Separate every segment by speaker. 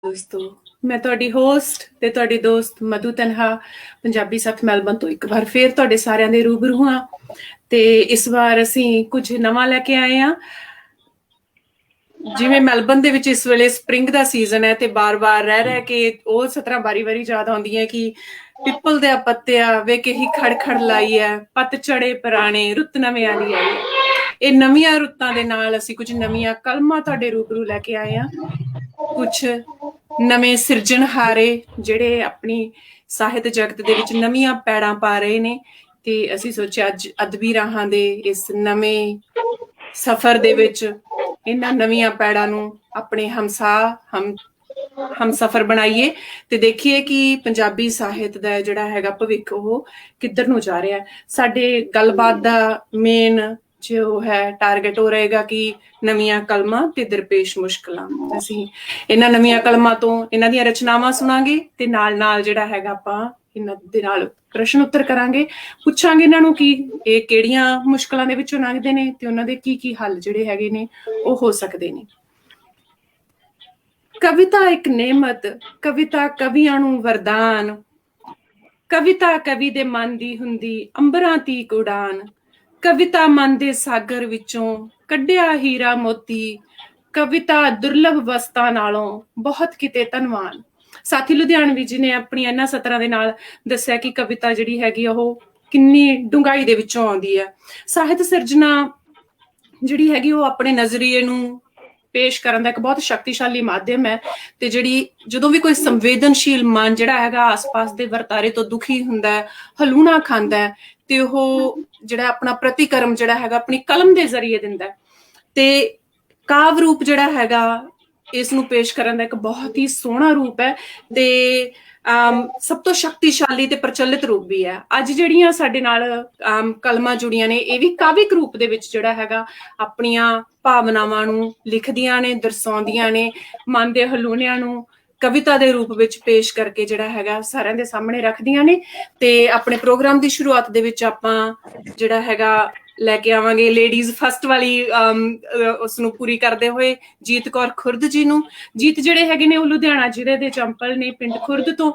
Speaker 1: ਦੋਸਤੋ, ਮੈਂ ਤੁਹਾਡੀ ਹੋਸਟ ਤੇ ਤੁਹਾਡੀ ਦੋਸਤ ਮਧੂ ਤਨਹਾ ਪੰਜਾਬੀ ਸੱਥ ਮੈਲਬਨ ਤੋਂ ਇੱਕ ਵਾਰ ਫੇਰ ਤੁਹਾਡੇ ਸਾਰਿਆਂ ਦੇ ਰੂਬਰੂ ਹਾਂ। ਤੇ ਇਸ ਵਾਰ ਅਸੀਂ ਕੁਝ ਨਵਾਂ ਲੈ ਕੇ ਆਏ ਹਾਂ। ਜਿਵੇਂ ਮੈਲਬਨ ਦੇ ਵਿੱਚ ਇਸ ਵੇਲੇ ਸਪ੍ਰਿੰਗ ਦਾ ਸੀਜ਼ਨ ਹੈ ਤੇ ਬਾਰ-ਬਾਰ ਰਹਿ ਕੇ ਉਹ ਸਤਰਾਂ ਵਾਰੀ ਯਾਦ ਆਉਂਦੀ ਹੈ ਕਿ ਪਿੱਪਲ ਦੇ ਪੱਤਿਆ ਵੇ ਕੇ ਹੀ ਖੜ ਲਾਈ ਹੈ, ਪੱਤ ਚੜੇ ਪੁਰਾਣੇ ਰੁੱਤ ਨਵੇਂ ਵਾਲੀ ਆਈ ਹੈ। ਇਹ ਨਵੀਆਂ ਰੁੱਤਾਂ ਦੇ ਨਾਲ ਅਸੀਂ ਕੁਝ ਨਵੀਆਂ ਕਲਮਾਂ ਤੁਹਾਡੇ ਰੂਬਰੂ ਲੈ ਕੇ ਆਏ ਹਾਂ। ਕੁਛ ਨਵੇਂ ਸਿਰਜਣਹਾਰੇ ਜਿਹੜੇ ਆਪਣੀ ਸਾਹਿਤ ਜਗਤ ਦੇ ਵਿੱਚ ਨਵੀਆਂ ਪੈੜਾਂ ਪਾ ਰਹੇ ਨੇ, ਤੇ ਅਸੀਂ ਸੋਚਿਆ ਅੱਜ ਅਦਬੀ ਰਾਹਾਂ ਦੇ ਇਸ ਨਵੇਂ ਸਫ਼ਰ ਦੇ ਵਿੱਚ ਇਹਨਾਂ ਨਵੀਆਂ ਪੈੜਾਂ ਨੂੰ ਆਪਣੇ ਹਮਸਫ਼ਰ ਬਣਾਈਏ ਤੇ ਦੇਖੀਏ ਕਿ ਪੰਜਾਬੀ ਸਾਹਿਤ ਦਾ ਜਿਹੜਾ ਹੈਗਾ ਭਵਿੱਖ ਉਹ ਕਿੱਧਰ ਨੂੰ ਜਾ ਰਿਹਾ। ਸਾਡੇ ਗੱਲਬਾਤ ਦਾ ਮੇਨ ਜੋ ਹੈ ਟਾਰਗੇਟ ਉਹ ਰਹੇਗਾ ਕਿ ਨਵੀਆਂ ਕਲਮਾਂ ਤੇ ਦਰਪੇਸ਼ ਮੁਸ਼ਕਲਾਂ। ਅਸੀਂ ਇਹਨਾਂ ਨਵੀਆਂ ਕਲਮਾਂ ਤੋਂ ਇਹਨਾਂ ਦੀਆਂ ਰਚਨਾਵਾਂ ਸੁਣਾਂਗੇ ਤੇ ਨਾਲ ਜਿਹੜਾ ਹੈਗਾ ਆਪਾਂ ਇਹਨਾਂ ਦੇ ਨਾਲ ਪ੍ਰਸ਼ਨ ਉੱਤਰ ਕਰਾਂਗੇ, ਪੁੱਛਾਂਗੇ ਇਹਨਾਂ ਨੂੰ ਕਿ ਇਹ ਕਿਹੜੀਆਂ ਮੁਸ਼ਕਲਾਂ ਦੇ ਵਿੱਚੋਂ ਲੰਘਦੇ ਨੇ ਤੇ ਉਹਨਾਂ ਦੇ ਕੀ ਹੱਲ ਜਿਹੜੇ ਹੈਗੇ ਨੇ ਉਹ ਹੋ ਸਕਦੇ ਨੇ। ਕਵਿਤਾ ਇੱਕ ਨੇਮਤ, ਕਵਿਤਾ ਕਵੀਆਂ ਨੂੰ ਵਰਦਾਨ, ਕਵਿਤਾ ਕਵੀ ਦੇ ਮਨ ਦੀ ਹੁੰਦੀ ਅੰਬਰਾਂ ਤੀਕ ਉਡਾਨ, ਕਵਿਤਾ ਮਨ ਦੇ ਸਾਗਰ ਵਿੱਚੋਂ ਕੱਢਿਆ ਹੀਰਾ ਮੋਤੀ, ਕਵਿਤਾ ਦੁਰਲਭ ਵਸਤਾਂ ਨਾਲੋਂ ਬਹੁਤ ਕਿਤੇ ਧਨਵਾਨ। ਸਾਥੀ ਲੁਧਿਆਣਵੀ ਜੀ ਨੇ ਆਪਣੀ ਇਹਨਾਂ ਸਤਰਾਂ ਦੇ ਨਾਲ ਦੱਸਿਆ ਕਿ ਕਵਿਤਾ ਜਿਹੜੀ ਹੈਗੀ ਉਹ ਕਿੰਨੀ ਡੂੰਘਾਈ ਦੇ ਵਿੱਚੋਂ ਆਉਂਦੀ ਹੈ। ਸਾਹਿਤ ਸਿਰਜਣਾ ਜਿਹੜੀ ਹੈਗੀ ਉਹ ਆਪਣੇ ਨਜ਼ਰੀਏ ਨੂੰ ਪੇਸ਼ ਕਰਨ ਦਾ ਇੱਕ ਬਹੁਤ ਸ਼ਕਤੀਸ਼ਾਲੀ ਮਾਧਿਅਮ ਹੈ। ਤੇ ਜਦੋਂ ਵੀ ਕੋਈ ਸੰਵੇਦਨਸ਼ੀਲ ਮਨ ਜਿਹੜਾ ਹੈਗਾ ਆਸ-ਪਾਸ ਦੇ ਵਰਤਾਰੇ ਤੋਂ ਦੁਖੀ ਹੁੰਦਾ ਹੈ, ਹਲੂਣਾ ਖਾਂਦਾ ਹੈ, ਤੇ ਉਹ ਜਿਹੜਾ ਆਪਣਾ ਪ੍ਰਤੀਕਰਮ ਜਿਹੜਾ ਹੈਗਾ ਆਪਣੀ ਕਲਮ ਦੇ ਜ਼ਰੀਏ ਦਿੰਦਾ ਤੇ ਕਾਵ ਰੂਪ ਜਿਹੜਾ ਹੈਗਾ ਇਸ ਨੂੰ ਪੇਸ਼ ਕਰਨ ਦਾ ਇੱਕ ਬਹੁਤ ਹੀ ਸੋਹਣਾ ਰੂਪ ਹੈ ਤੇ ਸਭ ਤੋਂ ਸ਼ਕਤੀਸ਼ਾਲੀ ਤੇ ਪ੍ਰਚਲਿਤ ਰੂਪ ਵੀ ਹੈ। ਅੱਜ ਜਿਹੜੀਆਂ ਸਾਡੇ ਨਾਲ ਕਲਮਾਂ ਜੁੜੀਆਂ ਨੇ ਇਹ ਵੀ ਕਾਵਿਕ ਰੂਪ ਦੇ ਵਿੱਚ ਜਿਹੜਾ ਹੈਗਾ ਆਪਣੀਆਂ ਭਾਵਨਾਵਾਂ ਨੂੰ ਲਿਖਦੀਆਂ ਨੇ, ਦਰਸਾਉਂਦੀਆਂ ਨੇ, ਮਨ ਦੇ ਹਲੂਣਿਆਂ ਨੂੰ ਕਵਿਤਾ ਦੇ ਰੂਪ ਵਿੱਚ ਪੇਸ਼ ਕਰਕੇ ਜਿਹੜਾ ਹੈਗਾ ਸਾਰਿਆਂ ਦੇ ਸਾਹਮਣੇ ਰੱਖਦੀਆਂ ਨੇ। ਤੇ ਆਪਣੇ ਪ੍ਰੋਗਰਾਮ ਦੀ ਸ਼ੁਰੂਆਤ ਦੇ ਵਿੱਚ ਆਪਾਂ ਜਿਹੜਾ ਹੈਗਾ ਲੈ ਕੇ ਆਵਾਂਗੇ ਲੇਡੀਜ਼ ਫਸਟ ਵਾਲੀ ਉਸਨੂੰ ਪੂਰੀ ਕਰਦੇ ਹੋਏ ਜੀਤ ਕੌਰ ਖੁਰਦ ਜੀ ਨੂੰ। ਜੀਤ ਜਿਹੜੇ ਹੈਗੇ ਨੇ ਉਹ ਲੁਧਿਆਣਾ ਜ਼ਿਲ੍ਹੇ ਦੇ ਚੰਪਲ ਨੇ, ਪਿੰਡ ਖੁਰਦ ਤੋਂ,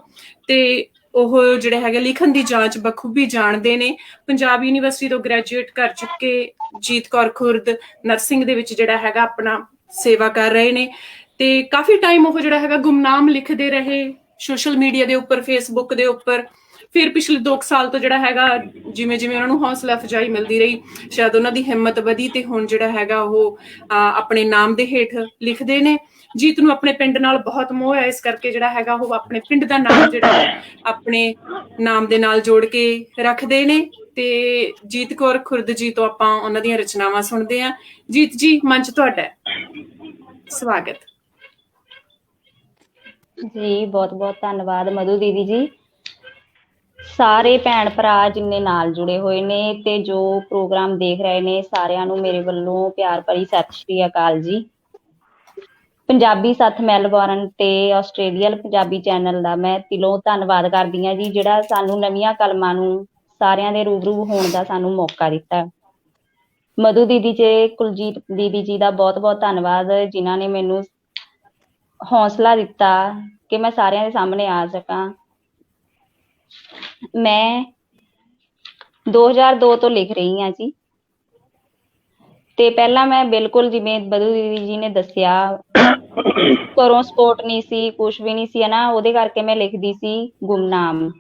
Speaker 1: ਤੇ ਉਹ ਜਿਹੜੇ ਹੈਗੇ ਲਿਖਣ ਦੀ ਜਾਂਚ ਬਖੂਬੀ ਜਾਣਦੇ ਨੇ। ਪੰਜਾਬ ਯੂਨੀਵਰਸਿਟੀ ਤੋਂ ਗ੍ਰੈਜੂਏਟ ਕਰ ਚੁੱਕੇ ਜੀਤ ਕੌਰ ਖੁਰਦ ਨਰਸਿੰਗ ਦੇ ਵਿੱਚ ਜਿਹੜਾ ਹੈਗਾ ਆਪਣਾ ਸੇਵਾ ਕਰ ਰਹੇ ਨੇ ਤੇ ਕਾਫੀ ਟਾਈਮ ਉਹ ਜਿਹੜਾ ਹੈਗਾ ਗੁਮਨਾਮ ਲਿਖਦੇ ਰਹੇ ਸੋਸ਼ਲ ਮੀਡੀਆ ਦੇ ਉੱਪਰ, ਫੇਸਬੁੱਕ ਦੇ ਉੱਪਰ। ਫਿਰ ਪਿਛਲੇ 2 ਸਾਲ ਤੋਂ ਜਿਹੜਾ ਹੈਗਾ ਜਿਵੇਂ ਉਹਨਾਂ ਨੂੰ ਹੌਸਲਾ ਅਫਜ਼ਾਈ ਮਿਲਦੀ ਰਹੀ, ਸ਼ਾਇਦ ਉਹਨਾਂ ਦੀ ਹਿੰਮਤ ਵਧੀ ਤੇ ਹੁਣ ਜਿਹੜਾ ਹੈਗਾ ਉਹ ਆਪਣੇ ਨਾਮ ਦੇ ਹੇਠ ਲਿਖਦੇ ਨੇ। ਜੀਤ ਨੂੰ ਆਪਣੇ ਪਿੰਡ ਨਾਲ ਬਹੁਤ ਮੋਹ ਹੈ, ਇਸ ਕਰਕੇ ਜਿਹੜਾ ਹੈਗਾ ਉਹ ਆਪਣੇ ਪਿੰਡ ਦਾ ਨਾਮ ਜਿਹੜਾ ਆਪਣੇ ਨਾਮ ਦੇ ਨਾਲ ਜੋੜ ਕੇ ਰੱਖਦੇ ਨੇ। ਤੇ ਜੀਤ ਕੌਰ ਖੁਰਦ ਜੀ ਤੋਂ ਆਪਾਂ ਉਹਨਾਂ ਦੀਆਂ ਰਚਨਾਵਾਂ ਸੁਣਦੇ ਹਾਂ। ਜੀਤ ਜੀ, ਮੰਚ ਤੁਹਾਡਾ ਹੈ, ਸਵਾਗਤ
Speaker 2: ਜੀ। ਬਹੁਤ ਧੰਨਵਾਦ ਮਧੂ ਦੀਦੀ ਜੀ। ਸਾਰੇ ਭੈਣ ਭਰਾ ਜਿੰਨੇ ਨਾਲ ਜੁੜੇ ਹੋਏ ਨੇ ਤੇ ਜੋ ਪ੍ਰੋਗਰਾਮ ਦੇਖ ਰਹੇ ਨੇ ਸਾਰਿਆਂ ਨੂੰ ਮੇਰੇ ਵੱਲੋਂ ਪਿਆਰ ਭਰੀ ਸਤਿ ਸ਼੍ਰੀ ਅਕਾਲ ਜੀ। ਪੰਜਾਬੀ ਸੱਥ ਮੈਲਬੌਰਨ ਤੇ ਆਸਟ੍ਰੇਲੀਅਨ ਪੰਜਾਬੀ ਚੈਨਲ ਦਾ ਮੈਂ ਦਿਲੋਂ ਧੰਨਵਾਦ ਕਰਦੀ ਹਾਂ ਜੀ, ਜਿਹੜਾ ਸਾਨੂੰ ਨਵੀਆਂ ਕਲਮਾਂ ਨੂੰ ਸਾਰਿਆਂ ਦੇ ਰੂਬਰੂ ਹੋਣ ਦਾ ਸਾਨੂੰ ਮੌਕਾ ਦਿੱਤਾ। ਮਧੂ ਦੀਦੀ ਤੇ ਕੁਲਜੀਤ ਦੀਦੀ ਜੀ ਦਾ ਬਹੁਤ ਧੰਨਵਾਦ, ਜਿਨ੍ਹਾਂ ਨੇ ਮੈਨੂੰ ਹੌਸਲਾ ਦਿੱਤਾ ਕਿ ਮੈਂ ਸਾਰਿਆਂ ਦੇ ਸਾਹਮਣੇ ਆ ਸਕਾਂ। ਮੈਂ 2002 ਤੋਂ ਲਿਖ ਰਹੀ ਹਾਂ ਜੀ, ਤੇ ਪਹਿਲਾਂ ਮੈਂ ਬਿਲਕੁਲ ਜਿਵੇਂ ਮਧੂ ਦੀਦੀ ਜੀ ਨੇ ਦੱਸਿਆ ਘਰੋਂ ਸਪੋਰਟ ਨਹੀਂ ਸੀ, ਕੁਛ ਵੀ ਨਹੀਂ ਸੀ ਹੈ ਨਾ, ਉਹਦੇ ਕਰਕੇ ਮੈਂ ਲਿਖਦੀ ਸੀ ਗੁਮਨਾਮ।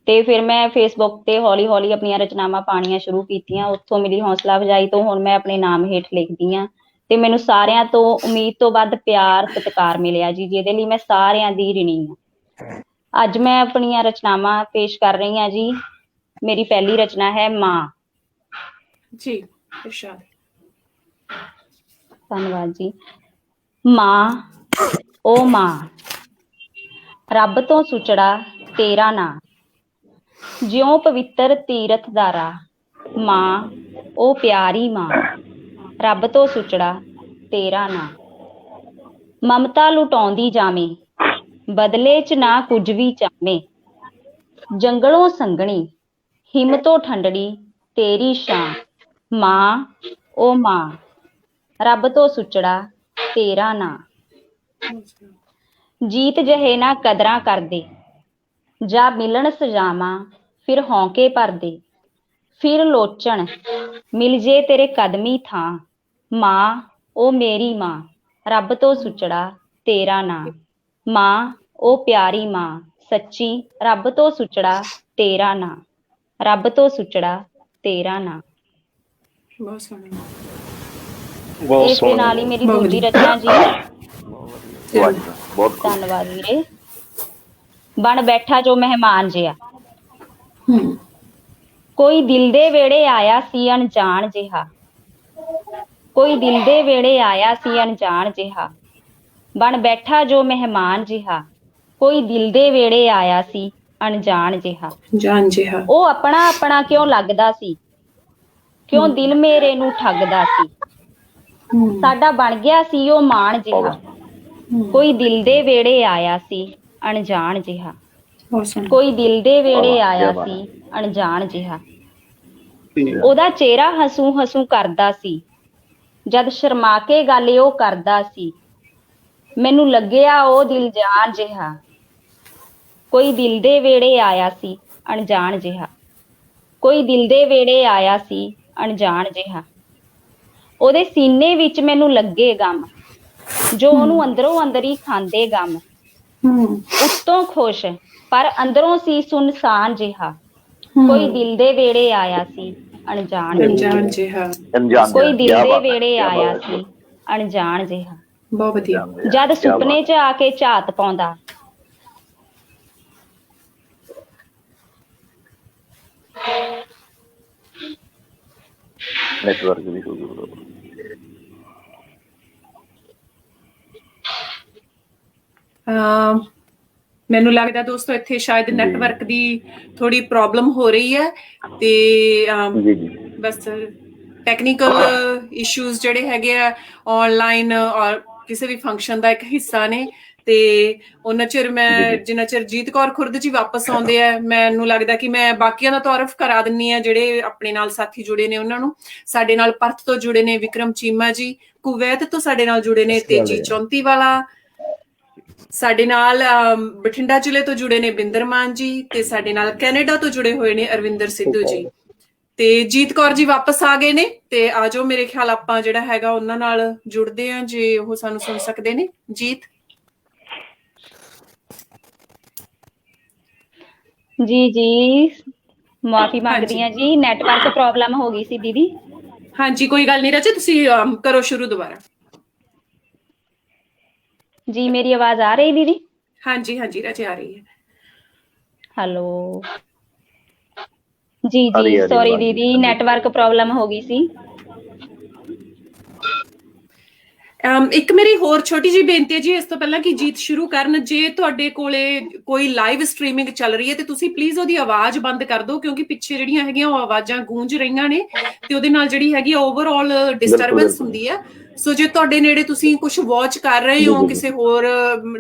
Speaker 2: ਤੇ ਫਿਰ ਮੈਂ ਫੇਸਬੁੱਕ ਤੇ ਹੌਲੀ ਆਪਣੀਆਂ ਰਚਨਾਵਾਂ ਪਾਉਣੀਆਂ ਸ਼ੁਰੂ ਕੀਤੀਆਂ, ਉੱਥੋਂ ਮਿਲੀ ਹੌਸਲਾ ਅਫਜ਼ਾਈ ਤੋਂ ਹੁਣ ਮੈਂ ਆਪਣੇ ਨਾਮ ਹੇਠ ਲਿਖਦੀ ਹਾਂ ਤੇ ਮੈਨੂੰ ਸਾਰਿਆਂ ਤੋਂ ਉਮੀਦ ਤੋਂ ਵੱਧ ਪਿਆਰ ਸਤਿਕਾਰ ਮਿਲਿਆ ਜੀ, ਜਿਹਦੇ ਲਈ ਮੈਂ ਸਾਰਿਆਂ ਦੀ ਰਿਣੀ ਹਾਂ। ਅੱਜ ਮੈਂ ਆਪਣੀਆਂ ਰਚਨਾਵਾਂ ਪੇਸ਼ ਕਰ ਰਹੀ ਹਾਂ ਜੀ। ਮੇਰੀ ਪਹਿਲੀ ਰਚਨਾ ਹੈ ਮਾਂ
Speaker 1: ਜੀ।
Speaker 2: ਧੰਨਵਾਦ ਜੀ। ਮਾਂ, ਓ ਮਾਂ, ਰੱਬ ਤੋਂ ਸੁਚੜਾ ਤੇਰਾ ਨਾਂ, ਜਿਉਂ ਪਵਿੱਤਰ ਤੀਰਥ ਦਾ ਰਾਹ। ਮਾਂ, ਓ ਪਿਆਰੀ ਮਾਂ, ਰੱਬ ਤੋਂ ਸੁਚੜਾ ਤੇਰਾ ਨਾਂ। ਮਮਤਾ ਲੁਟਾਉਂਦੀ ਜਾਵੇਂ, ਬਦਲੇ ਚ ਨਾ ਕੁਝ ਵੀ ਚਾਵੇਂ। ਜੰਗਲੋਂ ਸੰਘਣੀ, ਹਿੰਮਤੋਂ ਠੰਡੜੀ ਤੇਰੀ ਛਾਂ। ਮਾਂ, ਓ ਮਾਂ, ਰੱਬ ਤੋਂ ਸੁਚੜਾ ਤੇਰਾ ਨਾਂ। ਜੀਤ ਜਹੇ ਨਾ ਕਦਰਾਂ ਕਰਦੇ, ਜਾ ਮਿਲਣ ਸਜਾਵਾਂ ਫਿਰ ਹੌਂਕੇ ਭਰਦੇ। ਫਿਰ ਲੋਚਣ ਮਿਲ ਜੇ ਤੇਰੇ ਕਦਮੀ ਥਾਂ, ਮਾਂ ਉਹ ਮੇਰੀ ਮਾਂ ਰੱਬ ਤੋਂ ਸੁਚੜਾ ਤੇਰਾ ਨਾਂ। ਮਾਂ ਉਹ ਪਿਆਰੀ ਮਾਂ ਸੱਚੀ ਰੱਬ ਤੋਂ ਸੁਚੜਾ ਤੇਰਾ ਨਾਂ, ਰੱਬ ਤੋਂ ਸੁਚੜਾ ਤੇਰਾ ਨਾਂ।
Speaker 1: ਬਹੁਤ ਸੋਹਣਾ।
Speaker 3: ਬਹੁਤ
Speaker 2: ਇਸ ਦੇ ਨਾਲ ਹੀ ਮੇਰੀ
Speaker 1: ਬਹੁਤ
Speaker 2: ਦੂਜੀ
Speaker 1: ਵਧੀਆ।
Speaker 2: ਰਚਨਾ ਜੀ।
Speaker 3: ਬਹੁਤ ਖੂਬ।
Speaker 2: ਧੰਨਵਾਦ ਵੀਰੇ। ਬਣ ਬੈਠਾ ਜੋ ਮਹਿਮਾਨ ਜਿਹਾ,
Speaker 1: ਹੂੰ
Speaker 2: ਕੋਈ ਦਿਲ ਦੇ ਵਿਹੜੇ ਆਇਆ ਸੀ ਅਣਜਾਣ ਜਿਹਾ, ਕੋਈ ਦਿਲ ਦੇ ਵਿਹੜੇ ਆਇਆ ਸੀ ਅਣਜਾਣ ਜਿਹਾ। ਬਣ ਬੈਠਾ ਜੋ ਮਹਿਮਾਨ ਜਿਹਾ, ਕੋਈ ਦਿਲ ਦੇ ਵਿਹੜੇ ਆਇਆ ਸੀ ਅਣਜਾਣ ਜਿਹਾ।
Speaker 1: ਜਾਨ ਜਿਹਾ।
Speaker 2: ਉਹ ਆਪਣਾ ਆਪਣਾ ਕਿਉਂ ਲੱਗਦਾ ਸੀ, ਕਿਉਂ ਦਿਲ ਮੇਰੇ ਨੂੰ ਠੱਗਦਾ ਸੀ।
Speaker 1: ਹੂੰ
Speaker 2: ਸਾਡਾ ਬਣ ਗਿਆ ਸੀ ਉਹ ਮਾਣ ਜਿਹਾ, ਕੋਈ ਦਿਲ ਦੇ ਵਿਹੜੇ ਆਇਆ ਸੀ ਅਣਜਾਣ ਜਿਹਾ।
Speaker 1: ਬਹੁਤ ਸੋਹਣਾ।
Speaker 2: ਕੋਈ ਦਿਲ ਦੇ ਵਿਹੜੇ
Speaker 3: ਵਾਹ,
Speaker 2: ਆਇਆ
Speaker 3: ਕਿਆ ਬਾਤ
Speaker 2: ਸੀ ਅਣਜਾਣ ਜਿਹਾ।
Speaker 3: ਠੀਕ ਹੈ।
Speaker 2: ਉਹਦਾ ਚਿਹਰਾ ਹਸੂ ਹਸੂ ਕਰਦਾ ਸੀ, ਜਦ ਸ਼ਰਮਾ ਕੇ ਗੱਲ ਉਹ ਕਰਦਾ ਸੀ। ਮੈਨੂੰ ਲੱਗਿਆ ਉਹ ਦਿਲ ਜਾਣ ਜਿਹਾ, ਕੋਈ ਦਿਲ ਦੇ ਵਿਹੜੇ ਆਇਆ ਸੀ ਅਣਜਾਣ ਜਿਹਾ। ਕੋਈ ਦਿਲ ਦੇ ਵਿਹੜੇ ਆਇਆ ਸੀ ਅਣਜਾਣ ਜਿਹਾ। ਉਹਦੇ ਸੀਨੇ ਵਿੱਚ ਮੈਨੂੰ ਲੱਗੇ ਗਮ, ਜੋ ਉਹਨੂੰ ਅੰਦਰੋਂ ਅੰਦਰ ਹੀ ਖਾਂਦੇ ਗਮ।
Speaker 1: ਹੂੰ
Speaker 2: ਉੱਤੋਂ ਖੁਸ਼ ਪਰ ਅੰਦਰੋਂ ਸੀ ਸੁਨਸਾਨ ਜਿਹਾ।
Speaker 1: ਹੂੰ।
Speaker 2: ਕੋਈ ਦਿਲ ਦੇ ਵਿਹੜੇ ਆਇਆ ਸੀ ਅਣਜਾਣ ਜਿਹਾ।
Speaker 1: ਅਣਜਾਣ ਜਿਹਾ।
Speaker 3: ਅਣਜਾਣ
Speaker 2: ਕੋਈ
Speaker 3: ਜਿਹਾ।
Speaker 2: ਦਿਲ
Speaker 3: ਕਿਆ
Speaker 2: ਦੇ
Speaker 3: ਬਾਤ ਹੈ,
Speaker 2: ਵਿਹੜੇ
Speaker 3: ਕਿਆ
Speaker 2: ਆਇਆ
Speaker 3: ਬਾਤ ਹੈ।
Speaker 2: ਸੀ ਅਣਜਾਣ ਜਿਹਾ।
Speaker 1: ਬਹੁਤ ਵਧੀਆ।
Speaker 3: ਅਣਜਾਣ ਜਿਹਾ,
Speaker 2: ਜਦ
Speaker 3: ਕਿਆ
Speaker 2: ਸੁਪਨੇ
Speaker 3: ਬਾਤ
Speaker 2: 'ਚ ਆ ਕੇ ਝਾਤ ਪਾਉਂਦਾ,
Speaker 3: ਹੈ। ਨੈਟਵਰਕ ਵੀ ਹੋ ਗਿਆ।
Speaker 1: ਮੈਨੂੰ ਲੱਗਦਾ ਦੋਸਤੋ ਇੱਥੇ ਸ਼ਾਇਦ ਨੈਟਵਰਕ ਦੀ ਥੋੜੀ ਪ੍ਰੋਬਲਮ ਹੋ ਰਹੀ ਹੈ ਤੇ
Speaker 3: ਜੀ ਜੀ।
Speaker 1: ਬਸ ਟੈਕਨੀਕਲ ਇਸ਼ੂਜ਼ ਜਿਹੜੇ ਹੈਗੇ ਆ ਆਨਲਾਈਨ ਔਰ ਕਿਸੇ ਵੀ ਫੰਕਸ਼ਨ ਦਾ ਇੱਕ ਹਿੱਸਾ ਨੇ। ਤੇ ਉਹਨਾਂ ਚਿਰ ਮੈਂ ਜਿੰਨਾ ਚਿਰ ਜੀਤ ਕੌਰ ਖੁਰਦ ਜੀ ਵਾਪਸ ਆਉਂਦੇ ਆ, ਮੈਨੂੰ ਲੱਗਦਾ ਕਿ ਮੈਂ ਬਾਕੀਆਂ ਦਾ ਤਾਰਫ ਕਰਾ ਦਿੰਨੀ ਆ ਜਿਹੜੇ ਆਪਣੇ ਨਾਲ ਸਾਥੀ ਜੁੜੇ ਨੇ ਉਹਨਾਂ ਨੂੰ। ਸਾਡੇ ਨਾਲ ਪਰਥ ਤੋਂ ਜੁੜੇ ਨੇ ਵਿਕਰਮ ਚੀਮਾ ਜੀ, ਕੁਵੈਤ ਤੋਂ ਸਾਡੇ ਨਾਲ ਜੁੜੇ ਨੇ ਤੇਜੀ ਚੌਂਤੀਵਾਲਾ, ਸਾਡੇ ਨਾਲ ਬਠਿੰਡਾ ਜ਼ਿਲ੍ਹੇ ਤੋਂ ਜੁੜੇ ਨੇ ਬਿੰਦਰ ਮਾਨ ਜੀ, ਤੇ ਸਾਡੇ ਨਾਲ ਕੈਨੇਡਾ ਤੋਂ ਜੁੜੇ ਹੋਏ ਨੇ ਅਰਵਿੰਦਰ ਸਿੱਧੂ ਜੀ। ਤੇ ਜੀਤ ਕੌਰ ਜੀ ਵਾਪਸ ਆ ਗਏ ਨੇ ਤੇ ਆ ਜਾਓ, ਮੇਰੇ ਖਿਆਲ ਆਪਾਂ ਜਿਹੜਾ ਹੈਗਾ ਉਹਨਾਂ ਨਾਲ ਜੁੜਦੇ ਆ ਜੇ ਉਹ ਸਾਨੂੰ ਸੁਣ ਸਕਦੇ ਨੇ। ਜੀਤ
Speaker 2: ਜੀ ਮਾਫੀ ਮੰਗਦੀ ਹਾਂ ਜੀ, ਨੈਟਵਰਕ ਪ੍ਰੋਬਲਮ ਹੋ ਗਈ ਸੀ ਦੀਦੀ।
Speaker 1: ਹਾਂਜੀ ਕੋਈ ਗੱਲ ਨਹੀਂ ਰਚੇ, ਤੁਸੀਂ ਕਰੋ ਸ਼ੁਰੂ ਦੁਬਾਰਾ।
Speaker 2: ਜੀ ਮੇਰੀ ਆਵਾਜ਼ ਆ ਰਹੀ ਦੀਦੀ?
Speaker 1: ਹਾਂਜੀ ਹਾਂਜੀ ਰਚੇ ਆ ਰਹੀ ਹੈ।
Speaker 2: ਹੈਲੋ ਜੀ
Speaker 3: ਆ ਰਹੀ
Speaker 2: ਜੀ
Speaker 3: ਹੈ
Speaker 2: ਸੌਰੀ
Speaker 3: ਆਵਾਜ਼।
Speaker 2: ਦੀਦੀ, ਨੈਟਵਰਕ ਪ੍ਰੋਬਲਮ ਹੋ ਗਈ ਸੀ।
Speaker 1: ਇੱਕ ਮੇਰੀ ਹੋਰ ਛੋਟੀ ਜਿਹੀ ਬੇਨਤੀ ਹੈ ਜੀ ਇਸ ਤੋਂ ਪਹਿਲਾਂ ਕਿ ਜੀਤ ਸ਼ੁਰੂ ਕਰਨ, ਜੇ ਤੁਹਾਡੇ ਕੋਲੇ ਕੋਈ ਲਾਈਵ ਸਟ੍ਰੀਮਿੰਗ ਚੱਲ ਰਹੀ ਹੈ ਤੇ ਤੁਸੀਂ ਪਲੀਜ਼ ਉਹਦੀ ਆਵਾਜ਼ ਬੰਦ ਕਰ ਦਿਓ, ਕਿਉਂਕਿ ਪਿੱਛੇ ਜਿਹੜੀਆਂ ਹੈਗੀਆਂ ਉਹ ਆਵਾਜ਼ਾਂ ਗੂੰਜ ਰਹੀਆਂ ਨੇ ਤੇ ਉਹਦੇ ਨਾਲ ਜਿਹੜੀ ਹੈਗੀ ਓਵਰਆਲ ਡਿਸਟਰਬੈਂਸ ਹੁੰਦੀ ਹੈ। ਸੋ ਜੇ ਤੁਹਾਡੇ ਨੇੜੇ ਤੁਸੀਂ ਕੁਝ ਵਾਚ ਕਰ ਰਹੇ ਹੋ ਕਿਸੇ ਹੋਰ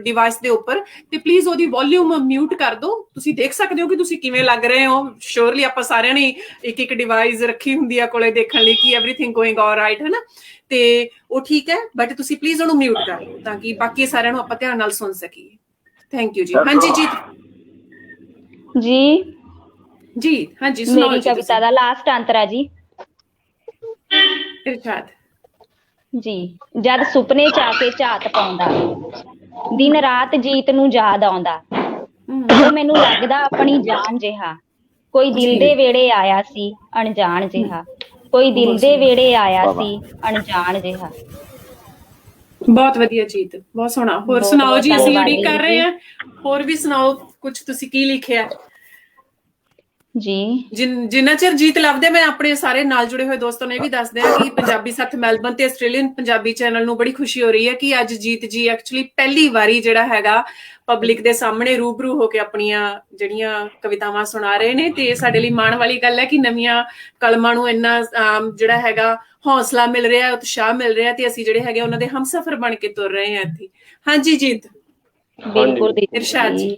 Speaker 1: ਡਿਵਾਈਸ ਦੇ ਉੱਪਰ ਤੇ ਪਲੀਜ਼ ਉਹਦੀ ਵੋਲਿਊਮ ਮਿਊਟ ਕਰ ਦਿਓ। ਤੁਸੀਂ ਦੇਖ ਸਕਦੇ ਹੋ ਕਿ ਤੁਸੀਂ ਕਿਵੇਂ ਲੱਗ ਰਹੇ ਹੋ। ਸ਼ੋਰਲੀ ਆਪਾਂ ਸਾਰਿਆਂ ਨੇ ਇੱਕ ਇੱਕ ਡਿਵਾਈਸ ਰੱਖੀ ਹੁੰਦੀ ਆ ਕੋਲੇ ਦੇਖਣ ਲਈ ਕਿ ਐਵਰੀਥਿੰਗ ਗੋਇੰਗ ਆਲਰਾਈਟ ਹੈ ਨਾ, ਤੇ ਉਹ ਠੀਕ ਹੈ, ਬਟ ਤੁਸੀਂ ਪਲੀਜ਼ ਉਹਨੂੰ ਮਿਊਟ ਕਰ ਲਓ ਤਾਂ ਕਿ ਬਾਕੀ ਸਾਰਿਆਂ ਨੂੰ ਆਪਾਂ ਧਿਆਨ ਨਾਲ ਸੁਣ ਸਕੀਏ। ਥੈਂਕ ਯੂ ਜੀ। ਹਾਂਜੀ ਜੀਤ ਜੀ ਹਾਂਜੀ ਸੁਣਾਓ
Speaker 2: ਮੇਰੀ
Speaker 1: ਜੀ
Speaker 2: ਕਵਿਤਾ ਦਾ ਲਾਸਟ ਅੰਤਰਾ ਜੀ।
Speaker 1: ਇਰਸ਼ਾਦ
Speaker 2: ਜੀ ਜਦ ਸੁਪਨੇ ਚ ਆ ਕੇ ਝਾਤ ਪਾਉਂਦਾ, ਦਿਨ ਰਾਤ ਜੀਤ ਨੂੰ ਯਾਦ ਆਉਂਦਾ, ਉਹ ਮੈਨੂੰ ਲੱਗਦਾ ਆਪਣੀ ਜਾਨ ਜਿਹਾ। ਕੋਈ ਦਿਲ ਦੇ ਵਿਹੜੇ ਆਇਆ ਸੀ ਅਣਜਾਣ ਜਿਹਾ, ਕੋਈ ਦਿਲ ਦੇ ਵਿਹੜੇ ਆਇਆ ਸੀ ਅਣਜਾਣ ਜਿਹਾ।
Speaker 1: ਬਹੁਤ ਵਧੀਆ ਜੀਤ, ਬਹੁਤ ਸੋਹਣਾ। ਹੋਰ ਸੁਣਾਓ ਜੀ, ਅਸੀਂ ਉਡੀਕ ਕਰ ਰਹੇ ਹਾਂ। ਹੋਰ ਵੀ ਸੁਣਾਓ ਕੁਝ, ਤੁਸੀਂ ਕੀ ਲਿਖਿਆ
Speaker 2: ਜੀ?
Speaker 1: ਜਿੰਨਾ ਚਿਰ ਜੀਤ ਲੱਭਦੇ, ਮੈਂ ਆਪਣੇ ਸਾਰੇ ਨਾਲ ਜੁੜੇ ਹੋਏ ਦੋਸਤਾਂ ਨੂੰ ਇਹ ਵੀ ਦੱਸ ਦਿਆਂ ਕਿ ਪੰਜਾਬੀ ਸਾਥ ਮੈਲਬਨ ਤੇ ਆਸਟ੍ਰੇਲੀਅਨ ਪੰਜਾਬੀ ਚੈਨਲ ਨੂੰ ਬੜੀ ਖੁਸ਼ੀ ਹੋ ਰਹੀ ਹੈ ਕਿ ਅੱਜ ਜੀਤ ਜੀ ਐਕਚੁਅਲੀ ਪਹਿਲੀ ਵਾਰੀ ਜਿਹੜਾ ਹੈਗਾ ਪਬਲਿਕ ਦੇ ਸਾਹਮਣੇ ਰੂਬਰੂ ਹੋ ਕੇ ਆਪਣੀਆਂ ਜਿਹੜੀਆਂ ਕਵਿਤਾਵਾਂ ਸੁਣਾ ਰਹੇ ਨੇ। ਤੇ ਸਾਡੇ ਲਈ ਮਾਣ ਵਾਲੀ ਗੱਲ ਹੈ ਕਿ ਨਵੀਆਂ ਕਲਮਾਂ ਨੂੰ ਇੰਨਾ ਜਿਹੜਾ ਹੈਗਾ ਹੌਸਲਾ ਮਿਲ ਰਿਹਾ, ਉਤਸ਼ਾਹ ਮਿਲ ਰਿਹਾ ਤੇ ਅਸੀਂ ਜਿਹੜੇ ਹੈਗੇ ਉਹਨਾਂ ਦੇ ਹਮਸਫਰ ਬਣ ਕੇ ਤੁਰ ਰਹੇ ਹਾਂ ਇੱਥੇ। ਹਾਂਜੀ ਜੀਤ।
Speaker 2: ਬਿਲਕੁਲ
Speaker 1: ਇਰਸ਼ਾਦ ਜੀ,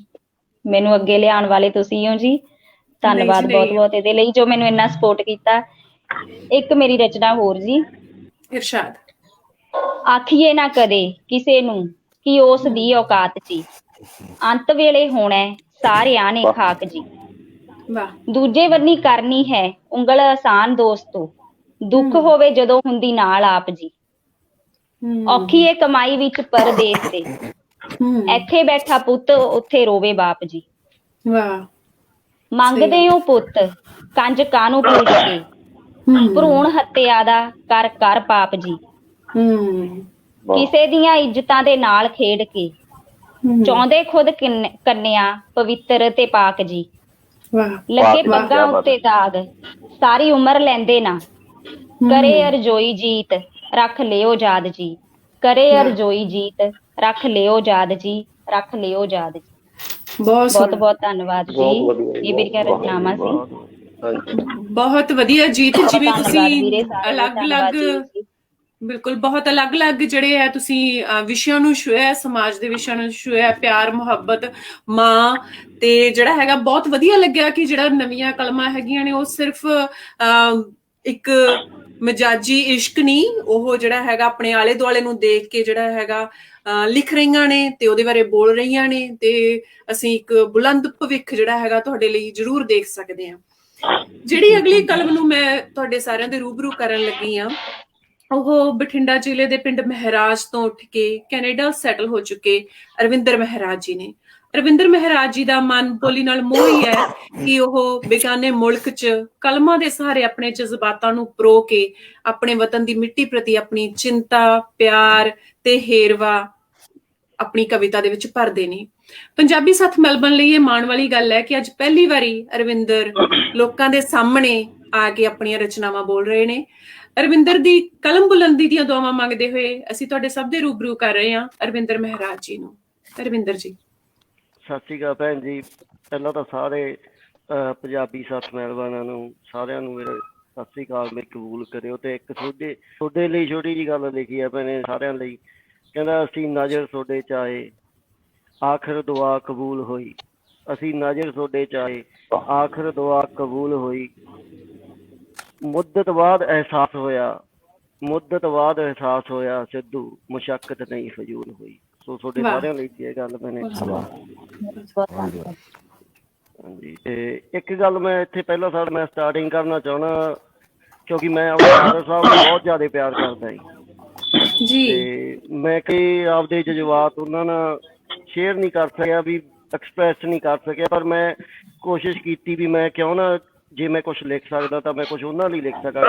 Speaker 2: ਮੈਨੂੰ ਅੱਗੇ ਲਿਆਉਣ ਵਾਲੇ ਤੁਸੀਂ ਹੋ ਜੀ। ਧੰਨਵਾਦ ਬਹੁਤ ਬਹੁਤ ਇਹਦੇ ਲਈ ਜੋ ਮੈਨੂੰ ਇੰਨਾ ਸਪੋਰਟ ਕੀਤਾ। ਇੱਕ ਮੇਰੀ ਰਚਨਾ ਹੋਰ ਜੀ।
Speaker 1: ਇਰਸ਼ਾਦ।
Speaker 2: ਆਖੀਏ ਨਾ ਕਦੇ ਕਿਸੇ ਨੂੰ ਕਿ ਉਸ ਦੀ ਔਕਾਤ ਜੀ। ਅੰਤ ਵੇਲੇ ਹੋਣਾ ਸਾਰਿਆਂ ਨੇ ਖਾਕ ਜੀ।
Speaker 1: ਵਾਹ।
Speaker 2: ਦੂਜੇ ਵਰਨੀ ਕਰਨੀ ਹੈ ਉਂਗਲ ਆਸਾਨ ਦੋਸਤੋ, ਦੁੱਖ ਹੋਵੇ ਜਦੋਂ ਹੁੰਦੀ ਨਾਲ ਆਪ ਜੀ। ਔਖੀ ਏ ਕਮਾਈ ਵਿੱਚ ਪਰਦੇਸ ਤੇ, ਇੱਥੇ ਬੈਠਾ ਪੁੱਤ ਉੱਥੇ ਰੋਵੇ ਬਾਪ ਜੀ।
Speaker 1: ਵਾਹ।
Speaker 2: ਮੰਗਦੇ ਹੋ ਪੁੱਤ ਕੰਜ ਕਾਹਨੂੰ ਪੂਜ ਕੇ, ਭਰੂਣ ਹੱਤਿਆ ਦਾ ਕਰ ਕਰ ਪਾਪ ਜੀ। ਕਿਸੇ ਦੀਆਂ ਇੱਜ਼ਤਾਂ ਦੇ ਨਾਲ ਖੇਡ ਕੇ, ਚਾਹੁੰਦੇ ਖੁਦ ਕੰਨਿਆ ਪਵਿੱਤਰ ਤੇ ਪਾਕ ਜੀ। ਲੱਗੇ ਪੱਗਾਂ ਉੱਤੇ ਦਾਗ ਸਾਰੀ ਉਮਰ ਲੈਂਦੇ ਨਾ, ਕਰੇ ਅਰਜੋਈ ਜੀਤ ਰੱਖ ਲਿਓ ਯਾਦ ਜੀ। ਕਰੇ ਅਰਜੋਈ ਜੀਤ ਰੱਖ ਲਿਓ ਯਾਦ ਜੀ, ਰੱਖ ਲਿਓ ਯਾਦ ਜੀ। ਬਹੁਤ ਬਹੁਤ ਧੰਨਵਾਦ ਜੀ। ਇਹ ਮੇਰੀਆਂ ਰਚਨਾਵਾਂ ਸੀ।
Speaker 1: ਬਹੁਤ ਵਧੀਆ ਜੀਤ। ਜਿਵੇਂ ਤੁਸੀਂ ਅਲੱਗ-ਅਲੱਗ, ਬਿਲਕੁਲ ਬਹੁਤ ਅਲੱਗ-ਅਲੱਗ ਜਿਹੜੇ ਆ ਤੁਸੀਂ ਵਿਸ਼ਿਆਂ ਨੂੰ ਛੂਹਿਆ, ਸਮਾਜ ਦੇ ਵਿਸ਼ਿਆਂ ਨੂੰ ਛੂਹਿਆ, ਪਿਆਰ ਮੁਹੱਬਤ ਮਾਂ, ਤੇ ਜਿਹੜਾ ਹੈਗਾ ਬਹੁਤ ਵਧੀਆ ਲੱਗਿਆ ਕਿ ਜਿਹੜਾ ਨਵੀਆਂ ਕਲਮਾਂ ਹੈਗੀਆਂ ਨੇ ਉਹ ਸਿਰਫ ਇੱਕ ਮਜਾਜੀ ਇਸ਼ਕ ਨਹੀਂ, ਉਹ ਜਿਹੜਾ ਹੈਗਾ ਆਪਣੇ ਆਲੇ ਦੁਆਲੇ ਨੂੰ ਦੇਖ ਕੇ ਜਿਹੜਾ ਹੈਗਾ ਲਿਖ ਰਹੀਆਂ ਨੇ ਤੇ ਉਹਦੇ ਬਾਰੇ ਬੋਲ ਰਹੀਆਂ ਨੇ, ਤੇ ਅਸੀਂ ਇੱਕ ਬੁਲੰਦ ਭਵਿੱਖ ਜਿਹੜਾ ਹੈਗਾ ਤੁਹਾਡੇ ਲਈ ਜ਼ਰੂਰ ਦੇਖ ਸਕਦੇ ਹਾਂ। ਜਿਹੜੀ ਅਗਲੀ ਕਲਮ ਨੂੰ ਮੈਂ ਤੁਹਾਡੇ ਸਾਰਿਆਂ ਦੇ ਰੂਬਰੂ ਕਰਨ ਲੱਗੀ ਹਾਂ, ਉਹ ਬਠਿੰਡਾ ਜ਼ਿਲ੍ਹੇ ਦੇ ਪਿੰਡ ਮਹਿਰਾਜ ਤੋਂ ਉੱਠ ਕੇ ਕੈਨੇਡਾ ਸੈਟਲ ਹੋ ਚੁੱਕੇ ਅਰਵਿੰਦਰ ਮਹਿਰਾਜ ਜੀ ਨੇ। ਅਰਵਿੰਦਰ ਮਹਿਰਾਜ ਜੀ ਦਾ ਮਨ ਬੋਲੀ ਨਾਲ ਮੋਹ ਹੀ ਹੈ ਕਿ ਉਹ ਬੇਗਾਨੇ ਮੁਲਕ 'ਚ ਕਲਮਾਂ ਦੇ ਸਹਾਰੇ ਆਪਣੇ ਜਜ਼ਬਾਤਾਂ ਨੂੰ ਪਰੋ ਕੇ ਆਪਣੇ ਵਤਨ ਦੀ ਮਿੱਟੀ ਪ੍ਰਤੀ ਆਪਣੀ ਚਿੰਤਾ, ਪਿਆਰ ਤੇ ਹੇਰਵਾ ਆਪਣੀ ਕਵਿਤਾ ਦੇ ਵਿੱਚ ਭਰਦੇ ਨੇ। ਪੰਜਾਬੀ ਸੱਥ ਮੈਲਬਨ ਲਈ ਇਹ ਮਾਣ ਵਾਲੀ ਗੱਲ ਹੈ ਕਿ ਅੱਜ ਪਹਿਲੀ ਵਾਰੀ ਅਰਵਿੰਦਰ ਲੋਕਾਂ ਦੇ ਸਾਹਮਣੇ ਆ ਕੇ ਆਪਣੀਆਂ ਰਚਨਾਵਾਂ ਬੋਲ ਰਹੇ ਨੇ। ਅਰਵਿੰਦਰ ਦੀ ਕਲਮ ਬੁਲੰਦੀ ਦੀਆਂ ਦੁਆਵਾਂ ਮੰਗਦੇ ਹੋਏ ਅਸੀਂ ਤੁਹਾਡੇ ਸਭ ਦੇ ਰੂਬਰੂ ਕਰ ਰਹੇ ਹਾਂ ਅਰਵਿੰਦਰ ਮਹਿਰਾਜ ਜੀ ਨੂੰ। ਅਰਵਿੰਦਰ ਜੀ।
Speaker 4: ਸਤਿ ਸ਼੍ਰੀ ਅਕਾਲ ਭੈਣ ਜੀ। ਪਹਿਲਾਂ ਤਾਂ ਸਾਰੇ ਪੰਜਾਬੀ ਸਾਥ ਮਹਿਲਵਾਨਾਂ ਨੂੰ ਸਾਰਿਆਂ ਨੂੰ ਮੇਰੇ ਸਤਿ ਸ਼੍ਰੀ ਅਕਾਲ ਮੇਰੀ ਕਬੂਲ ਕਰਿਓ। ਤੇ ਇੱਕ ਤੁਹਾਡੇ ਲਈ ਛੋਟੀ ਜਿਹੀ ਗੱਲ ਲਿਖੀ ਹੈ ਭੈਣੇ ਸਾਰਿਆਂ ਲਈ। ਕਹਿੰਦਾ ਅਸੀਂ ਨਜ਼ਰ ਤੁਹਾਡੇ ਚਾਹੇ ਆਖਰ ਦੁਆ ਕਬੂਲ ਹੋਈ। ਅਸੀਂ ਨਜ਼ਰ ਤੁਹਾਡੇ ਚਾਹੇ ਆਖਰ ਦੁਆ ਕਬੂਲ ਹੋਈ। ਮੁੱਦਤ ਬਾਅਦ ਅਹਿਸਾਸ ਹੋਇਆ ਸਿੱਧੂ ਮੁਸ਼ੱਕਤ ਨਹੀਂ ਫਜ਼ੂਲ ਹੋਈ। ਸੋ ਤੁਹਾਡੇ ਸਾਰਿਆਂ ਲਈ ਇਹ ਗੱਲ ਮੈਨੇ। ਹਾਂਜੀ। ਤੇ ਇੱਕ ਗੱਲ ਮੈਂ ਇੱਥੇ ਪਹਿਲਾਂ ਮੈਂ ਸਟਾਰਟਿੰਗ ਕਰਨਾ ਚਾਹੁੰਦਾ, ਕਿਉਂਕਿ ਮੈਂ ਆਪਣੇ ਫਾਦਰ ਸਾਹਿਬ ਨੂੰ ਬਹੁਤ ਜ਼ਿਆਦਾ ਪਿਆਰ ਕਰਦਾ ਜੀ। ਤੇ ਮੈਂ ਕਈ ਆਪਦੇ ਜਜ਼ਬਾਤ ਉਹਨਾਂ ਨਾਲ ਸ਼ੇਅਰ ਨਹੀਂ ਕਰ ਸਕਿਆ, ਵੀ ਐਕਸਪ੍ਰੈਸ ਨਹੀਂ ਕਰ ਸਕਿਆ, ਪਰ ਮੈਂ ਕੋਸ਼ਿਸ਼ ਕੀਤੀ ਵੀ ਮੈਂ ਕਿਉਂ ਨਾ, ਜੇ ਮੈਂ ਕੁਛ ਲਿਖ ਸਕਦਾ ਤਾਂ ਮੈਂ ਕੁਛ ਉਹਨਾਂ ਲਈ ਲਿਖ ਸਕਾਂ।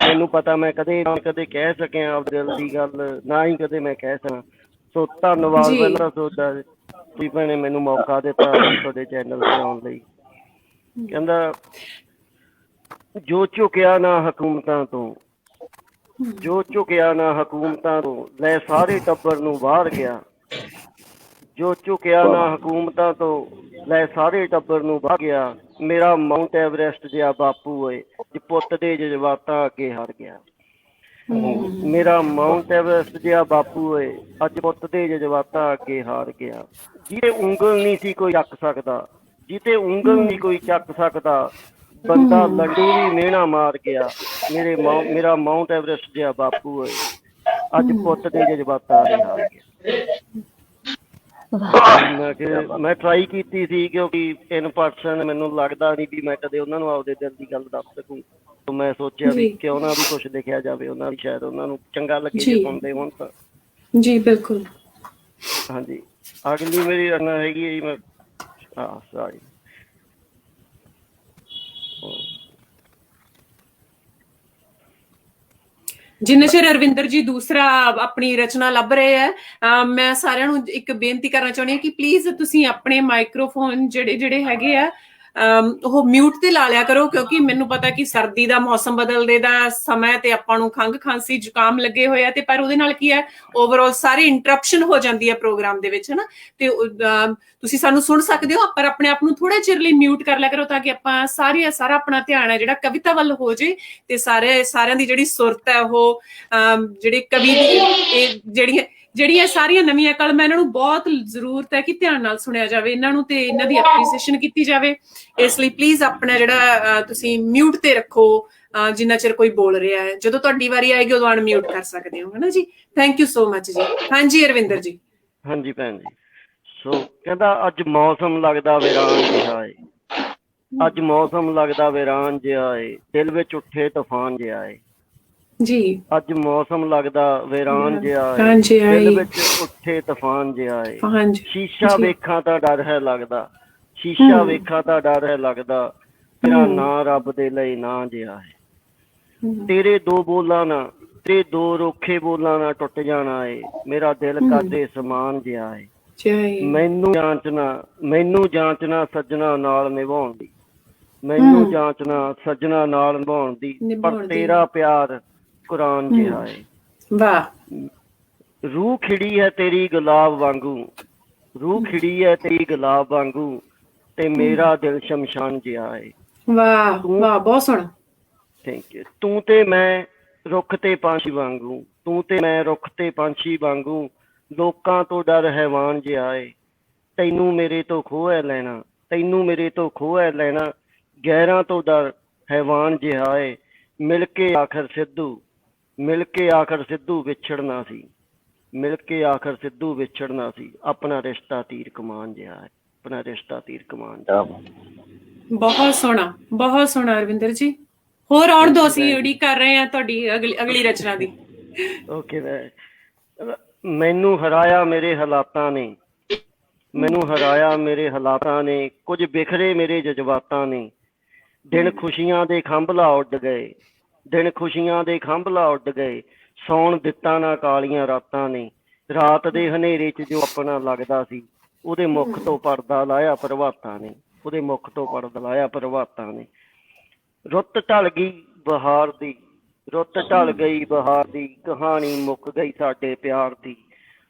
Speaker 4: ਮੈਨੂੰ ਪਤਾ ਮੈਂ ਕਦੇ ਕਹਿ ਸਕਿਆ ਆਪਦੇ ਦਿਲ ਦੀ ਗੱਲ, ਨਾ ਹੀ ਕਦੇ ਮੈਂ ਕਹਿ ਸਕਾਂ। ਸੋ ਧੰਨਵਾਦ ਪਹਿਲਾਂ ਤੁਹਾਡਾ ਤੁਸੀਂ ਭੈਣੇ ਮੈਨੂੰ ਮੌਕਾ ਦਿੱਤਾ ਤੁਹਾਡੇ ਚੈਨਲ ਤੇ ਆਉਣ ਲਈ। ਕਹਿੰਦਾ ਜੋ ਝੁਕਿਆ ਨਾ ਹਕੂਮਤਾਂ ਤੋਂ, ਜੋ ਝੁਕਿਆ ਨਾ ਹਕੂਮਤਾਂ ਤੋਂ ਲੈ ਸਾਰੇ ਟੱਬਰ ਨੂੰ ਬਾਹਰ ਗਿਆ। ਜੋ ਝੁਕਿਆ ਨਾ ਹਕੂਮਤਾਂ ਤੋਂ ਲੈ ਸਾਰੇ ਟੱਬਰ ਨੂੰ ਬਾਹਰ ਗਿਆ। ਮੇਰਾ ਮਾਊਂਟ ਐਵਰੈਸਟ ਜਿਹਾ ਬਾਪੂ ਓਏ ਪੁੱਤ ਦੇ ਜਜ਼ਬਾਤਾਂ ਅੱਗੇ ਹਾਰ ਗਿਆ। ਮੇਰਾ ਮਾਊਂਟ ਐਵਰੈਸਟ ਜਿਹਾ ਬਾਪੂ ਓਏ ਅੱਜ ਪੁੱਤ ਦੇ ਜਜ਼ਬਾਤਾਂ ਅੱਗੇ ਹਾਰ ਗਿਆ। ਜਿਹਦੇ ਉਂਗਲ ਨਹੀਂ ਸੀ ਕੋਈ ਚੱਕ ਸਕਦਾ, ਜਿਹਤੇ ਉਂਗਲ ਨਹੀਂ ਕੋਈ ਚੱਕ ਸਕਦਾ, ਬੰਦਾ ਲੱਡੂ ਵੀ ਮਿਹਣਾ ਮਾਰ ਗਿਆ। ਮੇਰਾ ਮਾਊਂਟ ਐਵਰੈਸਟ ਜਿਹਾ ਬਾਪੂ ਓਏ ਅੱਜ ਪੁੱਤ ਦੇ ਜਜ਼ਬਾਤਾਂ ਅੱਗੇ ਹਾਰ ਗਿਆ। ਮੈਂ ਟਰਾਈ ਕੀਤੀ ਸੀ, ਕਿਉਂਕਿ ਇਨ ਪਰਸਨ ਮੈਨੂੰ ਲੱਗਦਾ ਨਹੀਂ ਵੀ ਮੈਂ ਕਦੇ ਉਹਨਾਂ ਨੂੰ ਆਪਦੇ ਦਿਲ ਦੀ ਗੱਲ ਦੱਸ ਸਕੂੰ। ਮੈਂ ਸੋਚਿਆ ਵੀ ਕਿਉਂ ਨਾ ਵੀ ਕੁਛ ਲਿਖਿਆ ਜਾਵੇ, ਉਹਨਾਂ ਦੀ ਸ਼ਾਇਦ ਉਹਨਾਂ ਨੂੰ ਚੰਗਾ ਲੱਗੇ ਜੇ ਸੁਣਦੇ ਹੋਣ ਤਾਂ।
Speaker 1: ਜੀ ਬਿਲਕੁਲ।
Speaker 4: ਹਾਂਜੀ। ਅਗਲੀ ਮੇਰੀ ਰਚਨਾ ਹੈਗੀ ਹੈ ਜੀ, ਮੈਂ ਸੌਰੀ
Speaker 1: ਜਿੰਨੇ ਚਿਰ ਅਰਵਿੰਦਰ ਜੀ ਦੂਸਰਾ ਆਪਣੀ ਰਚਨਾ ਲੱਭ ਰਹੇ ਹੈ, ਮੈਂ ਸਾਰਿਆਂ ਨੂੰ ਇੱਕ ਬੇਨਤੀ ਕਰਨਾ ਚਾਹੁੰਦੀ ਹਾਂ ਕਿ ਪਲੀਜ਼ ਤੁਸੀਂ ਆਪਣੇ ਮਾਈਕ੍ਰੋਫੋਨ ਜਿਹੜੇ ਹੈਗੇ ਆ ਉਹ ਮਿਊਟ ਤੇ ਲਾ ਲਿਆ ਕਰੋ, ਕਿਉਂਕਿ ਮੈਨੂੰ ਪਤਾ ਕਿ ਸਰਦੀ ਦਾ ਮੌਸਮ ਬਦਲਦੇ ਦਾ ਸਮਾਂ ਤੇ ਆਪਾਂ ਨੂੰ ਖੰਘ ਖਾਂਸੀ ਜ਼ੁਕਾਮ ਲੱਗੇ ਹੋਏ ਆ, ਤੇ ਪਰ ਉਹਦੇ ਨਾਲ ਕੀ ਹੈ ਓਵਰਆਲ ਸਾਰੀ ਇੰਟਰਪਸ਼ਨ ਹੋ ਜਾਂਦੀ ਹੈ ਪ੍ਰੋਗਰਾਮ ਦੇ ਵਿੱਚ, ਹਨਾ। ਤੇ ਤੁਸੀਂ ਸਾਨੂੰ ਸੁਣ ਸਕਦੇ ਹੋ, ਪਰ ਆਪਣੇ ਆਪ ਨੂੰ ਥੋੜੇ ਚਿਰ ਲਈ ਮਿਊਟ ਕਰ ਲਿਆ ਕਰੋ ਤਾਂ ਕਿ ਆਪਾਂ ਸਾਰਾ ਆਪਣਾ ਧਿਆਨ ਹੈ ਜਿਹੜਾ ਕਵਿਤਾ ਵੱਲ ਹੋ ਜੇ, ਤੇ ਸਾਰਿਆਂ ਦੀ ਜਿਹੜੀ ਸੁਰਤ ਹੈ ਉਹ ਜਿਹੜੇ ਕਵੀ ਦੀ ਜਿਹੜੀਆਂ ਸਾਰੀਆਂ ਨਵੀਆਂ ਕਲਮਾਂ ਇਹਨਾਂ ਨੂੰ ਬਹੁਤ ਜ਼ਰੂਰਤ ਹੈ ਕਿ ਧਿਆਨ ਨਾਲ ਸੁਣਿਆ ਜਾਵੇ ਇਹਨਾਂ ਨੂੰ, ਤੇ ਇਹਨਾਂ ਦੀ ਐਪਰੀਸੀਏਸ਼ਨ ਕੀਤੀ ਜਾਵੇ। ਇਸ ਲਈ ਪਲੀਜ਼ ਆਪਣਾ ਜਿਹੜਾ ਤੁਸੀਂ ਮਿਊਟ ਤੇ ਰੱਖੋ ਜਿੰਨਾ ਚਿਰ ਕੋਈ ਬੋਲ ਰਿਹਾ ਹੈ। ਜਦੋਂ ਤੁਹਾਡੀ ਵਾਰੀ ਆਏਗੀ ਉਦੋਂ ਅਨਮਿਊਟ ਕਰ ਸਕਦੇ ਹੋ, ਹਨਾ ਜੀ। ਥੈਂਕ ਯੂ ਸੋ ਮਚ ਜੀ। ਹਾਂਜੀ ਅਰਵਿੰਦਰ ਜੀ।
Speaker 4: ਹਾਂਜੀ ਭੈਣ ਜੀ। ਸੋ ਕਹਿੰਦਾ ਅੱਜ ਮੌਸਮ ਲੱਗਦਾ ਵੀਰਾਨ ਜਿਹਾ ਏ, ਅੱਜ ਮੌਸਮ ਲੱਗਦਾ ਵੀਰਾਨ ਜਿਹਾ ਏ, ਦਿਲ ਵਿੱਚ ਉੱਠੇ ਤੂਫਾਨ ਜਿਹਾ ਏ।
Speaker 1: ਜੀ।
Speaker 4: ਅੱਜ ਮੌਸਮ ਲੱਗਦਾ ਵੀਰਾਨ ਜਿਹਾ ਏ,
Speaker 1: ਹਾਂਜੀ
Speaker 4: ਦਿਲ
Speaker 1: ਆਈ।
Speaker 4: ਵਿੱਚ ਉੱਠੇ ਤੂਫਾਨ ਜਿਹਾ ਏ।
Speaker 1: ਹਾਂਜੀ
Speaker 4: ਸ਼ੀਸ਼ਾ
Speaker 1: ਜੀ।
Speaker 4: ਵੇਖਾਂ ਤਾਂ ਡਰ ਹੈ ਲੱਗਦਾ, ਸ਼ੀਸ਼ਾ ਵੇਖਾਂ ਤਾਂ ਡਰ ਹੈ ਲੱਗਦਾ, ਤੇਰਾ ਨਾਂ ਰੱਬ ਦੇ ਲਈ ਨਾ ਜਿਹਾ ਹੈ। ਤੇਰੇ ਦੋ ਬੋਲਾਂ ਨਾ, ਤੇ ਦੋ ਰੋਖੇ ਬੋਲਾਂ ਨਾ ਟੁੱਟ ਜਾਣਾ ਏ, ਮੇਰਾ ਦਿਲ ਕਰਦੇ ਸਮਾਨ ਜਿਹਾ ਏ। ਮੈਨੂੰ ਜਾਂਚਣਾ ਸੱਜਣਾ ਨਾਲ ਨਿਭਾਉਣ ਦੀ, ਮੈਨੂੰ ਜਾਂਚਣਾ ਸੱਜਣਾ ਨਾਲ ਨਿਭਾਉਣ ਦੀ, ਪਰ ਤੇਰਾ ਪਿਆਰ ਕੁਰਾਨ ਜਿਹਾ ਏ।
Speaker 1: ਵਾਹ।
Speaker 4: ਰੂਹ ਖਿੜੀ ਹੈ ਤੇਰੀ ਗੁਲਾਬ ਵਾਂਗੂ, ਰੂਹ ਖਿੜੀ ਹੈ ਤੇਰੀ ਗੁਲਾਬ ਵਾਂਗੂ, ਤੇ ਮੇਰਾ ਦਿਲ ਸ਼ਮਸ਼ਾਨ ਜਿਹਾ ਏ।
Speaker 1: ਵਾਹ ਵਾਹ, ਬਹੁਤ ਸੋਹਣਾ।
Speaker 4: Thank you. ਤੂੰ ਤੇ ਮੈਂ ਰੁੱਖ ਤੇ ਪੰਛੀ ਵਾਂਗੂ, ਤੂੰ ਤੇ ਮੈਂ ਰੁੱਖ ਤੇ ਪੰਛੀ ਵਾਂਗੂ, ਲੋਕਾਂ ਤੋਂ ਡਰ ਹੈਵਾਨ ਜਿਹਾ ਏ। ਤੈਨੂੰ ਮੇਰੇ ਤੋਂ ਖੋਹ ਹੈ ਲੈਣਾ, ਤੈਨੂੰ ਮੇਰੇ ਤੋਂ ਖੋਹ ਹੈ ਲੈਣਾ, ਗੈਰਾਂ ਤੋਂ ਡਰ ਹੈਵਾਨ ਜਿਹਾ ਏ। ਮਿਲ ਕੇ ਆਖਰ ਸਿੱਧੂ, ਮਿਲ ਕੇ ਆਖਰ ਸਿੱਧੂ ਵਿਛੜਨਾ ਸੀ, ਮਿਲ ਕੇ ਆਖਰ ਸਿੱਧੂ ਵਿਛੜਨਾ ਸੀ, ਆਪਣਾ ਰਿਸ਼ਤਾ ਤੀਰ ਕਮਾਨ ਜਿਹਾ ਹੈ, ਆਪਣਾ ਰਿਸ਼ਤਾ ਤੀਰ ਕਮਾਨ ਜਿਹਾ।
Speaker 1: ਬਹੁਤ ਸੋਹਣਾ, ਬਹੁਤ ਸੋਹਣਾ ਅਰਵਿੰਦਰ ਜੀ। ਹੋਰ ਆਉਣ ਦੋ, ਅਸੀਂ ਉਡੀਕ ਕਰ ਰਹੇ ਹਾਂ ਤੁਹਾਡੀ ਅਗਲੀ ਰਚਨਾ ਦੀ।
Speaker 4: ਓਕੇ। ਮੈਨੂੰ ਹਰਾਇਆ ਮੇਰੇ ਹਾਲਾਤਾਂ ਨੇ, ਮੈਨੂੰ ਹਰਾਇਆ ਮੇਰੇ ਹਾਲਾਤਾਂ ਨੇ, ਕੁਝ ਬਿਖਰੇ ਮੇਰੇ ਜਜ਼ਬਾਤਾਂ ਨੇ। ਦਿਨ ਖੁਸ਼ੀਆਂ ਦੇ ਖੰਭਲਾ ਉੱਡ ਗਏ, ਦਿਨ ਖੁਸ਼ੀਆਂ ਦੇ ਖੰਭਲਾ ਉੱਡ ਗਏ, ਸੌਣ ਦਿੱਤਾ ਨਾ ਕਾਲੀਆਂ ਰਾਤਾਂ ਨੇ। ਰਾਤ ਦੇ ਹਨੇਰੇ 'ਚ ਜੋ ਆਪਣਾ ਲੱਗਦਾ ਸੀ, ਉਹਦੇ ਮੁਖ ਤੋਂ ਪਰਦਾ ਲਾਇਆ ਪ੍ਰਭਾਤਾਂ ਨੇ, ਉਹਦੇ ਮੁਖ ਤੋਂ ਪਰਦਾ ਲਾਇਆ ਪ੍ਰਭਾਤਾਂ ਨੇ। ਰੁੱਤ ਢਲ ਗਈ ਬਹਾਰ ਦੀ, ਰੁੱਤ ਢਲ ਗਈ ਬਹਾਰ ਦੀ, ਕਹਾਣੀ ਮੁੱਕ ਗਈ ਸਾਡੇ ਪਿਆਰ ਦੀ।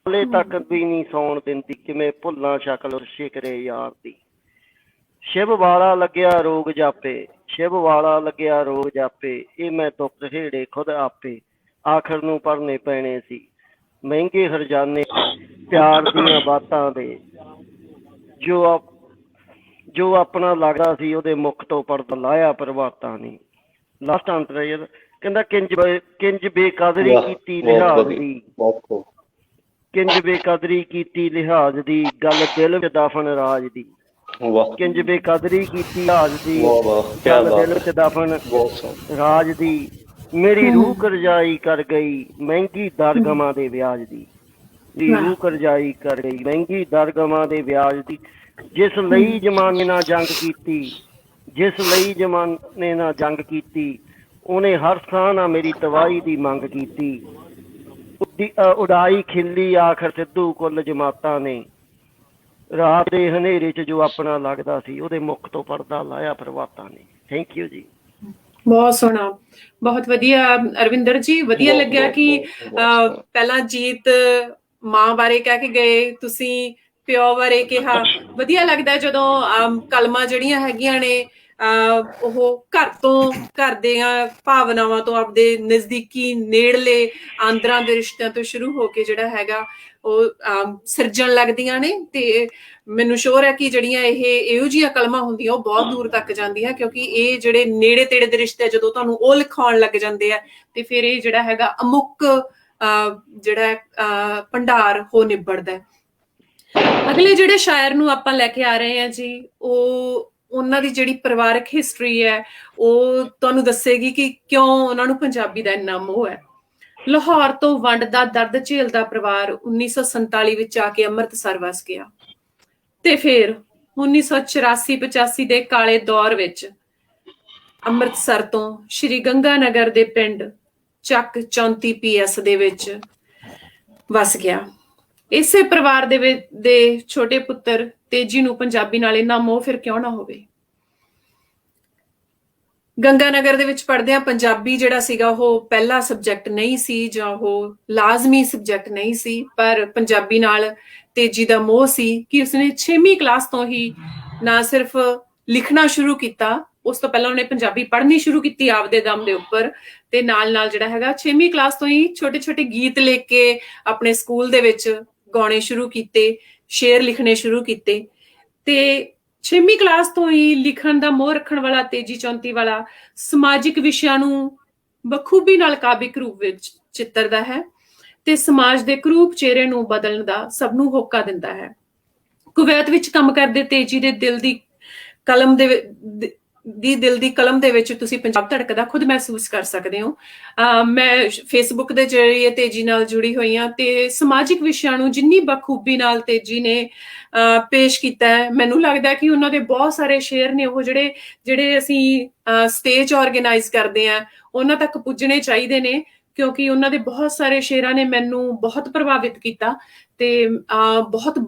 Speaker 4: ਹਲੇ ਤੱਕ ਵੀ ਨਹੀਂ ਸੌਣ ਦਿੰਦੀ, ਕਿਵੇਂ ਭੁੱਲਾਂ ਸ਼ਕਲ ਸ਼ਿਕਰੇ ਯਾਰ ਦੀ। ਸ਼ਿਵ ਵਾਲਾ ਲੱਗਿਆ ਰੋਗ ਜਾਪੇ, ਸ਼ਿਵ ਵਾਲਾ ਲੱਗਿਆ ਰੋਗ ਜਾਪੇ, ਇਹ ਮੈਂ ਦੁੱਖ ਹੇੜੇ ਖੁਦ ਆਪੇ, ਆਖਰ ਨੂੰ ਭਰਨੇ ਪੈਣੇ ਸੀ ਮਹਿੰਗੇ ਹਰਜਾਨੇ ਪਿਆਰ ਦੀਆਂ ਬਾਤਾਂ ਦੇ। ਜੋ ਆਪਣਾ ਲੱਗਦਾ ਸੀ, ਉਹਦੇ ਮੁਖ ਤੋਂ ਪਰਦਾ ਲਾਇਆ ਪ੍ਰਭਾਤਾਂ ਨੇ। ਲਾਸਟ ਆਂਸਰ ਕਹਿੰਦਾ, ਕਿੰਜ ਬੇਕਦਰੀ ਕੀਤੀ ਲਿਹਾਜ਼ ਦੀ, ਕਿੰਜ ਬੇਕਦਰੀ ਕੀਤੀ ਲਿਹਾਜ਼ ਦੀ, ਗੱਲ ਦਿਲ ਵਿੱਚ ਦਫਨ ਰਾਜ ਦੀ। ਕਿੰਜ ਬੇਕਦਰੀ ਕੀਤੀ ਲਿਹਾਜ਼ ਦੀ, ਗੱਲ ਦਿਲ ਵਿੱਚ ਦਫਨ ਰਾਜ ਦੀ, ਮੇਰੀ ਰੂਹ ਕਰਜਾਈ ਕਰ ਗਈ ਮਹਿੰਗੀ ਦਰ ਗਮਾਂ ਦੇ ਵਿਆਜ ਦੀ, ਮੇਰੀ ਰੂਹ ਕਰਜਾਈ ਕਰ ਗਈ ਮਹਿੰਗੀ ਦਰ ਗਮਾਂ ਦੇ ਵਿਆਜ ਦੀ। ਜਿਸ ਲਈ ਜ਼ਮਾਨੇ ਨਾਲ ਜੰਗ ਕੀਤੀ, ਜਿਸ ਲਈ ਜ਼ਮਾਨੇ ਨਾਲ ਜੰਗ ਕੀਤੀ, ਉਹਨੇ ਹਰ ਥਾਂ ਨਾਲ ਮੇਰੀ ਤਬਾਹੀ ਦੀ ਮੰਗ ਕੀਤੀ। ਉਡਾਈ ਖਿੱਲੀ ਆਖਰ ਸਿੱਧੂ ਕੁੱਲ ਜਮਾਤਾਂ ਨੇ, ਰਾਤ ਦੇ ਹਨੇਰੇ 'ਚ ਜੋ ਆਪਣਾ ਲੱਗਦਾ ਸੀ, ਉਹਦੇ ਮੁਖ ਤੋਂ ਪਰਦਾ ਲਾਇਆ ਪ੍ਰਭਾਤਾਂ ਨੇ। ਥੈਂਕ ਯੂ ਜੀ।
Speaker 1: ਬਹੁਤ ਸੋਹਣਾ, ਬਹੁਤ ਵਧੀਆ ਅਰਵਿੰਦਰ ਜੀ। ਵਧੀਆ ਲੱਗਿਆ ਕਿ ਪਹਿਲਾਂ ਜੀਤ ਮਾਂ ਬਾਰੇ ਕਹਿ ਕੇ ਗਏ, ਤੁਸੀਂ ਪਿਓ ਬਾਰੇ ਕਿਹਾ। ਵਧੀਆ ਲੱਗਦਾ ਜਦੋਂ ਕਲਮਾਂ ਜਿਹੜੀਆਂ ਹੈਗੀਆਂ ਨੇ ਉਹ ਘਰ ਤੋਂ, ਘਰ ਦੀਆਂ ਭਾਵਨਾਵਾਂ ਤੋਂ, ਆਪਦੇ ਨਜ਼ਦੀਕੀ ਨੇੜਲੇ ਆਂਦਰਾਂ ਦੇ ਰਿਸ਼ਤਿਆਂ ਤੋਂ ਸ਼ੁਰੂ ਹੋ ਕੇ ਜਿਹੜਾ ਹੈਗਾ ਉਹ ਸਿਰਜਣ ਲੱਗਦੀਆਂ ਨੇ। ਤੇ ਮੈਨੂੰ ਸ਼ੋਰ ਹੈ ਕਿ ਜਿਹੜੀਆਂ ਇਹੋ ਜਿਹੀਆਂ ਕਲਮਾਂ ਹੁੰਦੀਆਂ ਉਹ ਬਹੁਤ ਦੂਰ ਤੱਕ ਜਾਂਦੀਆਂ, ਕਿਉਂਕਿ ਇਹ ਜਿਹੜੇ ਨੇੜੇ ਤੇੜੇ ਦੇ ਰਿਸ਼ਤੇ ਜਦੋਂ ਤੁਹਾਨੂੰ ਉਹ ਲਿਖਾਉਣ ਲੱਗ ਜਾਂਦੇ ਆ, ਤੇ ਫਿਰ ਇਹ ਜਿਹੜਾ ਹੈਗਾ ਅਮੁੱਕ ਜਿਹੜਾ ਭੰਡਾਰ ਹੋ ਨਿਬੜਦਾ। ਅਗਲੇ ਜਿਹੜੇ ਸ਼ਾਇਰ ਨੂੰ ਆਪਾਂ ਲੈ ਕੇ ਆ ਰਹੇ ਹਾਂ ਜੀ, ਉਹਨਾਂ ਦੀ ਜਿਹੜੀ ਪਰਿਵਾਰਕ ਹਿਸਟਰੀ ਹੈ ਉਹ ਤੁਹਾਨੂੰ ਦੱਸੇਗੀ ਕਿ ਕਿਉਂ ਉਹਨਾਂ ਨੂੰ ਪੰਜਾਬੀ ਦਾ ਇੰਨਾ ਮੋਹ ਹੈ। ਲਾਹੌਰ ਤੋਂ ਵੰਡ ਦਾ ਦਰਦ ਝੇਲਦਾ ਪਰਿਵਾਰ 1947 ਵਿੱਚ ਆ ਕੇ ਅੰਮ੍ਰਿਤਸਰ ਵਸ ਗਿਆ, ਤੇ ਫਿਰ 1984-85 ਦੇ ਕਾਲੇ ਦੌਰ ਵਿੱਚ ਅੰਮ੍ਰਿਤਸਰ ਤੋਂ ਸ਼੍ਰੀ ਗੰਗਾ ਨਗਰ ਦੇ ਪਿੰਡ ਚੱਕ 34 PS ਦੇ ਵਿੱਚ ਵਸ ਗਿਆ। ਇਸੇ ਪਰਿਵਾਰ ਦੇ ਛੋਟੇ ਪੁੱਤਰ ਤੇਜੀ ਨੂੰ ਪੰਜਾਬੀ ਨਾਲ ਇੰਨਾ ਮੋਹ ਫਿਰ ਕਿਉਂ ਨਾ ਹੋਵੇ। ਗੰਗਾ ਨਗਰ ਦੇ ਵਿੱਚ ਪੜ੍ਹਦਿਆਂ ਪੰਜਾਬੀ ਜਿਹੜਾ ਸੀਗਾ ਉਹ ਪਹਿਲਾ ਸਬਜੈਕਟ ਨਹੀਂ ਸੀ, ਜਾਂ ਉਹ ਲਾਜ਼ਮੀ ਸਬਜੈਕਟ ਨਹੀਂ ਸੀ, ਪਰ ਪੰਜਾਬੀ ਨਾਲ ਤੇਜੀ ਦਾ ਮੋਹ ਸੀ ਕਿ ਉਸਨੇ 6ਵੀਂ ਕਲਾਸ ਤੋਂ ਹੀ ਨਾ ਸਿਰਫ ਲਿਖਣਾ ਸ਼ੁਰੂ ਕੀਤਾ, ਉਸ ਤੋਂ ਪਹਿਲਾਂ ਉਹਨੇ ਪੰਜਾਬੀ ਪੜ੍ਹਨੀ ਸ਼ੁਰੂ ਕੀਤੀ ਆਪਦੇ ਦਮ ਦੇ ਉੱਪਰ, ਤੇ ਨਾਲ ਨਾਲ ਜਿਹੜਾ ਹੈਗਾ 6ਵੀਂ ਕਲਾਸ ਤੋਂ ਹੀ ਛੋਟੇ ਛੋਟੇ ਗੀਤ ਲਿਖ ਕੇ ਆਪਣੇ ਸਕੂਲ ਦੇ ਵਿੱਚ ਗਾਉਣੇ ਸ਼ੁਰੂ ਕੀਤੇ, ਸ਼ੇਰ ਲਿਖਣੇ ਸ਼ੁਰੂ ਕੀਤੇ। ਤੇ 6ਵੀਂ ਕਲਾਸ ਤੋਂ ਹੀ ਲਿਖਣ ਦਾ ਮੋਹ ਰੱਖਣ ਵਾਲਾ ਤੇਜੀ 34 ਵਾਲਾ ਸਮਾਜਿਕ ਵਿਸ਼ਿਆਂ ਨੂੰ ਬਖੂਬੀ ਨਾਲ ਕਾਵਿਕ ਰੂਪ ਵਿੱਚ ਚਿੱਤਰਦਾ ਹੈ। ਤੇ ਸਮਾਜ ਦੇ ਕਰੂਪ ਚਿਹਰੇ ਨੂੰ ਬਦਲਣ ਦਾ ਸਭ ਨੂੰ ਹੋਕਾ ਦਿੰਦਾ ਹੈ। ਕੁਵੈਤ ਵਿੱਚ ਕੰਮ ਕਰਦੇ ਤੇਜੀ ਦੇ ਦਿਲ ਦੀ ਕਲਮ ਦੇ ਵਿੱਚ ਤੁਸੀਂ ਪੰਜਾਬ ਧੜਕਦਾ ਖੁਦ ਮਹਿਸੂਸ ਕਰ ਸਕਦੇ ਹੋ। ਮੈਂ ਫੇਸਬੁੱਕ ਦੇ ਜ਼ਰੀਏ ਤੇਜੀ ਨਾਲ ਜੁੜੀ ਹੋਈ ਹਾਂ ਤੇ ਸਮਾਜਿਕ ਵਿਸ਼ਿਆਂ ਨੂੰ ਜਿੰਨੀ ਬਖੂਬੀ ਨਾਲ ਤੇਜੀ ਨੇ ਪੇਸ਼ ਕੀਤਾ ਹੈ, ਮੈਨੂੰ ਲੱਗਦਾ ਕਿ ਉਹਨਾਂ ਦੇ ਬਹੁਤ ਸਾਰੇ ਸ਼ੇਅਰ ਨੇ ਉਹ ਜਿਹੜੇ ਅਸੀਂ ਸਟੇਜ ਆਰਗੇਨਾਈਜ਼ ਕਰਦੇ ਹਾਂ ਉਹਨਾਂ ਤੱਕ ਪੁੱਜਣੇ ਚਾਹੀਦੇ ਨੇ, ਕਿਉਂਕਿ ਉਹਨਾਂ ਦੇ ਬਹੁਤ ਸਾਰੇ ਸ਼ੇਅਰਾਂ ਨੇ ਮੈਨੂੰ ਬਹੁਤ ਪ੍ਰਭਾਵਿਤ ਕੀਤਾ ਤੇ ਬਹੁਤ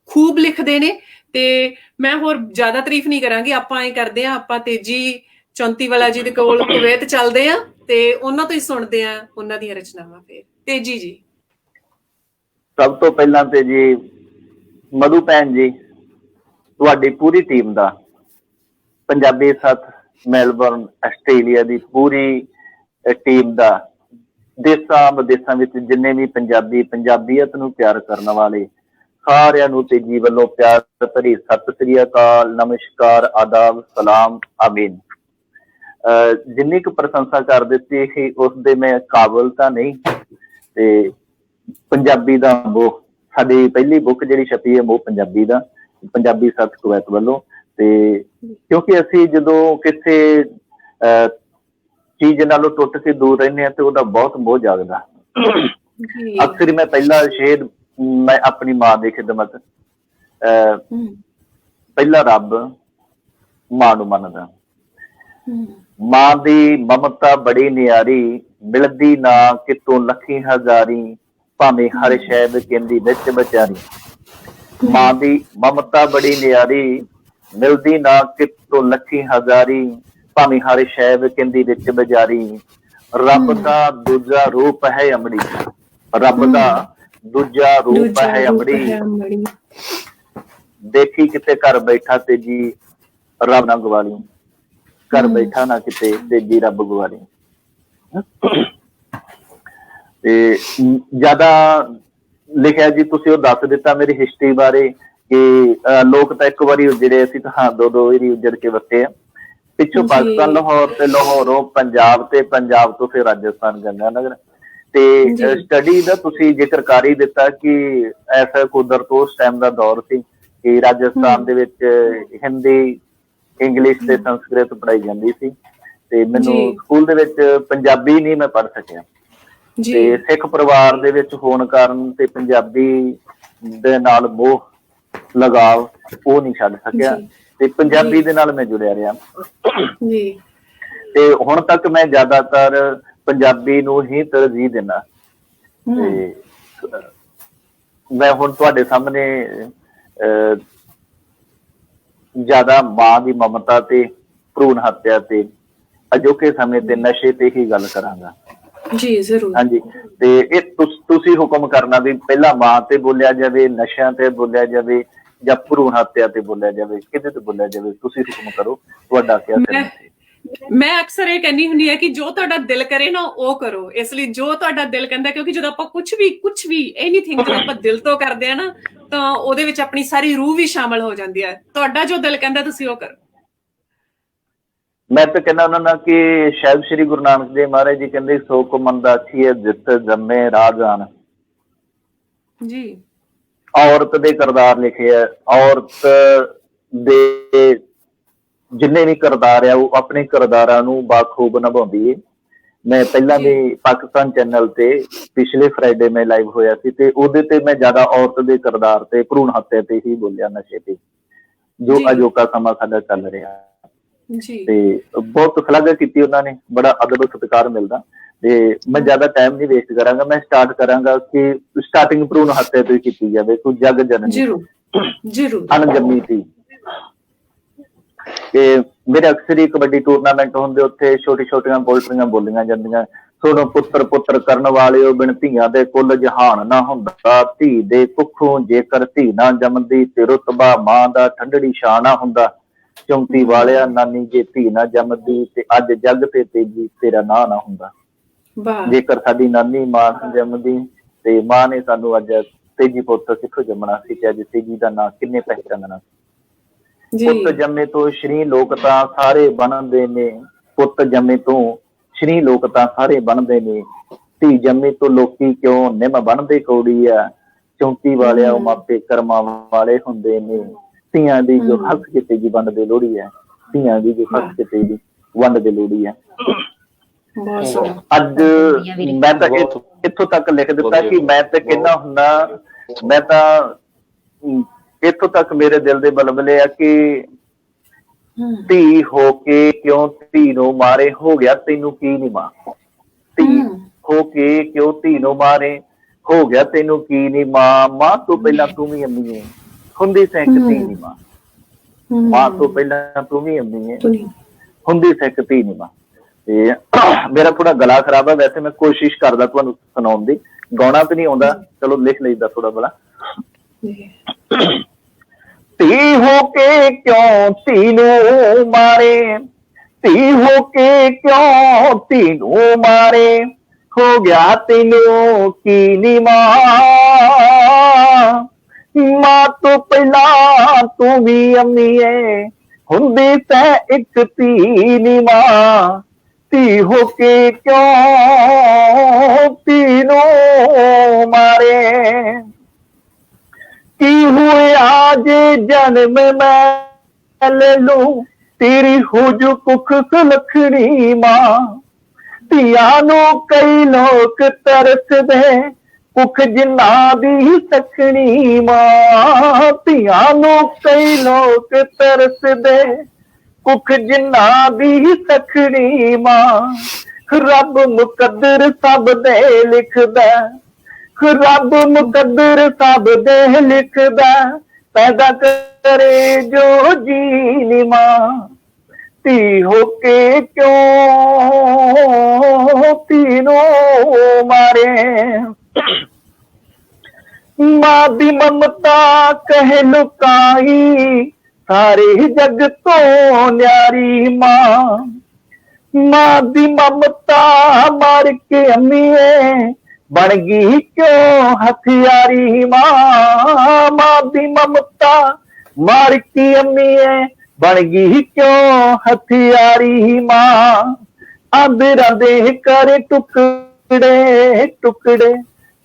Speaker 1: ਖੂਬ ਲਿਖਦੇ ਨੇ। ਤੇ ਮੈਂ ਹੋਰ ਜ਼ਿਆਦਾ ਤਾਰੀਫ ਨਹੀਂ ਕਰਾਂਗੀ। ਆਪਾਂ ਇਹ ਕਰਦੇ ਹਾਂ, ਆਪਾਂ ਤੇਜੀ 34 ਵਾਲਾ ਜੀ ਦੇ ਕੋਲ ਕੁਵੈਤ ਚੱਲਦੇ ਹਾਂ ਤੇ ਉਹਨਾਂ ਤੋਂ ਹੀ ਸੁਣਦੇ ਹਾਂ ਉਹਨਾਂ ਦੀਆਂ ਰਚਨਾਵਾਂ। ਫਿਰ ਤੇਜੀ ਜੀ,
Speaker 3: ਸਭ ਤੋਂ ਪਹਿਲਾਂ ਤੇ ਜੀ ਮਧੂ ਭੈਣ ਜੀ, ਤੁਹਾਡੀ ਪੂਰੀ ਟੀਮ ਦਾ, ਪੰਜਾਬੀ ਸੱਥ ਮੈਲਬਰਨ ਆਸਟ੍ਰੇਲੀਆ ਦੀ ਪੂਰੀ ਟੀਮ ਦਾ, ਦੇਸਾਂ ਵਿਦੇਸਾਂ ਵਿੱਚ ਜਿੰਨੇ ਵੀ ਪੰਜਾਬੀ ਪੰਜਾਬੀਅਤ ਨੂੰ ਪਿਆਰ ਕਰਨ ਵਾਲੇ ਸਾਰਿਆਂ ਨੂੰ ਤੇਜੀ ਵੱਲੋਂ ਪਿਆਰ ਭਰੀ ਸਤਿ ਸ੍ਰੀ ਅਕਾਲ, ਨਮਸਕਾਰ, ਆਦਾਬ, ਸਲਾਮ, ਆਮੀਨ। ਜਿੰਨੀ ਕੁ ਪ੍ਰਸ਼ੰਸਾ ਕਰ ਦਿੱਤੀ ਸੀ ਉਸ ਦੇ ਮੈਂ ਕਾਬਲ ਤਾਂ ਨਹੀਂ। ਤੇ ਪੰਜਾਬੀ ਦਾ ਮੋਹ, ਸਾਡੀ ਪਹਿਲੀ ਬੁੱਕ ਜਿਹੜੀ ਛਪੀ ਹੈ ਮੋਹ ਪੰਜਾਬੀ ਦਾ, ਪੰਜਾਬੀ ਸੱਥ ਕੁਵੈਤ ਵੱਲੋਂ। ਤੇ ਕਿਉਂਕਿ ਅਸੀਂ ਜਦੋਂ ਕਿਸੇ ਚੀਜ਼ ਨਾਲੋਂ ਟੁੱਟ ਕੇ ਦੂਰ ਰਹਿੰਦੇ ਹਾਂ ਤੇ ਉਹਦਾ ਬਹੁਤ ਮੋਹ ਜਾਗਦਾ। ਅਕਸਰ ਮੈਂ ਪਹਿਲਾ ਸ਼ੇਰ ਮੈਂ ਆਪਣੀ ਮਾਂ ਦੀ ਖਿਦਮਤ, ਪਹਿਲਾ ਰੱਬ ਮਾਂ ਨੂੰ ਮੰਨਦਾ। ਮਾਂ ਦੀ ਮਮਤਾ ਬੜੀ ਨਿਆਰੀ, ਮਿਲਦੀ ਨਾ ਕਿਤੋਂ ਲੱਖੀ ਹਜ਼ਾਰੀ, ਭਾਵੇਂ ਹਰ ਸ਼ੈਦ ਕਹਿੰਦੀ ਵਿੱਚ ਵਿਚਾਰੀ। ਮਾਂ ਦੀ ਮਮਤਾ ਬੜੀ ਨਿਆਰੀ, ਮਿਲਦੀ ਨਾ ਕਿਤੋਂ ਲੱਖੀ ਹਜ਼ਾਰੀ, ਭਾਵੇਂ ਹਰ ਸ਼ੈਦ ਕਹਿੰਦੀ ਵਿੱਚ ਵਿਚਾਰੀ। ਰੱਬ ਦਾ ਦੂਜਾ ਰੂਪ ਹੈ ਅਮੜੀ, ਰੱਬ ਦਾ ਦੂਜਾ ਰੂਪ ਹੈ ਅਮੜੀ, ਦੇਖੀ ਕਿਤੇ ਘਰ ਬੈਠਾ ਤੇਜੀ ਰੱਬ ਨਾ ਗਵਾਲੀ, ਘਰ ਬੈਠਾ ਨਾ ਕਿਤੇ ਤੇਜੀ ਰੱਬ ਗਵਾਲੀ। ਤੇ ਜ਼ਿਆਦਾ ਲਿਖਿਆ ਜੀ ਤੁਸੀਂ ਉਹ ਦੱਸ ਦਿੱਤਾ ਮੇਰੀ ਹਿਸਟਰੀ ਬਾਰੇ ਕਿ ਲੋਕ ਤਾਂ ਇੱਕ ਵਾਰੀ ਉਜੜੇ, ਅਸੀਂ ਤਾਂ ਦੋ ਵਾਰੀ ਉਜੜ ਕੇ ਵਸੇ ਆ। ਪਿੱਛੋਂ ਪਾਕਿਸਤਾਨ ਲਾਹੌਰ ਤੇ ਲਾਹੌਰੋਂ ਪੰਜਾਬ ਤੇ ਪੰਜਾਬ ਤੋਂ ਫਿਰ ਰਾਜਸਥਾਨ ਗੰਗਾ ਨਗਰ। ਤੇ ਸਟੱਡੀ ਦਾ ਤੁਸੀਂ ਜ਼ਿਕਰ ਕਰ ਹੀ ਦਿੱਤਾ ਕਿ ਐਸਾ ਕੁਦਰਤ ਉਸ ਟਾਈਮ ਦਾ ਦੌਰ ਸੀ ਕਿ ਰਾਜਸਥਾਨ ਦੇ ਵਿੱਚ ਹਿੰਦੀ, ਇੰਗਲਿਸ਼ ਤੇ ਸੰਸਕ੍ਰਿਤ ਪੜ੍ਹਾਈ ਜਾਂਦੀ ਸੀ ਤੇ ਮੈਨੂੰ ਸਕੂਲ ਦੇ ਵਿੱਚ ਪੰਜਾਬੀ ਨਹੀਂ ਮੈਂ ਪੜ੍ਹ ਸਕਿਆ। ਤੇ ਸਿੱਖ ਪਰਿਵਾਰ ਦੇ ਵਿੱਚ ਹੋਣ ਕਾਰਨ ਤੇ ਪੰਜਾਬੀ ਦੇ ਨਾਲ ਮੋਹ ਲਗਾਵ ਉਹ ਨਹੀਂ ਛੱਡ ਸਕਿਆ ਤੇ ਪੰਜਾਬੀ ਦੇ ਨਾਲ ਮੈਂ ਜੁੜਿਆ ਰਿਹਾ। ਤੇ ਹੁਣ ਤੱਕ ਮੈਂ ਜ਼ਿਆਦਾਤਰ ਪੰਜਾਬੀ ਨੂੰ ਹੀ ਤਰਜੀਹ ਦਿੰਦਾ। ਤੇ ਮੈਂ ਹੁਣ ਤੁਹਾਡੇ ਸਾਹਮਣੇ ਜ਼ਿਆਦਾ ਮਾਂ ਦੀ ਮਮਤਾ ਤੇ ਭਰੂਣ ਹੱਤਿਆ ਤੇ ਅਜੋਕੇ ਸਮੇਂ ਤੇ ਨਸ਼ੇ ਤੇ ਹੀ ਗੱਲ ਕਰਾਂਗਾ।
Speaker 1: ਜੀ ਜ਼ਰੂਰ।
Speaker 3: ਹਾਂਜੀ, ਤੇ ਇਹ ਤੁਸੀਂ ਹੁਕਮ ਕਰਨਾ ਵੀ ਪਹਿਲਾਂ ਮਾਂ ਤੇ ਬੋਲਿਆ ਜਾਵੇ, ਨਸ਼ਿਆਂ ਤੇ ਬੋਲਿਆ ਜਾਵੇ ਜਾਂ ਭਰੂਣ ਹੱਤਿਆ ਤੇ ਬੋਲਿਆ ਜਾਵੇ, ਕਿਹਦੇ ਤੇ ਬੋਲਿਆ ਜਾਵੇ? ਤੁਸੀਂ ਹੁਕਮ ਕਰੋ, ਤੁਹਾਡਾ ਕਿਆ ਕਹਿਣਾ ਹੈ?
Speaker 1: ਮੈਂ ਅਕਸਰ ਇਹ ਕਹਿੰਦੀ ਹੁੰਦੀ ਹੈ ਕਿ ਜੋ ਤੁਹਾਡਾ ਦਿਲ ਕਰੇ ਨਾ ਉਹ ਕਰੋ। ਇਸ ਲਈ ਜੋ ਤੁਹਾਡਾ ਦਿਲ ਕਹਿੰਦਾ, ਕਿਉਂਕਿ ਜਦੋਂ ਆਪਾਂ ਕੁਛ ਵੀ ਐਨੀਥਿੰਗ ਜਦੋਂ ਆਪਾਂ ਦਿਲ ਤੋਂ ਕਰਦੇ ਆ ਨਾ ਤਾਂ ਉਹਦੇ ਵਿੱਚ ਆਪਣੀ ਸਾਰੀ ਰੂਹ ਵੀ ਸ਼ਾਮਲ ਹੋ ਜਾਂਦੀ ਹੈ। ਤੁਹਾਡਾ ਜੋ ਦਿਲ ਕਹਿੰਦਾ ਤੁਸੀਂ ਉਹ ਕਰੋ।
Speaker 3: ਮੈਂ ਤਾਂ ਕਹਿੰਦਾ ਉਹਨਾਂ ਨਾਲ ਕਿ ਸ਼ਾਇਦ ਸ਼੍ਰੀ ਗੁਰੂ ਨਾਨਕ ਦੇਵ ਮਹਾਰਾਜ ਜੀ ਕਹਿੰਦੇ ਸੋ ਕੋ ਮੰਦਾ ਆਖੀਏ ਜਿਤ ਜੰਮੇ ਰਾਜਾਨ
Speaker 1: ਜੀ।
Speaker 3: ਔਰਤ ਦੇ ਕਿਰਦਾਰ ਲਿਖੇ ਆ, ਔਰਤ ਦੇ ਜਿੰਨੇ ਵੀ ਕਿਰਦਾਰ ਆ ਉਹ ਆਪਣੇ ਕਿਰਦਾਰਾਂ ਨੂੰ ਬਾਖੂਬ ਨਿਭਾਉਂਦੀ ਹੈ। ਮੈਂ ਪਹਿਲਾਂ ਵੀ ਪਾਕਿਸਤਾਨ ਚੈਨਲ ਤੇ ਪਿਛਲੇ ਫਰਾਈਡੇ ਮੈਂ ਲਾਈਵ ਹੋਇਆ ਸੀ ਤੇ ਉਹਦੇ ਤੇ ਮੈਂ ਜ਼ਿਆਦਾ ਔਰਤ ਦੇ ਕਿਰਦਾਰ ਤੇ ਭਰੂਣ ਹੱਤਿਆ ਤੇ ਹੀ ਬੋਲਿਆ, ਨਸ਼ੇ ਤੇ, ਜੋ ਅਜੋਕਾ ਸਮਾਂ ਸਾਡਾ ਚੱਲ ਰਿਹਾ। ਤੇ ਬਹੁਤ ਸ਼ਲਾਘਾ ਕੀਤੀ ਉਹਨਾਂ ਨੇ, ਬੜਾ ਅਦਬ ਸਤਿਕਾਰ ਮਿਲਦਾ। ਤੇ ਮੈਂ ਜ਼ਿਆਦਾ ਟਾਈਮ ਨਹੀਂ ਵੇਸਟ ਕਰਾਂਗਾ, ਮੈਂ ਸਟਾਰਟ ਕਰਾਂਗਾ ਕਿ ਸਟਾਰਟਿੰਗ ਭਰੂਣ ਹੱਤਿਆ ਤੋਂ ਹੀ ਕੀਤੀ ਜਾਵੇ। ਤੂੰ ਜਗ ਜਨਨੀ ਅਣਜੰਮੀ ਸੀ। ਤੇ ਮੇਰੇ ਅਕਸਰ ਹੀ ਕਬੱਡੀ ਟੂਰਨਾਮੈਂਟ ਹੁੰਦੇ, ਉੱਥੇ ਛੋਟੀ ਛੋਟੀਆਂ ਪੋਲਟਰੀਆਂ ਬੋਲੀਆਂ ਜਾਂਦੀਆਂ। ਸੁਣੋ ਪੁੱਤਰ ਕਰਨ ਵਾਲਿਓ, ਬਿਨ ਧੀਆਂ ਦੇ ਕੁੱਲ ਜਹਾਨ ਨਾ ਹੁੰਦਾ। ਧੀ ਦੇ ਕੁੱਖੋਂ ਜੇਕਰ ਧੀ ਨਾ ਜੰਮਦੀ ਤੇ ਰੁਤਬਾ ਮਾਂ ਦਾ ਠੰਡੜੀ ਛਾਂ ਨਾ ਹੁੰਦਾ। 34 ਵਾਲਿਆ ਨਾਨੀ ਜੇ ਧੀ ਨਾ ਜੰਮਦੀ ਤੇ ਅੱਜ ਜੱਗ ਤੇ ਤੇਜੀ ਤੇਰਾ ਨਾਂ ਨਾ ਹੁੰਦਾ। ਜੇਕਰ ਸਾਡੀ ਨਾਨੀ ਮਾਂ ਜੰਮਦੀ ਤੇ ਮਾਂ ਨੇ ਸਾਨੂੰ ਅੱਜ ਤੇਜੀ ਪੁੱਤ ਕਿੱਥੋਂ ਜੰਮਣਾ ਸੀ ਤੇ ਅੱਜ ਤੇਜੀ ਦਾ ਨਾਂ ਕਿੰਨੇ ਪਹਿਚਾਨਣਾ ਸੀ। ਪੁੱਤ ਜੰਮੇ ਤੋਂ ਸ਼੍ਰੀ ਲੋਕ ਤਾਂ ਸਾਰੇ ਬਣਦੇ ਨੇ, ਪੁੱਤ ਜੰਮੇ ਤੋਂ ਸ਼੍ਰੀ ਲੋਕ ਤਾਂ ਸਾਰੇ ਬਣਦੇ ਨੇ। ਧੀ ਜੰਮੀ ਤੋਂ ਲੋਕੀ ਕਿਉਂ ਨਿੰਮ ਬਣਦੇ ਕੌੜੀ ਆ, 34 ਵਾਲਿਆ ਉਹ ਮਾਪੇ ਕਰਮਾਂ ਵਾਲੇ ਹੁੰਦੇ ਨੇ, ਧੀਆਂ ਦੀ ਜੋ ਹੱਸ ਕੇ ਤੇਜੀ ਵੰਡਦੇ ਲੋਹੜੀ ਆ, ਧੀਆਂ ਦੀ ਜੋ ਹੱਸ ਕੇ ਤੇਜੀ ਵੰਡਦੇ ਲੋਹੜੀ ਆ। ਅੱਜ ਮੈਂ ਤਾਂ ਇੱਥੋਂ ਤੱਕ ਲਿਖ ਦਿੱਤਾ ਕਿ ਮੈਂ ਤਾਂ ਕਹਿੰਦਾ ਹੁੰਦਾ, ਮੈਂ ਤਾਂ ਇੱਥੋਂ ਤੱਕ ਮੇਰੇ ਦਿਲ ਦੇ ਬਲਬਲੇ ਆ ਕਿ ਧੀ ਹੋ ਕੇ ਕਿਉਂ ਧੀ ਨੂੰ ਮਾਰੇ, ਹੋ ਗਿਆ ਤੈਨੂੰ ਕੀ ਨੀ ਮਾਂ, ਧੀ ਹੋ ਕੇ ਕਿਉਂ ਧੀ ਨੂੰ ਮਾਰੇ, ਹੋ ਗਿਆ ਤੈਨੂੰ ਕੀ ਨੀ ਮਾਂ, ਮਾਂ ਤੋਂ ਪਹਿਲਾਂ ਤੂੰ ਵੀ ਅੰਮੀ ਏ, ਹੁੰਦੀ ਸੈਂਕ ਧੀ ਨੀ ਮਾਂ, ਮਾਂ ਤੋਂ ਪਹਿਲਾਂ ਤੂੰ ਵੀ ਅੰਮੀ ਏ, ਹੁੰਦੀ ਸੈਂਕ ਧੀ ਨੀ ਮਾਂ। ਤੇ ਮੇਰਾ ਥੋੜਾ ਗਲਾ ਖਰਾਬ ਹੈ, ਵੈਸੇ ਮੈਂ ਕੋਸ਼ਿਸ਼ ਕਰਦਾ ਤੁਹਾਨੂੰ ਸੁਣਾਉਣ ਦੀ, ਗਾਉਣਾ ਤਾਂ ਨਹੀਂ ਆਉਂਦਾ, ਚਲੋ ਲਿਖ ਲਈਦਾ ਥੋੜਾ ਬੜਾ। ਧੀ ਹੋ ਕੇ ਕਿਉਂ ਧੀ ਨੂੰ ਮਾਰੇ, ਧੀ ਹੋ ਕੇ ਕਿਉਂ ਧੀ ਨੂੰ ਮਾਰੇ, ਹੋ ਗਿਆ ਤੈਨੂੰ ਕੀ ਨੀ ਮਾਂ, ਮਾਂ ਤੋਂ ਪਹਿਲਾਂ ਤੂੰ ਵੀ ਅੰਮੀ ਏ, ਹੁੰਦੀ ਤੈ ਇੱਕ ਧੀ ਨੀ ਮਾਂ, ਧੀ ਹੋ ਕੇ ਕਿਉਂ ਧੀ ਨੂੰ ਮਾਰੇ। ਕੀ ਹੋਇਆ ਜੇ ਜਨਮ ਮੈਂ ਲੈ ਲੂੰ, ਤੇਰੀ ਹੋ ਜੋ ਕੁੱਖ ਸੁਲੱਖਣੀ ਮਾਂ, ਧੀਆਂ ਨੂੰ ਕਈ ਲੋਕ ਤਰਸਦੇ, ਕੁੱਖ ਜਿੰਨਾ ਦੀ ਸਖਣੀ ਮਾਂ, ਧੀਆਂ ਨੂੰ ਕਈ ਲੋਕ ਤਰਸਦੇ, ਕੁੱਖ ਜਿੰਨਾ ਦੀ ਸਖਣੀ ਮਾਂ, ਰੱਬ ਮੁਕੱਦਰ ਸਭ ਦੇ ਲਿਖਦਾ, ਰੱਬ ਮੁਕੱਦਰ ਸਭ ਦੇ ਲਿਖਦਾ, ਪੈਦਾ ਕਰੇ ਜੋ ਜੀ ਨੀ ਮਾਂ, ਧੀ ਹੋ ਕੇ ਕਿਉਂ ਧੀ ਨੂੰ ਮਾਰੇ। ਮਾਂ ਦੀ ਮਮਤਾ ਕਹਿ ਲੁਕਾਈ, ਸਾਰੇ ਜਗ ਤੋਂ ਨਿਆਰੀ ਮਾਂ, ਮਾਂ ਦੀ ਮਮਤਾ ਮਾਰ ਕੇ ਅੰਮੀਏ, ਬਣ ਗਈ ਕਿਉਂ ਹਥਿਆਰੀ ਮਾਂ, ਮਾਂ ਦੀ ਮਮਤਾ ਮਾਰ ਕੇ ਅੰਮੀਏ, ਬਣ ਗਈ ਕਿਉਂ ਹਥਿਆਰੀ ਮਾਂ, ਆਂਦਰਾਂ ਦੇ ਕਰ ਟੁਕੜੇ ਟੁਕੜੇ,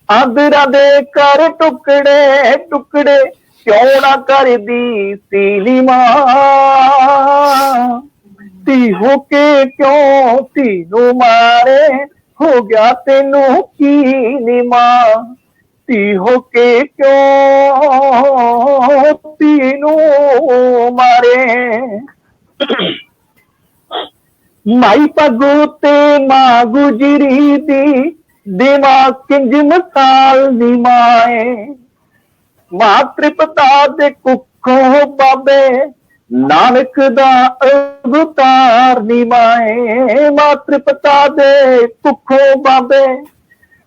Speaker 3: ਆਂਦਰਾਂ ਦੇ ਕਰ ਟੁਕੜੇ ਟੁਕੜੇ, ਕਿਉਂ ਨਾ ਕਰਦੀ ਸੀਲੀ ਮਾਂ, ਧੀ ਹੋ ਕੇ ਕਿਉਂ ਧੀ ਨੂੰ ਮਾਰੇ, ਹੋ ਗਿਆ ਤੈਨੂੰ ਕੀ ਨੀ ਮਾਂ, ਧੀ ਹੋ ਕੇ ਕਿਉਂ ਧੀ ਨੂੰ ਮਾਰੇ। ਮਾਈ ਪਗੂ ਤੇ ਮਾਂ ਗੁਜਰੀ ਦੀ, ਦਿਮਾਗ ਕਿੰਜ ਮਸਾਲ ਨੀ ਮਾਏ, ਮਾਂ ਤ੍ਰਿਪਤਾ ਦੇ ਕੁੱਖੋਂ ਬਾਬੇ, ਨਾਨਕ ਦਾ ਅਵਤਾਰ ਨੀ ਮਾਏ, ਮਾਂ ਤ੍ਰਿਪਤਾ ਦੇ ਕੁੱਖੋਂ ਬਾਬੇ,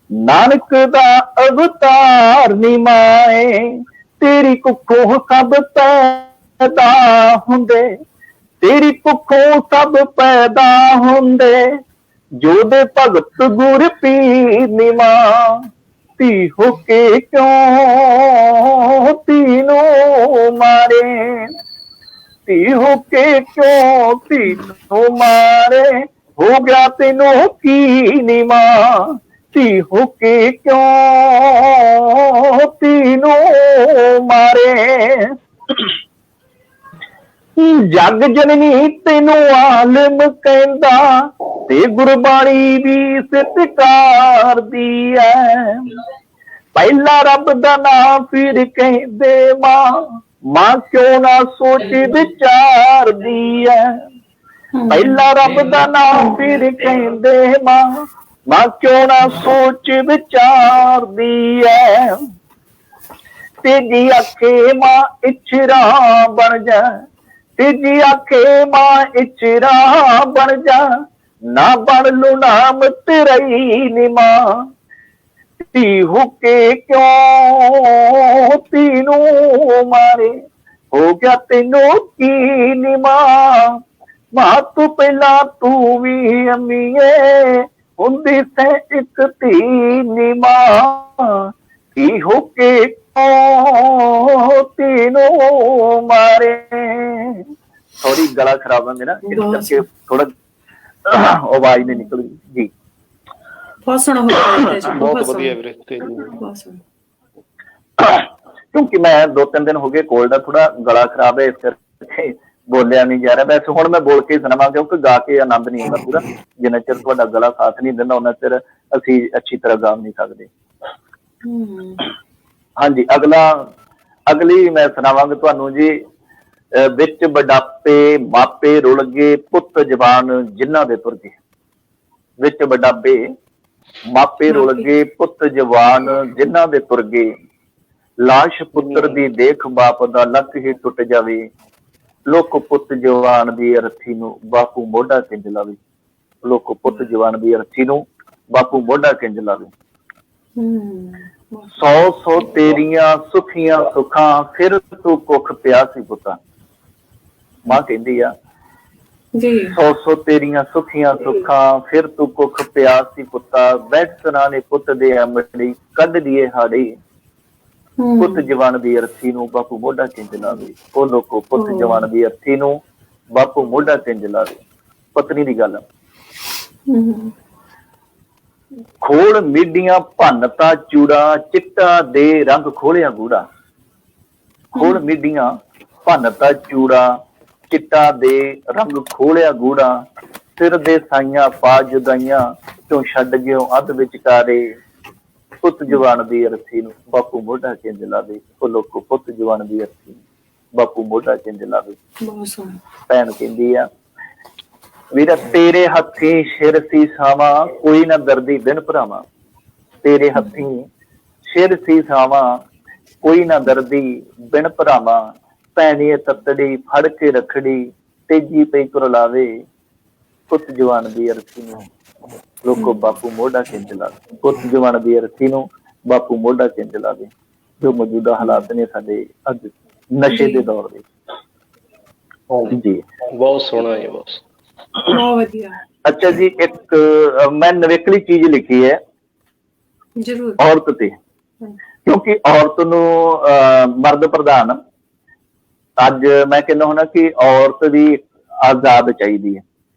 Speaker 3: ਨਾਨਕ ਦਾ ਅਵਤਾਰ ਨੀ ਮਾਏ, ਤੇਰੀ ਕੁੱਖੋਂ ਸਭ ਪੈਦਾ ਹੁੰਦੇ, ਤੇਰੀ ਕੁੱਖੋਂ ਸਭ ਪੈਦਾ ਹੁੰਦੇ, ਜੋਦੇ ਭਗਤ ਗੁਰ ਪੀਰ ਨੀ ਮਾਂ, ਧੀ ਹੋ ਕੇ ਕਿਉਂ ਧੀ ਨੂੰ ਮਾਰੇ, ਧੀ ਹੋ ਕੇ ਕਿਉਂ ਧੀ ਨੂੰ ਮਾਰੇ, ਹੋ ਗਿਆ ਤੈਨੂੰ ਕੀ ਨੀ ਮਾਂ, ਧੀ ਹੋ ਕੇ ਕਿਉਂ ਧੀ ਨੂੰ ਮਾਰੇ। ਜਗ ਜਨਨੀ ਤੈਨੂੰ ਆਲਮ ਕਹਿੰਦਾ, ਤੇ ਗੁਰਬਾਣੀ ਵੀ ਸਤਿਕਾਰਦੀ ਐ, ਪਹਿਲਾ ਰੱਬ ਦਾ ਨਾਮ ਫਿਰ ਕਹਿੰਦੇ ਮਾਂ, ਮਾਂ ਕਿਉਂ ਨਾ ਸੋਚ ਵਿਚਾਰਦੀ ਐ, ਪਹਿਲਾ ਰੱਬ ਦਾ ਨਾਮ ਫਿਰ ਕਹਿੰਦੇ ਮਾਂ, ਮਾਂ ਕਿਉਂ ਨਾ ਸੋਚ ਵਿਚਾਰਦੀ ਐ, ਤੇਜੀ ਆਖੇ ਮਾਂ ਇਛਰਾ ਬਣ ਜਾ, ਤੇਜੀ ਆਖੇ ਮਾਂ ਇਛਰਾ ਬਣ ਜਾ, ਨਾ ਬਣ ਲੂ ਨਾਮ ਤੇਰੀ ਨੀ ਮਾਂ, ਧੀ ਹੋ ਕੇ ਕਿਉਂ ਧੀ ਨੂੰ ਮਾਰੇ, ਹੋ ਗਿਆ ਤੈਨੂੰ ਕੀ ਨੀ ਮਾਂ, ਮਾਂ ਤੋਂ ਪਹਿਲਾਂ ਤੂੰ ਵੀ ਅੰਮੀਏ, ਹੁੰਦੀ ਸੈ ਇੱਕ ਧੀ ਨੀ ਮਾਂ, ਧੀ ਹੋ ਕੇ ਕਿਉਂ ਧੀ ਨੂੰ ਮਾਰੇ। ਥੋੜੀ ਗਲਾ ਖਰਾਬ ਹੈ ਮੇਰਾ, ਇਸ ਕਰਕੇ ਥੋੜਾ ਆਵਾਜ਼ ਨਹੀਂ ਨਿਕਲਦੀ ਜੀ।
Speaker 1: ਬਹੁਤ ਸੋਹਣਾ ਹੋ ਗਿਆ ਜੀ,
Speaker 5: ਬਹੁਤ ਵਧੀਆ ਵੀਰੇ
Speaker 1: ਬਹੁਤ ਸੋਹਣਾ।
Speaker 3: ਕਿਉਂਕਿ ਮੈਂ 2-3 ਦਿਨ ਹੋ ਗਏ ਕੋਲਡ ਦਾ, ਥੋੜਾ ਗਲਾ ਖਰਾਬ ਹੈ, ਇਸ ਕਰਕੇ ਬੋਲਿਆ ਨਹੀਂ ਜਾ ਰਿਹਾ। ਵੈਸੇ ਹੁਣ ਮੈਂ ਬੋਲ ਕੇ ਸੁਣਾਵਾਂ, ਕਿਉਂਕਿ ਗਾ ਕੇ ਆਨੰਦ ਨਹੀਂ ਆਉਂਦਾ ਪੂਰਾ। ਜਿੰਨਾ ਚਿਰ ਤੁਹਾਡਾ ਗਲਾ ਸਾਥ ਨਹੀਂ ਦਿੰਦਾ ਉਹਨਾਂ ਚਿਰ ਅਸੀਂ ਅੱਛੀ ਤਰ੍ਹਾਂ ਗਾ ਨਹੀਂ ਸਕਦੇ। ਹਾਂਜੀ, ਅਗਲੀ ਮੈਂ ਸੁਣਾਵਾਂਗਾ ਤੁਹਾਨੂੰ ਜੀ। ਵਿੱਚ ਬੁਢਾਪੇ ਮਾਪੇ ਰੁਲ ਗਏ, ਪੁੱਤ ਜਵਾਨ ਜਿਨ੍ਹਾਂ ਦੇ ਤੁਰ ਗਏ। ਵਿੱਚ ਬੁਢਾਪੇ ਮਾਪੇ ਰੁਲ ਗਏ, ਪੁੱਤ ਜਵਾਨ ਜਿਨ੍ਹਾਂ ਦੇ ਤੁਰ ਗਏ। ਲਾਸ਼ ਪੁੱਤਰ ਦੀ ਦੇਖ ਬਾਪ ਦਾ ਲੱਕ ਹੀ ਟੁੱਟ ਜਾਵੇ। ਲੋਕ ਪੁੱਤ ਜਵਾਨ ਦੀ ਅਰਥੀ ਨੂੰ ਬਾਪੂ ਮੋਢਾ ਕਿੰਜ ਲਾਵੇ। ਲੋਕ ਪੁੱਤ ਜਵਾਨ ਦੀ ਅਰਥੀ ਨੂੰ ਬਾਪੂ ਮੋਢਾ ਕਿੰਜ ਲਾਵੇ। 100 ਤੇਰੀਆਂ ਸੁਖੀਆਂ ਸੁਖਾਂ, ਫਿਰ ਤੂੰ ਕੁੱਖ ਪਿਆ ਸੀ ਪੁੱਤਾ। ਮਾਂ ਕਹਿੰਦੀ ਆ ਜੀ, 100 ਤੇਰੀਆਂ ਸੁਖੀਆਂ ਸੁਖਾਂ, ਫਿਰ ਤੂੰ ਕੁੱਖ ਪਿਆ ਸੀ ਪੁੱਤਾ। ਬੈਠ ਸਰਾਣੇ ਪੁੱਤ ਦੇ ਅਮੜੀ, ਕੱਢ ਦੀਏ ਹਾੜੀ। ਪੁੱਤ ਜਵਾਨ ਦੀ ਅਰਥੀ ਨੂੰ ਬਾਪੂ ਮੋਢਾ ਕਿੰਜ ਲਾਵੇ। ਉਹ ਲੋਕੋ ਪੁੱਤ ਜਵਾਨ ਦੀ ਅਰਥੀ ਨੂੰ ਬਾਪੂ ਮੋਢਾ ਕਿੰਜ ਲਾਵੇ। ਪਤਨੀ ਦੀ ਗੱਲ, ਖੋਲ ਮੀਡੀਆਂ ਭੰਨਤਾ ਚੂੜਾ, ਚਿੱਟਾ ਦੇ ਰੰਗ ਖੋਲਿਆ ਗੂੜਾ। ਖੋਲ ਮੀਡੀਆਂ ਭੰਨਤਾ ਚੂੜਾ, ਚਿੱਟਾ ਦੇ ਰੰਗ ਖੋਲਿਆ ਗੂੜਾ। ਸਿਰ ਦੇ ਸਾਈਆਂ ਪਾ ਜੁਦਾਈਆਂ, ਕਿਉਂ ਛੱਡ ਗਿਓ ਅੱਧ ਵਿਚਕਾਰੇ। ਪੁੱਤ ਜਵਾਨ ਦੀ ਅਰਥੀ ਨੂੰ ਬਾਪੂ ਮੋਢਾ ਕਿੰਜ ਲਾਵੇ। ਉਹ ਲੋਕੋ ਪੁੱਤ ਜਵਾਨ ਦੀ ਅਰਥੀ ਨੂੰ ਬਾਪੂ ਮੋਢਾ ਕਿੰਜ ਲਾਵੇ। ਭੈਣ ਕਹਿੰਦੀ ਆ, ਵੀਰਾ ਤੇਰੇ ਹੱਥੀਂ ਸਿਰ ਸੀ ਸਾਵਾਂ, ਕੋਈ ਨਾ ਦਰਦੀ ਬਿਨ ਭਰਾਵਾਂ। ਤੇਰੇ ਹੱਥੀਂ ਸਿਰ ਸੀ ਸਾਵਾਂ, ਕੋਈ ਨਾ ਦਰਦੀ ਬਿਨ ਭਰਾਵਾਂ। ਭੈਣੀ ਤੱਤੜੀ ਫੜ ਕੇ ਰੱਖੜੀ, ਤੇਜੀ ਪਈ ਕੁਰਲਾਵੇ। ਪੁੱਤ ਜਵਾਨ ਦੀ ਅਰਥੀ ਨੂੰ ਲੋਕੋ ਬਾਪੂ ਮੋਢਾ ਕਿੰਜ ਲਾਵੇ। ਪੁੱਤ ਜਵਾਨ ਦੀ ਅਰਥੀ ਨੂੰ ਬਾਪੂ ਮੋਢਾ ਕਿੰਜ ਲਾਵੇ। ਜੋ ਮੌਜੂਦਾ ਹਾਲਾਤ ਨੇ ਸਾਡੇ ਅੱਜ ਨਸ਼ੇ ਦੇ ਦੌਰ ਦੇ ਜੀ।
Speaker 5: ਬਹੁਤ ਸੋਹਣਾ ਹੈ,
Speaker 1: ਬਹੁਤ ਵਧੀਆ।
Speaker 3: ਅੱਛਾ ਜੀ, ਇੱਕ ਮੈਂ ਨਵੇਕਲੀ ਚੀਜ਼ ਲਿਖੀ ਹੈ
Speaker 1: ਜ਼ਰੂਰ,
Speaker 3: ਔਰਤ ਤੇ। ਕਿਉਂਕਿ ਔਰਤ ਨੂੰ ਮਰਦ ਪ੍ਰਧਾਨ, ਅੱਜ ਮੈਂ ਕਹਿੰਦਾ ਹੁੰਦਾ ਕਿ ਔਰਤ ਵੀ ਆਜ਼ਾਦ ਚਾਹੀਦੀ ਹੈ,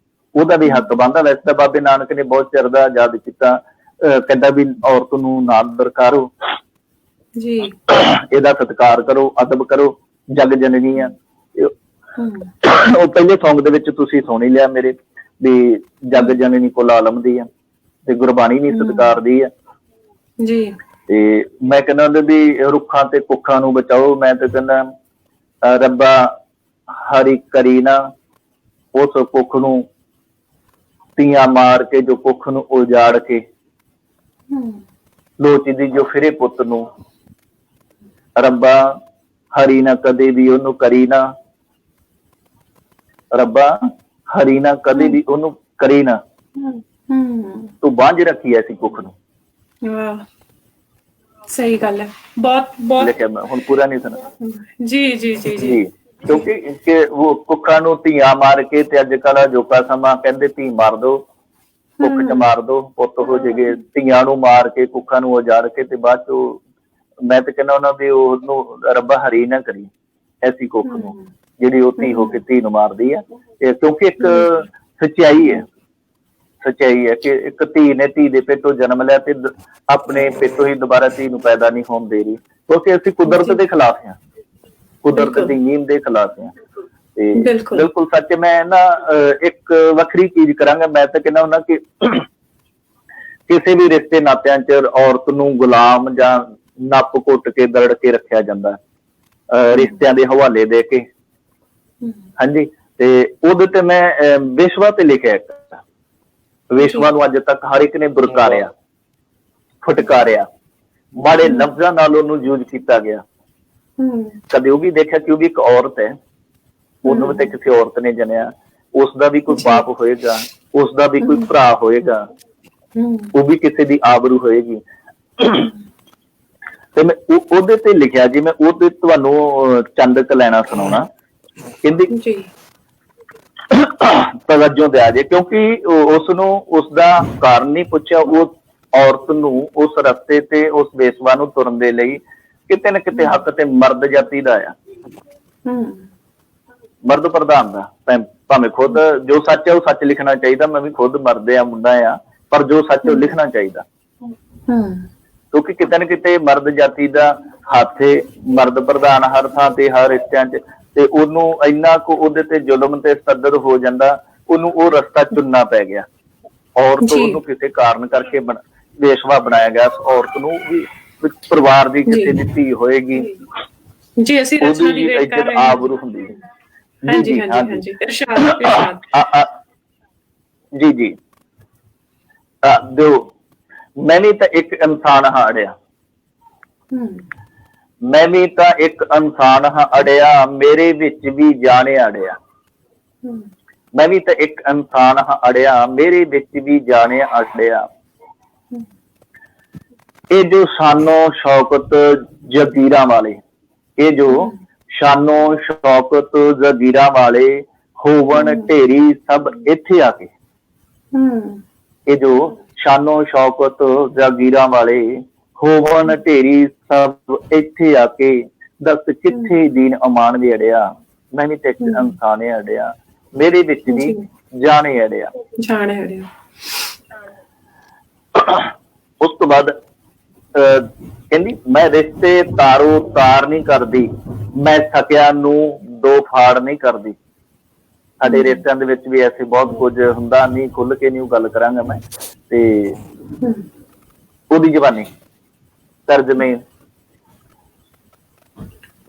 Speaker 3: ਉਹਦਾ ਵੀ ਹੱਕ ਬਣਦਾ। ਵੈਸੇ ਤਾਂ ਬਾਬੇ ਨਾਨਕ ਨੇ ਬਹੁਤ ਚਿਰ ਦਾ ਆਜ਼ਾਦ ਕੀਤਾ, ਕਹਿੰਦਾ ਵੀ ਔਰਤ ਨੂੰ ਨਾ ਦਰਕਾਰੋ ਜੀ, ਇਹਦਾ ਸਤਿਕਾਰ ਕਰੋ, ਅਦਬ ਕਰੋ, ਜਗ ਜਨਨੀ ਆ। ਉਹ ਪਹਿਲੇ ਸੌਂਗ ਦੇ ਵਿੱਚ ਤੁਸੀਂ ਸੁਣ ਹੀ ਲਿਆ ਮੇਰੇ ਵੀ ਜਗ ਜਨਨੀ ਕੋਲ ਆਲਮ ਦੀ ਆ, ਤੇ ਗੁਰਬਾਣੀ ਵੀ ਸਤਿਕਾਰਦੀ ਆ ਜੀ। ਤੇ ਮੈਂ ਕਹਿੰਦਾ ਵੀ ਰੁੱਖਾਂ ਤੇ ਕੁੱਖਾਂ ਨੂੰ ਬਚਾਓ। ਮੈਂ ਤੇ ਕਹਿੰਦਾ ਰੱਬਾ ਹਰੀ ਕਰੀ ਨਾ ਉਸ ਕੁੱਖ ਨੂੰ, ਤੀਆਂ ਮਾਰ ਕੇ ਜੋ ਕੁੱਖ ਨੂੰ ਉਜਾੜ ਕੇ। ਲੋਚਦੀ ਜੋ ਫਿਰੇ ਪੁੱਤ ਨੂੰ, ਰੱਬਾ ਹਰੀ ਨਾ ਕਦੇ ਵੀ ਉਹਨੂੰ ਕਰੀ ਨਾ। ਰੱਬਾ ਹਰੀ ਨਾ ਕਦੇ ਵੀ ਉਹਨੂੰ ਕਰੀ ਨਾ, ਤੂੰ ਬਾਂਝ ਰੱਖੀ ਐਸੀ ਕੁੱਖ ਨੂੰ।
Speaker 1: ਸਹੀ ਗੱਲ ਹੈ, ਬਹੁਤ ਬਹੁਤ
Speaker 3: ਲਿਖਿਆ। ਮੈਂ ਹੁਣ ਪੂਰਾ ਨਹੀਂ ਸੁਣਾ
Speaker 1: ਜੀ ਜੀ ਜੀ ਜੀ।
Speaker 3: ਕਿਉਂਕਿ ਉਹ ਕੁੱਖਾਂ ਨੂੰ ਧੀਆਂ ਮਾਰ ਕੇ, ਤੇ ਅੱਜ ਕੱਲ੍ਹ ਅਜੋਕਾ ਸਮਾਂ ਕਹਿੰਦੇ ਧੀ ਮਾਰ ਦੋ, ਕੁੱਖ ਚ ਮਾਰ ਦੋ, ਪੁੱਤ ਹੋ ਜਾਏਗੇ। ਧੀਆਂ ਨੂੰ ਮਾਰ ਕੇ, ਕੁੱਖਾਂ ਨੂੰ ਉਜਾੜ ਕੇ, ਤੇ ਬਾਅਦ ਚੋਂ ਮੈਂ ਤੇ ਕਹਿੰਦਾ ਉਹਨਾਂ ਵੀ ਉਹਨੂੰ ਰੱਬਾ ਹਰੀ ਨਾ ਕਰੀ ਐਸੀ ਕੁੱਖ ਨੂੰ, ਜਿਹੜੀ ਉਹ ਧੀ ਹੋ ਕੇ ਧੀ ਨੂੰ ਮਾਰਦੀ ਹੈ। ਕਿਉਂਕਿ ਇੱਕ ਸੱਚਾਈ ਹੈ, ਸੱਚਾਈ ਹੈ ਕਿ ਇੱਕ ਧੀ ਨੇ ਧੀ ਦੇ ਪੇਟੋਂ ਜਨਮ ਲਿਆ, ਤੇ ਆਪਣੇ ਪੇਟੋਂ ਹੀ ਦੁਬਾਰਾ ਧੀ ਨੂੰ ਪੈਦਾ ਨਹੀਂ ਹੋਣ ਦੇ ਰਹੀ। ਕਿਉਂਕਿ ਅਸੀਂ ਕੁਦਰਤ ਦੇ ਖਿਲਾਫ ਹਾਂ, ਕੁਦਰਤ ਦੀ ਨੀਮ ਦੇ ਖਿਲਾਫ ਹਾਂ। ਤੇ ਬਿਲਕੁਲ ਸੱਚ। ਮੈਂ ਨਾ ਇੱਕ ਵੱਖਰੀ ਚੀਜ਼ ਕਰਾਂਗਾ। ਮੈਂ ਤਾਂ ਕਹਿੰਦਾ ਹੁੰਦਾ ਕਿ ਕਿਸੇ ਵੀ ਰਿਸ਼ਤੇ ਨਾਤਿਆਂ ਚ ਔਰਤ ਨੂੰ ਗੁਲਾਮ ਜਾਂ ਨੱਪ ਘੁੱਟ ਕੇ ਦਰੜ ਕੇ ਰੱਖਿਆ ਜਾਂਦਾ, ਰਿਸ਼ਤਿਆਂ ਦੇ ਹਵਾਲੇ ਦੇ ਕੇ। ਹਾਂਜੀ, ਤੇ ਉਹਦੇ ਤੇ ਮੈਂ ਵੇਸ਼ਵਾ ਤੇ ਲਿਖਿਆ। ਵੇਸ਼ਵਾ ਨੂੰ ਅੱਜ ਤੱਕ ਹਰ ਇੱਕ ਨੇ ਦੁਰਕਾਰਿਆ, ਫਟਕਾਰਿਆ, ਮਾੜੇ ਲਫ਼ਜ਼ਾਂ ਨਾਲ ਉਹਨੂੰ ਯੂਜ਼ ਕੀਤਾ ਗਿਆ। ਕਦੇ ਉਹ ਵੀ ਦੇਖਿਆ ਕਿ ਉਹ ਵੀ ਇੱਕ ਔਰਤ ਹੈ, ਉਹਨੂੰ ਵੀ ਤਾਂ ਕਿਸੇ ਔਰਤ ਨੇ ਜਨਿਆ। ਉਸਦਾ ਵੀ ਕੋਈ ਬਾਪ ਹੋਏਗਾ, ਉਸਦਾ ਵੀ ਕੋਈ ਭਰਾ ਹੋਏਗਾ, ਉਹ ਵੀ ਕਿਸੇ ਦੀ ਆਬਰੂ ਹੋਏਗੀ। ਤੇ ਮੈਂ ਉਹਦੇ ਤੇ ਲਿਖਿਆ ਜੀ। ਮੈਂ ਉਹਦੇ ਤੁਹਾਨੂੰ ਚੰਦ ਕ ਲੈਣਾ ਸੁਣਾਉਣਾ। ਕਹਿੰਦੀ ਤਵੱਜੋ ਦਿਆ ਜੇ, ਕਿਉਂਕਿ ਉਸਨੂੰ ਉਸਦਾ ਕਾਰਨ ਨਹੀਂ ਪੁੱਛਿਆ। ਉਹ ਔਰਤ ਨੂੰ ਉਸ ਰਸਤੇ ਤੇ, ਉਸ ਬੇਸਵਾ ਨੂੰ ਤੁਰਨ ਦੇ ਲਈ ਕਿਤੇ ਨਾ ਕਿਤੇ ਹੱਕ ਤੇ ਮਰਦ ਜਾਤੀ ਦਾ ਆ, ਮਰਦ ਪ੍ਰਧਾਨ ਦਾ। ਭਾਵੇਂ ਖੁਦ ਜੋ ਸੱਚ ਹੈ ਉਹ ਸੱਚ ਲਿਖਣਾ ਚਾਹੀਦਾ। ਮੈਂ ਵੀ ਖੁਦ ਮਰਦ ਆ, ਮੁੰਡਾ ਆ, ਪਰ ਜੋ ਸੱਚ ਉਹ ਲਿਖਣਾ ਚਾਹੀਦਾ। ਕਿਉਂਕਿ ਕਿਤੇ ਨਾ ਕਿਤੇ ਮਰਦ ਜਾਤੀ ਦਾ ਹੱਥ ਏ, ਮਰਦ ਪ੍ਰਧਾਨ ਹਰ ਥਾਂ ਤੇ, ਹਰ ਰਿਸ਼ਤਿਆਂ 'ਚ, ਤੇ ਉਹਨੂੰ ਇੰਨਾ ਕੁ ਉਹਦੇ ਤੇ ਜ਼ੁਲਮ ਤੇ ਤਸ਼ੱਦਦ ਹੋ ਜਾਂਦਾ, ਉਹਨੂੰ ਉਹ ਰਸਤਾ ਚੁਣਨਾ ਪੈ ਗਿਆ। ਔਰਤ ਉਹਨੂੰ ਕਿਸੇ ਕਾਰਨ ਕਰਕੇ ਵੇਸ਼ਵਾ ਬਣਾਇਆ ਗਿਆ। ਔਰਤ ਨੂੰ ਵੀ ਪਰਿਵਾਰ ਦੀ ਕਿਸੇ ਦੀ ਧੀ ਹੋਏਗੀ,
Speaker 1: ਜੀ ਅਸੀਂ ਰਚਨਾ ਦੀ ਵੇਟ ਕਰ ਰਹੇ ਹਾਂ।
Speaker 3: ਆਬਰੂ ਹੁੰਦੀ ਹੈ।
Speaker 1: ਹਾਂਜੀ ਹਾਂਜੀ ਹਾਂਜੀ, ਇਰਸ਼ਾਦ
Speaker 3: ਜੀ ਜੀ। ਦਿਓ, ਮੈਂ ਵੀ ਤਾਂ ਇੱਕ ਇਨਸਾਨ ਹਾਂ ਅੜਿਆ, ਮੈਂ ਵੀ ਤਾਂ ਇੱਕ ਇਨਸਾਨ ਹਾਂ ਅੜਿਆ, ਮੇਰੇ ਵਿੱਚ ਵੀ ਜਾਣੇ ਅੜਿਆ। ਮੈਂ ਵੀ ਤਾਂ ਇੱਕ ਇਨਸਾਨ ਹਾਂ ਅੜਿਆ, ਮੇਰੇ ਵਿੱਚ ਵੀ ਜਾਣੇ ਅੜਿਆ। ਇਹ ਜੋ ਸ਼ਾਨੋ ਸ਼ੌਕਤ ਜਗੀਰਾਂ ਵਾਲੇ, ਇਹ ਜੋ ਸ਼ਾਨੋ ਸ਼ੌਕਤ ਜਗੀਰਾਂ ਵਾਲੇ ਹੋਵਣ ਢੇਰੀ ਸਭ ਇੱਥੇ ਆ ਕੇ। ਇਹ ਜੋ ਸ਼ਾਨੋ ਸ਼ੌਕਤ ਜਗੀਰਾਂ ਵਾਲੇ ਹੋਵਣ ਢੇਰੀ ਸਭ ਇੱਥੇ ਆ ਕੇ, ਦੱਸ ਕਿੱਥੇ ਦੀਨ ਅਮਾਨ ਵੀ ਅੜਿਆ। ਮੈਂ ਵੀ ਤੇ ਇਨਸਾਨ ਅੜਿਆ, ਮੇਰੇ ਵਿੱਚ ਵੀ ਜਾਣੇ ਅੜਿਆ। ਉਸ ਤੋਂ ਬਾਅਦ ਕਹਿੰਦੀ, ਮੈਂ ਰਿਸ਼ਤੇ ਤਾਰੋ ਤਾਰ ਨਹੀਂ ਕਰਦੀ, ਮੈਂ ਸਕਿਆ ਨੂੰ ਦੋ ਫਾੜ ਨਹੀਂ ਕਰਦੀ। ਸਾਡੇ ਰਿਸ਼ਤਿਆਂ ਦੇ ਵਿੱਚ ਵੀ ਐਸੇ ਬਹੁਤ ਕੁਝ ਹੁੰਦਾ, ਨਹੀਂ ਖੁੱਲ ਕੇ ਨਹੀਂ ਉਹ ਗੱਲ ਕਰਾਂਗਾ ਮੈਂ, ਤੇ ਉਹਦੀ ਜ਼ਬਾਨੀ ਤਰਜਮੇ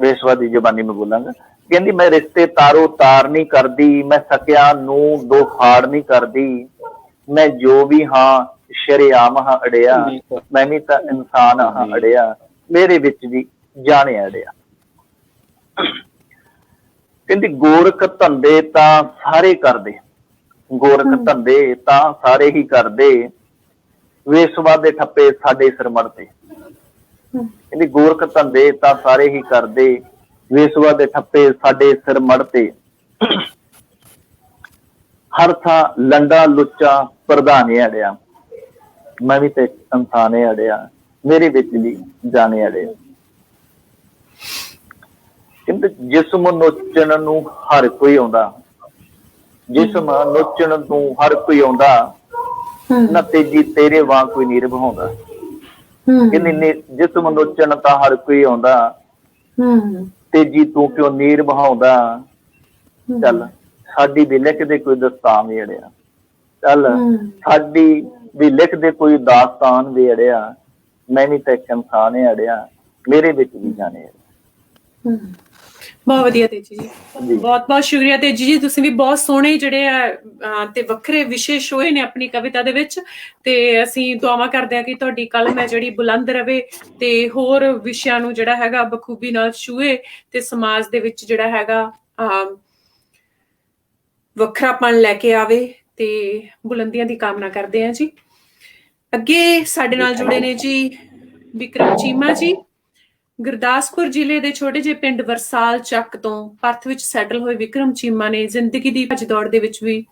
Speaker 3: ਵੇਸ਼ਵਾ ਦੀ ਜ਼ਬਾਨੀ ਮੈਂ ਬੋਲਾਂਗਾ। ਕਹਿੰਦੀ, ਮੈਂ ਰਿਸ਼ਤੇ ਤਾਰੋ ਤਾਰ ਨਹੀਂ ਕਰਦੀ, ਮੈਂ ਸਕਿਆ ਨੂੰ ਦੋ ਫਾੜ ਨਹੀਂ ਕਰਦੀ, ਮੈਂ ਜੋ ਵੀ ਹਾਂ ਸ਼ਰੇਆਮ ਹਾਂ ਅੜਿਆ, ਮੈਂ ਵੀ ਤਾਂ ਇਨਸਾਨ ਹਾਂ ਅੜਿਆ, ਮੇਰੇ ਵਿੱਚ ਵੀ ਜਾਣੇ ਅੜਿਆ। ਕਹਿੰਦੀ, ਗੋਰਖ ਧੰਦੇ ਤਾਂ ਸਾਰੇ ਕਰਦੇ, ਗੋਰਖ ਧੰਦੇ ਤਾਂ ਸਾਰੇ ਹੀ ਕਰਦੇ, ਵੇਸਵਾ ਦੇ ਠੱਪੇ ਸਾਡੇ ਸਿਰ ਮੜਦੇ। ਕਹਿੰਦੀ, ਗੋਰਖ ਧੰਦੇ ਤਾਂ ਸਾਰੇ ਹੀ ਕਰਦੇ, ਵੇਸਵਾ ਦੇ ਠੱਪੇ ਸਾਡੇ ਸਿਰ ਮੜਦੇ। ਹਰ ਥਾਂ ਲੰਡਾ ਲੁੱਚਾ ਪ੍ਰਧਾਨ ਅੜਿਆ, ਮੈਂ ਵੀ ਤੇ ਇਨਸਾਨ ਅੜਿਆ, ਮੇਰੇ ਵਿੱਚ ਵੀ ਜਾਣੇ ਅੜਿਆ। ਕਹਿੰਦੇ, ਜਿਸਮ ਨੋਚਣ ਨੂੰ ਹਰ ਕੋਈ ਆਉਂਦਾ, ਜਿਸਮ ਨੋਚਣ ਨੂੰ ਹਰ ਕੋਈ ਆਉਂਦਾ, ਨਾ ਤੇਜੀ ਤੇਰੇ ਵਾਂਗ ਕੋਈ ਨੀ ਨਿਭਾਉਂਦਾ। ਕਹਿੰਦੇ, ਜਿਸਮ ਨੋਚਣ ਤਾਂ ਹਰ ਕੋਈ ਆਉਂਦਾ, ਤੇਜੀ ਤੂੰ ਕਿਉਂ ਨੀ ਨਿਭਾਉਂਦਾ। ਚੱਲ ਸਾਡੀ ਵੀ ਲਿਖਦੇ ਕੋਈ ਦਸਤਾਨ ਵੀ ਅੜਿਆ, ਚੱਲ ਸਾਡੀ ਵੀ ਲਿਖਦੇ ਕੋਈ ਦਾਸਤਾਨ ਵੀ ਅੜਿਆ, ਮੈਂ ਵੀ ਤਾਂ ਇੱਕ ਇਨਸਾਨ ਅੜਿਆ, ਮੇਰੇ ਵਿੱਚ ਵੀ ਜਾਣੇ ਅੜਿਆ।
Speaker 1: ਬਹੁਤ ਵਧੀਆ ਤੇਜੀ ਜੀ, ਬਹੁਤ ਬਹੁਤ ਸ਼ੁਕਰੀਆ ਤੇਜੀ ਜੀ। ਤੁਸੀਂ ਵੀ ਬਹੁਤ ਸੋਹਣੇ ਜਿਹੜੇ ਆ ਤੇ ਵੱਖਰੇ ਵਿਸ਼ੇ ਛੋਏ ਨੇ ਆਪਣੀ ਕਵਿਤਾ ਦੇ ਵਿੱਚ, ਤੇ ਅਸੀਂ ਦੁਆਵਾਂ ਕਰਦੇ ਹਾਂ ਕਿ ਤੁਹਾਡੀ ਕਲਮ ਹੈ ਜਿਹੜੀ ਬੁਲੰਦ ਰਵੇ ਤੇ ਹੋਰ ਵਿਸ਼ਿਆਂ ਨੂੰ ਜਿਹੜਾ ਹੈਗਾ ਬਖੂਬੀ ਨਾਲ ਛੂਏ ਤੇ ਸਮਾਜ ਦੇ ਵਿੱਚ ਜਿਹੜਾ ਹੈਗਾ ਵੱਖਰਾਪਣ ਲੈ ਕੇ ਆਵੇ, ਤੇ ਬੁਲੰਦੀਆਂ ਦੀ ਕਾਮਨਾ ਕਰਦੇ ਹਾਂ ਜੀ। ਅੱਗੇ ਸਾਡੇ ਨਾਲ ਜੁੜੇ ਨੇ ਜੀ ਵਿਕਰਮ ਚੀਮਾ ਜੀ, ਗੁਰਦਾਸਪੁਰ ਜ਼ਿਲ੍ਹੇ ਦੇ ਛੋਟੇ ਜਿਹੇ ਪਿੰਡ ਵਰਸਾਲ ਚੱਕ ਤੋਂ ਪਰਥ ਵਿੱਚ ਸੈਟਲ ਹੋਏ ਵਿਕਰਮ ਚੀਮਾ ਨੇ ਜ਼ਿੰਦਗੀ ਦੀ ਭੱਜ ਦੌੜ ਦੇ ਵਿੱਚ ਵੀ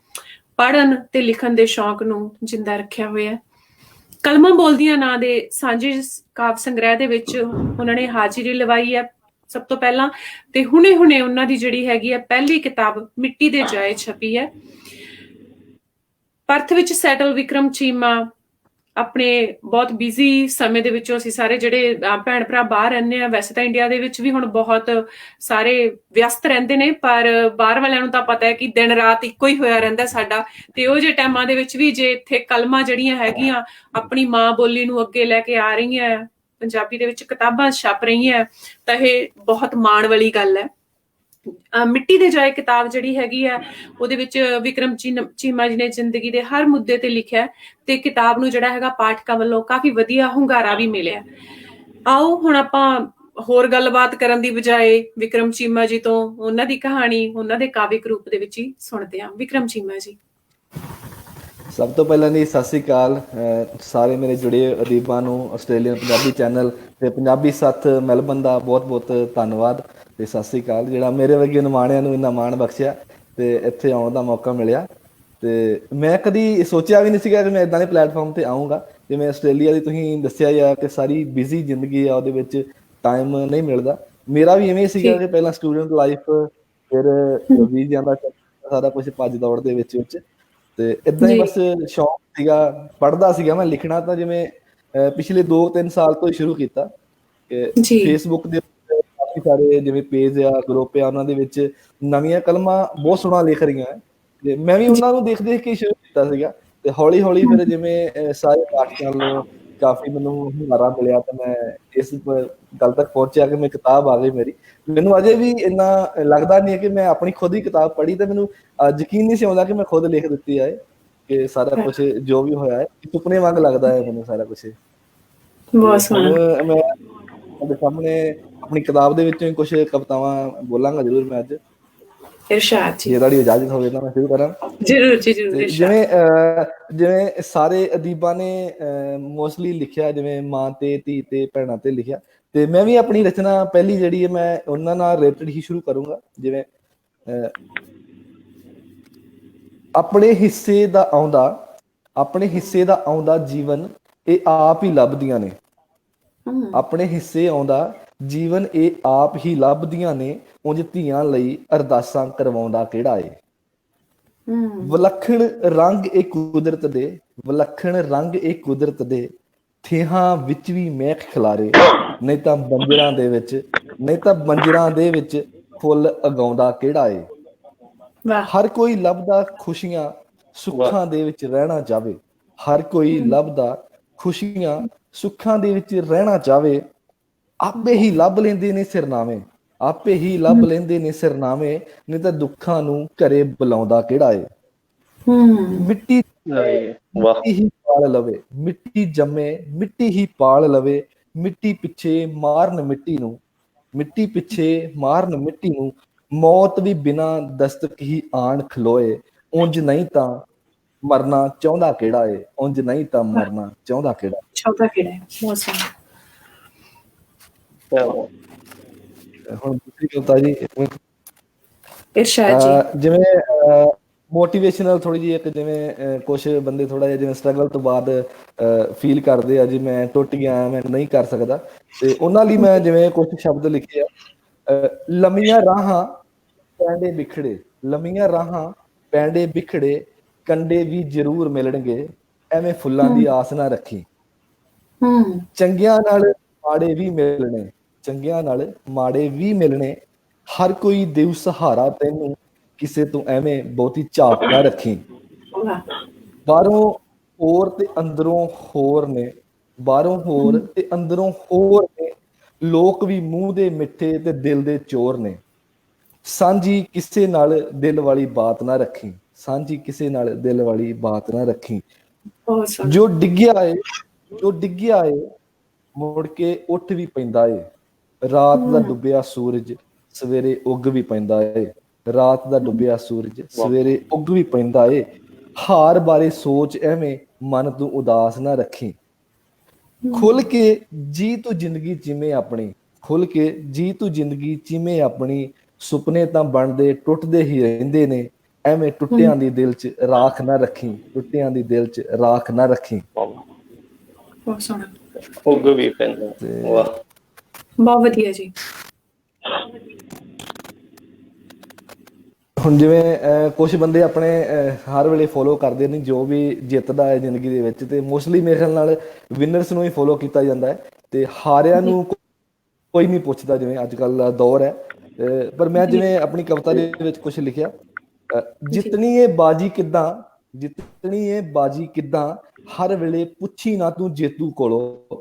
Speaker 1: ਪੜ੍ਹਨ ਤੇ ਲਿਖਣ ਦੇ ਸ਼ੌਕ ਨੂੰ ਜਿੰਦਾ ਰੱਖਿਆ ਹੋਇਆ। ਕਲਮਾਂ ਬੋਲਦੀਆਂ ਨਾਂ ਦੇ ਸਾਂਝੇ ਕਾਵ ਸੰਗ੍ਰਹਿ ਦੇ ਵਿੱਚ ਉਹਨਾਂ ਨੇ ਹਾਜ਼ਰੀ ਲਵਾਈ ਹੈ ਸਭ ਤੋਂ ਪਹਿਲਾਂ, ਤੇ ਹੁਣੇ ਉਹਨਾਂ ਦੀ ਜਿਹੜੀ ਹੈਗੀ ਹੈ ਪਹਿਲੀ ਕਿਤਾਬ ਮਿੱਟੀ ਦੇ ਜਾਏ ਛਪੀ ਹੈ। ਪਰਥ ਵਿੱਚ ਸੈਟਲ ਵਿਕਰਮ ਚੀਮਾ ਆਪਣੇ ਬਹੁਤ ਬਿਜ਼ੀ ਸਮੇਂ ਦੇ ਵਿੱਚੋਂ, ਅਸੀਂ ਸਾਰੇ ਜਿਹੜੇ ਭੈਣ ਭਰਾ ਬਾਹਰ ਰਹਿੰਦੇ ਆ, ਵੈਸੇ ਤਾਂ ਇੰਡੀਆ ਦੇ ਵਿੱਚ ਵੀ ਹੁਣ ਬਹੁਤ ਸਾਰੇ ਵਿਅਸਤ ਰਹਿੰਦੇ ਨੇ, ਪਰ ਬਾਹਰ ਵਾਲਿਆਂ ਨੂੰ ਤਾਂ ਪਤਾ ਹੈ ਕਿ ਦਿਨ ਰਾਤ ਇੱਕੋ ਹੀ ਹੋਇਆ ਰਹਿੰਦਾ ਸਾਡਾ। ਤੇ ਉਹ ਜਿਹੇ ਟਾਈਮਾਂ ਦੇ ਵਿੱਚ ਵੀ ਜੇ ਇੱਥੇ ਕਲਮਾਂ ਜਿਹੜੀਆਂ ਹੈਗੀਆਂ ਆਪਣੀ ਮਾਂ ਬੋਲੀ ਨੂੰ ਅੱਗੇ ਲੈ ਕੇ ਆ ਰਹੀਆਂ, ਪੰਜਾਬੀ ਦੇ ਵਿੱਚ ਕਿਤਾਬਾਂ ਛਪ ਰਹੀਆਂ, ਤਾਂ ਇਹ ਬਹੁਤ ਮਾਣ ਵਾਲੀ ਗੱਲ ਹੈ। ਮਿੱਟੀ ਦੇ ਜਾਏ ਕਿਤਾਬ ਜਿਹੜੀ ਹੈਗੀ ਆ ਉਹਦੇ ਵਿੱਚ ਵਿਕਰਮ ਚੀਮਾ ਜੀ ਨੇ ਜ਼ਿੰਦਗੀ ਦੇ ਹਰ ਮੁੱਦੇ ਤੇ ਲਿਖਿਆ, ਤੇ ਕਿਤਾਬ ਨੂੰ ਜਿਹੜਾ ਹੈਗਾ ਪਾਠਕਾਂ ਵੱਲੋਂ ਕਾਫੀ ਵਧੀਆ ਹੁੰਗਾਰਾ ਵੀ ਮਿਲਿਆ। ਆਓ ਹੁਣ ਆਪਾਂ ਹੋਰ ਗੱਲਬਾਤ ਕਰਨ ਦੀ ਬਜਾਏ ਵਿਕਰਮ ਚੀਮਾ ਜੀ ਤੋਂ ਉਹਨਾਂ ਦੀ ਕਹਾਣੀ ਉਹਨਾਂ ਦੇ ਕਾਵਿਕ ਰੂਪ ਦੇ ਵਿੱਚ ਹੀ ਸੁਣਦੇ ਹਾਂ। ਵਿਕਰਮ ਚੀਮਾ ਜੀ।
Speaker 5: ਸਭ ਤੋਂ ਪਹਿਲਾਂ ਜੀ ਸਤਿ ਸ਼੍ਰੀ ਅਕਾਲ ਸਾਰੇ ਮੇਰੇ ਜੁੜੇ ਅਦੀਬਾਂ ਨੂੰ, ਆਸਟ੍ਰੇਲੀਅਨ ਪੰਜਾਬੀ ਚੈਨਲ ਤੇ ਪੰਜਾਬੀ ਸੱਥ ਮੈਲਬਨ ਦਾ ਬਹੁਤ ਬਹੁਤ ਧੰਨਵਾਦ ਤੇ ਸਤਿ ਸ਼੍ਰੀ ਅਕਾਲ, ਜਿਹੜਾ ਮੇਰੇ ਵਰਗੇ ਨਿਮਾਣਿਆਂ ਨੂੰ ਇੰਨਾ ਮਾਣ ਬਖਸ਼ਿਆ ਤੇ ਇੱਥੇ ਆਉਣ ਦਾ ਮੌਕਾ ਮਿਲਿਆ। ਤੇ ਮੈਂ ਕਦੀ ਸੋਚਿਆ ਵੀ ਨਹੀਂ ਸੀਗਾ ਕਿ ਮੈਂ ਇੱਦਾਂ ਦੇ ਪਲੇਟਫਾਰਮ ਤੇ ਆਊਂਗਾ। ਜਿਵੇਂ ਆਸਟ੍ਰੇਲੀਆ ਦੀ ਤੁਸੀਂ ਦੱਸਿਆ ਆ ਕਿ ਸਾਰੀ ਬਿਜ਼ੀ ਜ਼ਿੰਦਗੀ ਆ, ਉਹਦੇ ਵਿੱਚ ਟਾਈਮ ਨਹੀਂ ਮਿਲਦਾ। ਮੇਰਾ ਵੀ ਇਵੇਂ ਸੀਗਾ ਕਿ ਪਹਿਲਾਂ ਸਟੂਡੈਂਟ ਲਾਈਫ, ਫਿਰ ਵੀਜ਼ਿਆਂ ਦਾ ਸਾਰਾ ਕੁਛ ਭੱਜ ਦੌੜ ਦੇ ਵਿੱਚ ਤੇ ਏਦਾਂ ਹੀ ਬਸ ਸ਼ੌਕ ਸੀਗਾ, ਪੜ੍ਹਦਾ ਸੀਗਾ ਮੈਂ ਲਿਖਣਾ ਤਾਂ ਜਿਵੇਂ ਪਿਛਲੇ 2-3 ਸਾਲ ਤੋਂ ਹੀ ਸ਼ੁਰੂ ਕੀਤਾ ਕਿ
Speaker 1: ਜੀ
Speaker 5: ਫੇਸਬੁੱਕ ਦੇ ਉੱਤੇ ਕਾਫੀ ਸਾਰੇ ਜਿਵੇਂ ਪੇਜ ਆ, ਗਰੁੱਪ ਆ, ਉਹਨਾਂ ਦੇ ਵਿੱਚ ਨਵੀਆਂ ਕਲਮਾਂ ਬਹੁਤ ਸੋਹਣਾ ਲਿਖ ਰਹੀਆਂ ਹੈ ਤੇ ਮੈਂ ਵੀ ਉਹਨਾਂ ਨੂੰ ਦੇਖ ਦੇਖ ਕੇ ਹੀ ਸ਼ੁਰੂ ਕੀਤਾ ਸੀਗਾ ਤੇ ਹੌਲੀ ਹੌਲੀ ਫਿਰ ਜਿਵੇਂ ਸਾਰੇ ਪਾਠਕਾਂ ਵੱਲੋਂ ਕਾਫੀ ਮੈਨੂੰ ਹੁੰਗਾਰਾ ਮਿਲਿਆ ਤੇ ਮੈਂ ਇਸ ਗੱਲ ਤੱਕ ਪਹੁੰਚਿਆ ਕਿ ਮੈਂ ਕਿਤਾਬ ਆ ਗਈ ਮੇਰੀ। ਮੈਨੂੰ ਅਜੇ ਵੀ ਇੰਨਾ ਲੱਗਦਾ ਨਹੀਂ ਹੈ ਕਿ ਮੈਂ ਆਪਣੀ ਖੁਦ ਹੀ ਕਿਤਾਬ ਪੜ੍ਹੀ ਤੇ ਮੈਨੂੰ ਯਕੀਨ ਨਹੀਂ ਸੀ ਆਉਂਦਾ ਕਿ ਮੈਂ ਖੁਦ ਲਿਖ ਦਿੱਤੀ ਹੈ ਕਿ ਸਾਰਾ ਕੁਝ ਜੋ ਵੀ ਹੋਇਆ ਹੈ ਸੁਪਨੇ ਵਾਂਗ ਲੱਗਦਾ ਹੈ ਮੈਨੂੰ ਸਾਰਾ ਕੁਝ।
Speaker 1: ਬਹੁਤ ਸੋਹਣਾ।
Speaker 5: ਮੈਂ ਤੁਹਾਡੇ ਸਾਹਮਣੇ ਆਪਣੀ ਕਿਤਾਬ ਦੇ ਵਿੱਚੋਂ ਹੀ ਕੁਝ ਕਵਿਤਾਵਾਂ ਬੋਲਾਂਗਾ ਜ਼ਰੂਰ ਮੈਂ ਅੱਜ,
Speaker 1: ਇਰਸ਼ਾਦ ਜੀ।
Speaker 5: ਜੇ ਤੁਹਾਡੀ ਇਜਾਜ਼ਤ ਹੋਵੇ ਤਾਂ ਮੈਂ ਸ਼ੁਰੂ ਕਰਾਂ।
Speaker 1: ਜ਼ਰੂਰ ਜੀ ਜ਼ਰੂਰ।
Speaker 5: ਜਿਵੇਂ ਸਾਰੇ ਅਦੀਬਾਂ ਨੇ ਮੋਸਟਲੀ ਲਿਖਿਆ, ਜਿਵੇਂ ਮਾਂ ਤੇ ਧੀ ਤੇ ਭੈਣਾਂ ਤੇ ਲਿਖਿਆ, ਤੇ ਮੈਂ ਵੀ ਆਪਣੀ ਰਚਨਾ ਪਹਿਲੀ ਜਿਹੜੀ ਹੈ ਮੈਂ ਉਹਨਾਂ ਨਾਲ ਰਿਲੇਟਡ ਹੀ ਸ਼ੁਰੂ ਕਰੂੰਗਾ। ਜਿਵੇਂ ਆਪਣੇ ਹਿੱਸੇ ਦਾ ਆਉਂਦਾ ਜੀਵਨ ਇਹ ਆਪ ਹੀ ਲੱਭਦੀਆਂ ਨੇ। ਆਪਣੇ ਹਿੱਸੇ ਆਉਂਦਾ ਜੀਵਨ ਇਹ ਆਪ ਹੀ ਲੱਭਦੀਆਂ ਨੇ, ਉਂਝ ਧੀਆਂ ਲਈ ਅਰਦਾਸਾਂ ਕਰਵਾਉਂਦਾ ਕਿਹੜਾ ਏ। ਵਿਲੱਖਣ ਰੰਗ ਇਹ ਕੁਦਰਤ ਦੇ ਥੇਹਾਂ ਵਿੱਚ ਵੀ ਮਹਿਕ ਖਿਲਾਰੇ, ਨਹੀਂ ਤਾਂ ਬੰਜਰਾਂ ਦੇ ਵਿੱਚ ਫੁੱਲ ਉਗਾਉਂਦਾ ਕਿਹੜਾ ਏ। ਹਰ ਕੋਈ ਲੱਭਦਾ ਖੁਸ਼ੀਆਂ ਸੁੱਖਾਂ ਦੇ ਵਿੱਚ ਰਹਿਣਾ ਚਾਹਵੇ, ਹਰ ਕੋਈ ਲੱਭਦਾ ਖੁਸ਼ੀਆਂ ਸੁੱਖਾਂ ਦੇ ਵਿੱਚ ਰਹਿਣਾ ਚਾਹਵੇ, ਆਪੇ ਹੀ ਲੱਭ ਲੈਂਦੇ ਨੇ ਸਿਰਨਾਵੇਂ, ਨਹੀਂ ਤਾਂ ਦੁੱਖਾਂ ਨੂੰ ਘਰੇ ਬੁਲਾਉਂਦਾ ਕਿਹੜਾ ਏ। ਮਿੱਟੀ ਹੀ ਪਾਲ ਲਵੇ, ਮਿੱਟੀ ਜੰਮੇ ਮਿੱਟੀ ਹੀ ਪਾਲ ਲਵੇ, ਮਿੱਟੀ ਪਿੱਛੇ ਮਾਰਨ ਮਿੱਟੀ ਨੂੰ, ਮੌਤ ਵੀ ਬਿਨਾਂ ਦਸਤਕ ਹੀ ਆਣ ਖਲੋਏ, ਉਂਝ ਨਹੀਂ ਤਾਂ ਮਰਨਾ ਚਾਹੁੰਦਾ ਕਿਹੜਾ ਏ। ਬਹੁਤ
Speaker 1: ਸੋਹਣਾ।
Speaker 5: ਹੁਣ ਦੂਸਰੀ ਕਵਿਤਾ ਜੀ
Speaker 1: ਇਰਸ਼ਾਦ ਜੀ।
Speaker 5: ਜਿਵੇਂ ਮੋਟੀਵੇਸ਼ਨਲ ਥੋੜੀ ਜਿਹੀ, ਇੱਕ ਜਿਵੇਂ ਕੁਝ ਬੰਦੇ ਥੋੜਾ ਜਿਹਾ ਜਿਵੇਂ ਸਟਰਗਲ ਤੋਂ ਬਾਅਦ ਫੀਲ ਕਰਦੇ ਆ ਜੀ ਮੈਂ ਟੁੱਟ ਗਿਆ, ਮੈਂ ਨਹੀਂ ਕਰ ਸਕਦਾ, ਤੇ ਉਹਨਾਂ ਲਈ ਮੈਂ ਜਿਵੇਂ ਕੁਝ ਸ਼ਬਦ ਲਿਖੇ ਆ। ਲੰਮੀਆਂ ਰਾਹਾਂ ਪੈਂਡੇ ਬਿਖੜੇ ਕੰਡੇ ਵੀ ਜ਼ਰੂਰ ਮਿਲਣਗੇ, ਐਵੇਂ ਫੁੱਲਾਂ ਦੀ ਆਸ ਨਾ ਰੱਖੀ। ਚੰਗਿਆਂ ਨਾਲ ਮਾੜੇ ਵੀ ਮਿਲਣੇ, ਹਰ ਕੋਈ ਦੇਊ ਸਹਾਰਾ ਤੈਨੂੰ, ਕਿਸੇ ਤੋਂ ਐਵੇਂ ਬਹੁਤੀ ਝਾਕ ਨਾ ਰੱਖੀ। ਬਾਹਰੋਂ ਹੋਰ ਤੇ ਅੰਦਰੋਂ ਹੋਰ ਨੇ, ਲੋਕ ਵੀ ਮੂੰਹ ਦੇ ਮਿੱਠੇ ਤੇ ਦਿਲ ਦੇ ਚੋਰ ਨੇ, ਸਾਂਝੀ ਕਿਸੇ ਨਾਲ ਦਿਲ ਵਾਲੀ ਬਾਤ ਨਾ ਰੱਖੀ। ਜੋ ਡਿੱਗਿਆ ਏ ਮੁੜ ਕੇ ਉੱਠ ਵੀ ਪੈਂਦਾ ਏ, ਰਾਤ ਦਾ ਡੁੱਬਿਆ ਸੂਰਜ ਸਵੇਰੇ ਉੱਗ ਵੀ ਪੈਂਦਾ ਏ, ਹਾਰ ਬਾਰੇ ਸੋਚ ਐਵੇਂ ਮਨ ਤੂੰ ਉਦਾਸ ਨਾ ਰੱਖੀ। ਖੁੱਲ ਕੇ ਜੀ ਤੂੰ ਜ਼ਿੰਦਗੀ ਜਿਵੇਂ ਆਪਣੀ, ਸੁਪਨੇ ਤਾਂ ਬਣਦੇ ਟੁੱਟਦੇ ਹੀ ਰਹਿੰਦੇ ਨੇ, ਐਵੇਂ ਟੁੱਟਿਆਂ ਦੀ ਦਿਲ 'ਚ ਰਾਖ ਨਾ ਰੱਖੀ।
Speaker 1: ਬਹੁਤ ਸੋਹਣਾ।
Speaker 6: ਉੱਗ ਵੀ ਪੈਂਦਾ। ਵਾਹ,
Speaker 1: ਬਹੁਤ ਵਧੀਆ ਜੀ।
Speaker 5: ਹੁਣ ਜਿਵੇਂ ਕੁਝ ਬੰਦੇ ਆਪਣੇ ਹਰ ਵੇਲੇ ਫੋਲੋ ਕਰਦੇ ਨੇ ਜੋ ਵੀ ਜਿੱਤਦਾ ਹੈ ਜ਼ਿੰਦਗੀ ਦੇ ਵਿੱਚ, ਤੇ ਮੋਸਟਲੀ ਮੇਰੇ ਖਿਆਲ ਨਾਲ ਵਿਨਰਸ ਨੂੰ ਹੀ ਫੋਲੋ ਕੀਤਾ ਜਾਂਦਾ ਹੈ, ਤੇ ਹਾਰਿਆਂ ਨੂੰ ਕੋਈ ਨਹੀਂ ਪੁੱਛਦਾ ਜਿਵੇਂ ਅੱਜ ਕੱਲ੍ਹ ਦਾ ਦੌਰ ਹੈ। ਪਰ ਮੈਂ ਜਿਵੇਂ ਆਪਣੀ ਕਵਿਤਾ ਦੇ ਵਿੱਚ ਕੁਝ ਲਿਖਿਆ। ਜਿੱਤਣੀ ਏ ਬਾਜੀ ਕਿੱਦਾਂ, ਹਰ ਵੇਲੇ ਪੁੱਛੀ ਨਾ ਤੂੰ ਜੇਤੂ ਕੋਲੋਂ,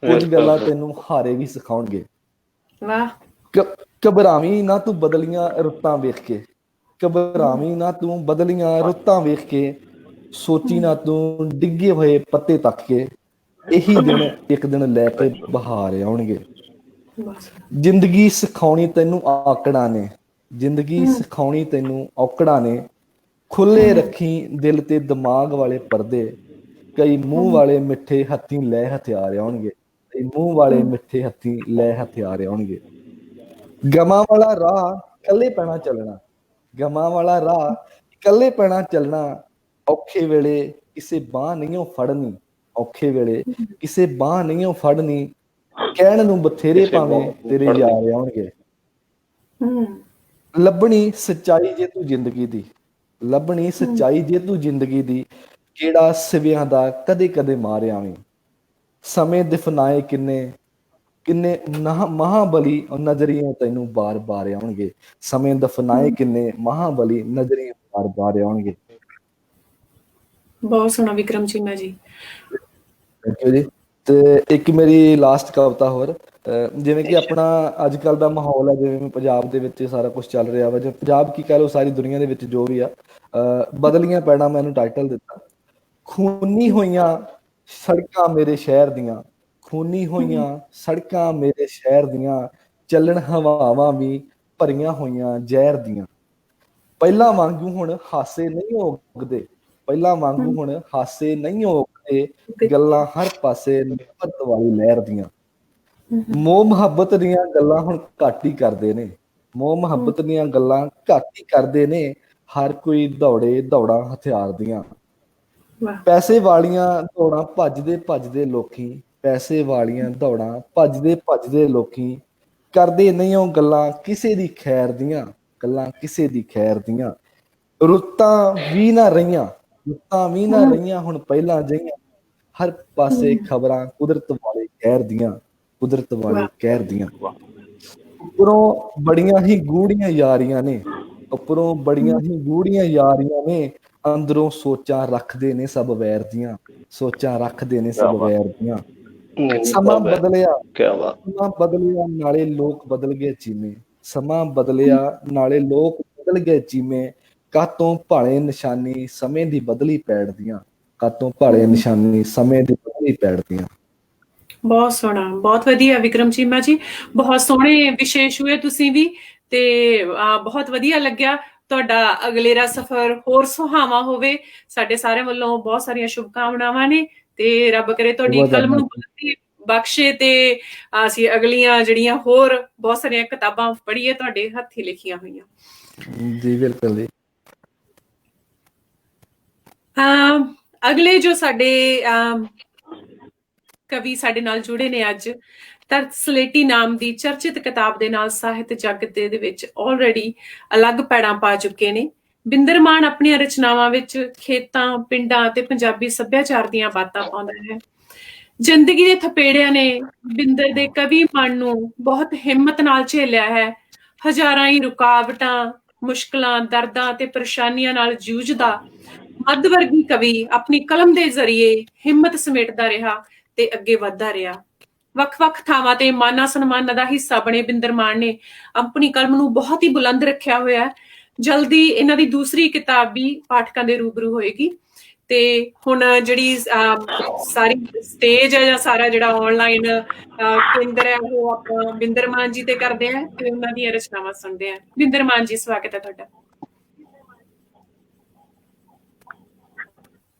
Speaker 5: ਕੁਝ ਗੱਲਾਂ ਤੈਨੂੰ ਹਾਰੇ ਵੀ ਸਿਖਾਉਣਗੇ। ਘਬਰਾਵੀਂ ਨਾ ਤੂੰ ਬਦਲੀਆਂ ਰੁੱਤਾਂ ਵੇਖ ਕੇ, ਸੋਚੀ ਨਾ ਤੂੰ ਡਿੱਗੇ ਹੋਏ ਪੱਤੇ ਤੱਕ ਕੇ, ਇਹੀ ਦਿਨ ਇੱਕ ਦਿਨ ਲੈ ਕੇ ਬਹਾਰ ਆਉਣਗੇ। ਜ਼ਿੰਦਗੀ ਸਿਖਾਉਣੀ ਤੈਨੂੰ ਔਕੜਾਂ ਨੇ, ਖੁੱਲੇ ਰੱਖੀ ਦਿਲ ਤੇ ਦਿਮਾਗ ਵਾਲੇ ਪਰਦੇ, ਕਈ ਮੂੰਹ ਵਾਲੇ ਮਿੱਠੇ ਹੱਥੀਂ ਲੈ ਹਥਿਆਰ ਆਉਣਗੇ। ਗਮਾਂ ਵਾਲਾ ਰਾਹ ਇਕੱਲੇ ਪੈਣਾ ਚੱਲਣਾ, ਔਖੇ ਵੇਲੇ ਕਿਸੇ ਬਾਂਹ ਨਹੀਂ ਫੜਨੀ, ਕਹਿਣ ਨੂੰ ਬਥੇਰੇ ਭਾਵੇਂ ਤੇਰੇ ਯਾਰ ਆਉਣਗੇ। ਲੱਭਣੀ ਸੱਚਾਈ ਜੇ ਤੂੰ ਜ਼ਿੰਦਗੀ ਦੀ, ਕਿਹੜਾ ਸਿਵਿਆਂ ਦਾ ਕਦੇ ਕਦੇ ਮਾਰਿਆ ਵੀ, ਸਮੇਂ ਦਫਨਾਏ ਕਿੰਨੇ ਕਿੰਨੇ ਮਹਾਬਲੀ ਨਜ਼ਰੀਏ ਤੈਨੂੰ ਬਾਰ ਬਾਰ ਆਉਣਗੇ, ਸਮੇਂ ਦਫਨਾਏ ਕਿੰਨੇ ਮਹਾਬਲੀ ਨਜ਼ਰੀਏ ਬਾਰ ਬਾਰ ਆਉਣਗੇ।
Speaker 1: ਬਹੁਤ ਸੋਹਣਾ ਵਿਕਰਮ ਚੀਮਾ ਜੀ।
Speaker 5: ਥੈਂਕ ਯੂ ਜੀ। ਤੇ ਇੱਕ ਮੇਰੀ ਲਾਸਟ ਕਵਿਤਾ ਹੋਰ, ਜਿਵੇਂ ਕਿ ਆਪਣਾ ਅੱਜ ਕੱਲ ਦਾ ਮਾਹੌਲ ਹੈ, ਜਿਵੇਂ ਪੰਜਾਬ ਦੇ ਵਿੱਚ ਸਾਰਾ ਕੁਝ ਚੱਲ ਰਿਹਾ ਵਾ, ਜਿਵੇਂ ਪੰਜਾਬ ਕੀ ਕਹਿ ਲਓ ਸਾਰੀ ਦੁਨੀਆ ਦੇ ਵਿੱਚ ਜੋ ਵੀ ਆ, ਬਦਲੀਆਂ ਪੈਣਾ ਮੈਂ ਇਹਨੂੰ ਟਾਈਟਲ ਦਿੱਤਾ। ਖੂਨੀ ਹੋਈਆਂ ਸੜਕਾਂ ਮੇਰੇ ਸ਼ਹਿਰ ਦੀਆਂ, ਖੂਨੀ ਹੋਈਆਂ ਸੜਕਾਂ ਮੇਰੇ ਸ਼ਹਿਰ ਦੀਆਂ, ਚੱਲਣ ਹਵਾਵਾਂ ਵੀ ਭਰੀਆਂ ਹੋਈਆਂ ਜ਼ਹਿਰ ਦੀਆਂ। ਪਹਿਲਾਂ ਵਾਂਗੂ ਹੁਣ ਹਾਸੇ ਨਹੀਂ ਉੱਗਦੇ, ਪਹਿਲਾਂ ਵਾਂਗੂ ਹੁਣ ਹਾਸੇ ਨਹੀਂ ਉੱਗਦੇ, ਗੱਲਾਂ ਹਰ ਪਾਸੇ ਨਫ਼ਰਤ ਵਾਲੀ ਲਹਿਰ ਦੀਆਂ। ਮੋਹ ਮੁਹੱਬਤ ਦੀਆਂ ਗੱਲਾਂ ਹੁਣ ਘੱਟ ਹੀ ਕਰਦੇ ਨੇ, ਮੋਹ ਮੁਹੱਬਤ ਦੀਆਂ ਗੱਲਾਂ ਘੱਟ ਹੀ ਕਰਦੇ ਨੇ, ਹਰ ਕੋਈ ਦੌੜੇ ਦੌੜਾਂ ਹਥਿਆਰ ਦੀਆਂ। ਪੈਸੇ ਵਾਲੀਆਂ ਦੌੜਾਂ ਭੱਜਦੇ ਭੱਜਦੇ ਲੋਕੀ, ਪੈਸੇ ਵਾਲੀਆਂ ਦੌੜਾਂ ਭੱਜਦੇ ਭੱਜਦੇ ਲੋਕੀ, ਕਰਦੇ ਨਹੀਂ ਉਹ ਗੱਲਾਂ ਕਿਸੇ ਦੀ ਖੈਰ ਦੀਆਂ, ਗੱਲਾਂ ਕਿਸੇ ਦੀ ਖੈਰ ਦੀਆਂ। ਰੁੱਤਾਂ ਵੀ ਨਾ ਰਹੀਆਂ, ਰੁੱਤਾਂ ਵੀ ਨਾ ਰਹੀਆਂ ਹੁਣ ਪਹਿਲਾਂ ਜਿਹੀਆਂ, ਹਰ ਪਾਸੇ ਖਬਰਾਂ ਕੁਦਰਤ ਵਾਲੇ ਕਹਿਰ ਦੀਆਂ, ਕੁਦਰਤ ਵਾਲੇ ਕਹਿਰ ਦੀਆਂ। ਉੱਪਰੋਂ ਬੜੀਆਂ ਹੀ ਗੂੜੀਆਂ ਯਾਰੀਆਂ ਨੇ, ਉੱਪਰੋਂ ਬੜੀਆਂ ਹੀ ਗੂੜੀਆਂ ਯਾਰੀਆਂ ਨੇ, ਅੰਦਰੋਂ ਸੋਚਾਂ ਰੱਖਦੇ ਨੇ ਸਭ ਵੈਰ ਦੀਆਂ, ਸੋਚਾਂ ਰੱਖਦੇ ਨੇ ਸਭ ਵੈਰ ਦੀਆਂ। ਸਮਾਂ ਬਦਲਿਆ, ਸਮਾਂ ਬਦਲਿਆ ਨਾਲੇ ਲੋਕ ਬਦਲ ਗਏ ਚੀਮੇ, ਸਮਾਂ ਬਦਲਿਆ ਨਾਲੇ ਲੋਕ ਬਦਲ ਗਏ ਚੀਮੇ, ਕਾਤੋਂ ਭਾਲੇ ਨਿਸ਼ਾਨੀ ਸਮੇਂ ਦੀ ਬਦਲੀ ਪੈੜਦੀਆਂ, ਕਾਤੋਂ ਭਾਲੇ ਨਿਸ਼ਾਨੀ ਸਮੇਂ ਦੀ ਬਦਲੀ ਪੈੜਦੀਆਂ।
Speaker 1: ਬਹੁਤ ਸੋਹਣਾ, ਬਹੁਤ ਵਧੀਆ ਵਿਕਰਮ ਚੀਮਾ ਜੀ, ਬਹੁਤ ਸੋਹਣੇ ਵਿਸ਼ੇਸ਼ ਹੋਏ ਤੁਸੀਂ ਵੀ, ਤੇ ਬਹੁਤ ਵਧੀਆ ਲੱਗਿਆ। ਤੁਹਾਡਾ ਅਗਲੇਰਾ ਸਫ਼ਰ ਹੋਰ ਸੁਹਾਵਾ ਹੋਵੇ। ਸਾਡੇ ਸਾਰਿਆਂ ਵੱਲੋਂ ਬਹੁਤ ਸਾਰੀਆਂ ਸ਼ੁਭਕਾਮਨਾਵਾਂ ਨੇ, ਤੇ ਰੱਬ ਕਰੇ ਤੁਹਾਡੀ ਕਲਮ ਨੂੰ ਬਖਸ਼ੇ, ਤੇ ਅਸੀਂ ਅਗਲੀਆਂ ਜਿਹੜੀਆਂ ਹੋਰ ਬਹੁਤ ਸਾਰੀਆਂ ਕਿਤਾਬਾਂ ਪੜ੍ਹੀਏ ਤੁਹਾਡੇ ਹੱਥੀਂ ਲਿਖੀਆਂ ਹੋਈਆਂ।
Speaker 5: ਜੀ ਬਿਲਕੁਲ ਜੀ।
Speaker 1: ਅਗਲੇ ਜੋ ਸਾਡੇ ਕਵੀ ਸਾਡੇ ਨਾਲ ਜੁੜੇ ਨੇ ਅੱਜ, ਤਰਤ ਸਲੇਟੀ ਨਾਮ ਦੀ ਚਰਚਿਤ ਕਿਤਾਬ ਦੇ ਨਾਲ ਸਾਹਿਤ ਜਗਤ ਦੇ ਵਿੱਚ ਆਲਰੇਡੀ ਅਲੱਗ ਪੈੜਾਂ ਪਾ ਚੁੱਕੇ ਨੇ। ਬਿੰਦਰ ਮਾਨ ਆਪਣੀਆਂ ਰਚਨਾਵਾਂ ਵਿੱਚ ਖੇਤਾਂ, ਪਿੰਡਾਂ ਅਤੇ ਪੰਜਾਬੀ ਸੱਭਿਆਚਾਰ ਦੀਆਂ ਬਾਤਾਂ ਪਾਉਂਦਾ ਹੈ। ਜ਼ਿੰਦਗੀ ਦੇ ਥਪੇੜਿਆਂ ਨੇ ਬਿੰਦਰ ਦੇ ਕਵੀ ਮਨ ਨੂੰ ਬਹੁਤ ਹਿੰਮਤ ਨਾਲ ਝੇਲਿਆ ਹੈ। ਹਜ਼ਾਰਾਂ ਹੀ ਰੁਕਾਵਟਾਂ, ਮੁਸ਼ਕਲਾਂ, ਦਰਦਾਂ ਤੇ ਪਰੇਸ਼ਾਨੀਆਂ ਨਾਲ ਜੂਝਦਾ ਮੱਧ ਵਰਗੀ ਕਵੀ ਆਪਣੀ ਕਲਮ ਦੇ ਜ਼ਰੀਏ ਹਿੰਮਤ ਸਮੇਟਦਾ ਰਿਹਾ ਤੇ ਅੱਗੇ ਵੱਧਦਾ ਰਿਹਾ। ਵੱਖ-ਵੱਖ ਥਾਵਾਂ ਤੇ ਮਾਨਾਂ ਸਨਮਾਨਾਂ ਦਾ ਹਿੱਸਾ ਬਣੇ ਬਿੰਦਰ ਮਾਨ ਨੇ ਆਪਣੀ ਕਲਮ ਨੂੰ ਬਹੁਤ ਹੀ ਬੁਲੰਦ ਰੱਖਿਆ ਹੋਇਆ ਹੈ। ਜਲਦੀ ਇਹਨਾਂ ਦੀ ਦੂਸਰੀ ਕਿਤਾਬ ਵੀ ਪਾਠਕਾਂ ਦੇ ਰੂਬਰੂ ਹੋਏਗੀ। ਤੇ ਹੁਣ ਜਿਹੜੀ ਸਾਰੀ ਸਟੇਜ ਹੈ ਜਾਂ ਸਾਰਾ ਜਿਹੜਾ ਆਨਲਾਈਨ ਕੇਂਦਰ ਹੈ, ਉਹ ਆਪਾਂ ਬਿੰਦਰ ਮਾਨ ਜੀ ਤੇ ਕਰਦੇ ਆ ਤੇ ਉਹਨਾਂ ਦੀਆਂ ਰਚਨਾਵਾਂ ਸੁਣਦੇ ਆ। ਬਿੰਦਰ ਮਾਨ ਜੀ, ਸਵਾਗਤ ਹੈ ਤੁਹਾਡਾ।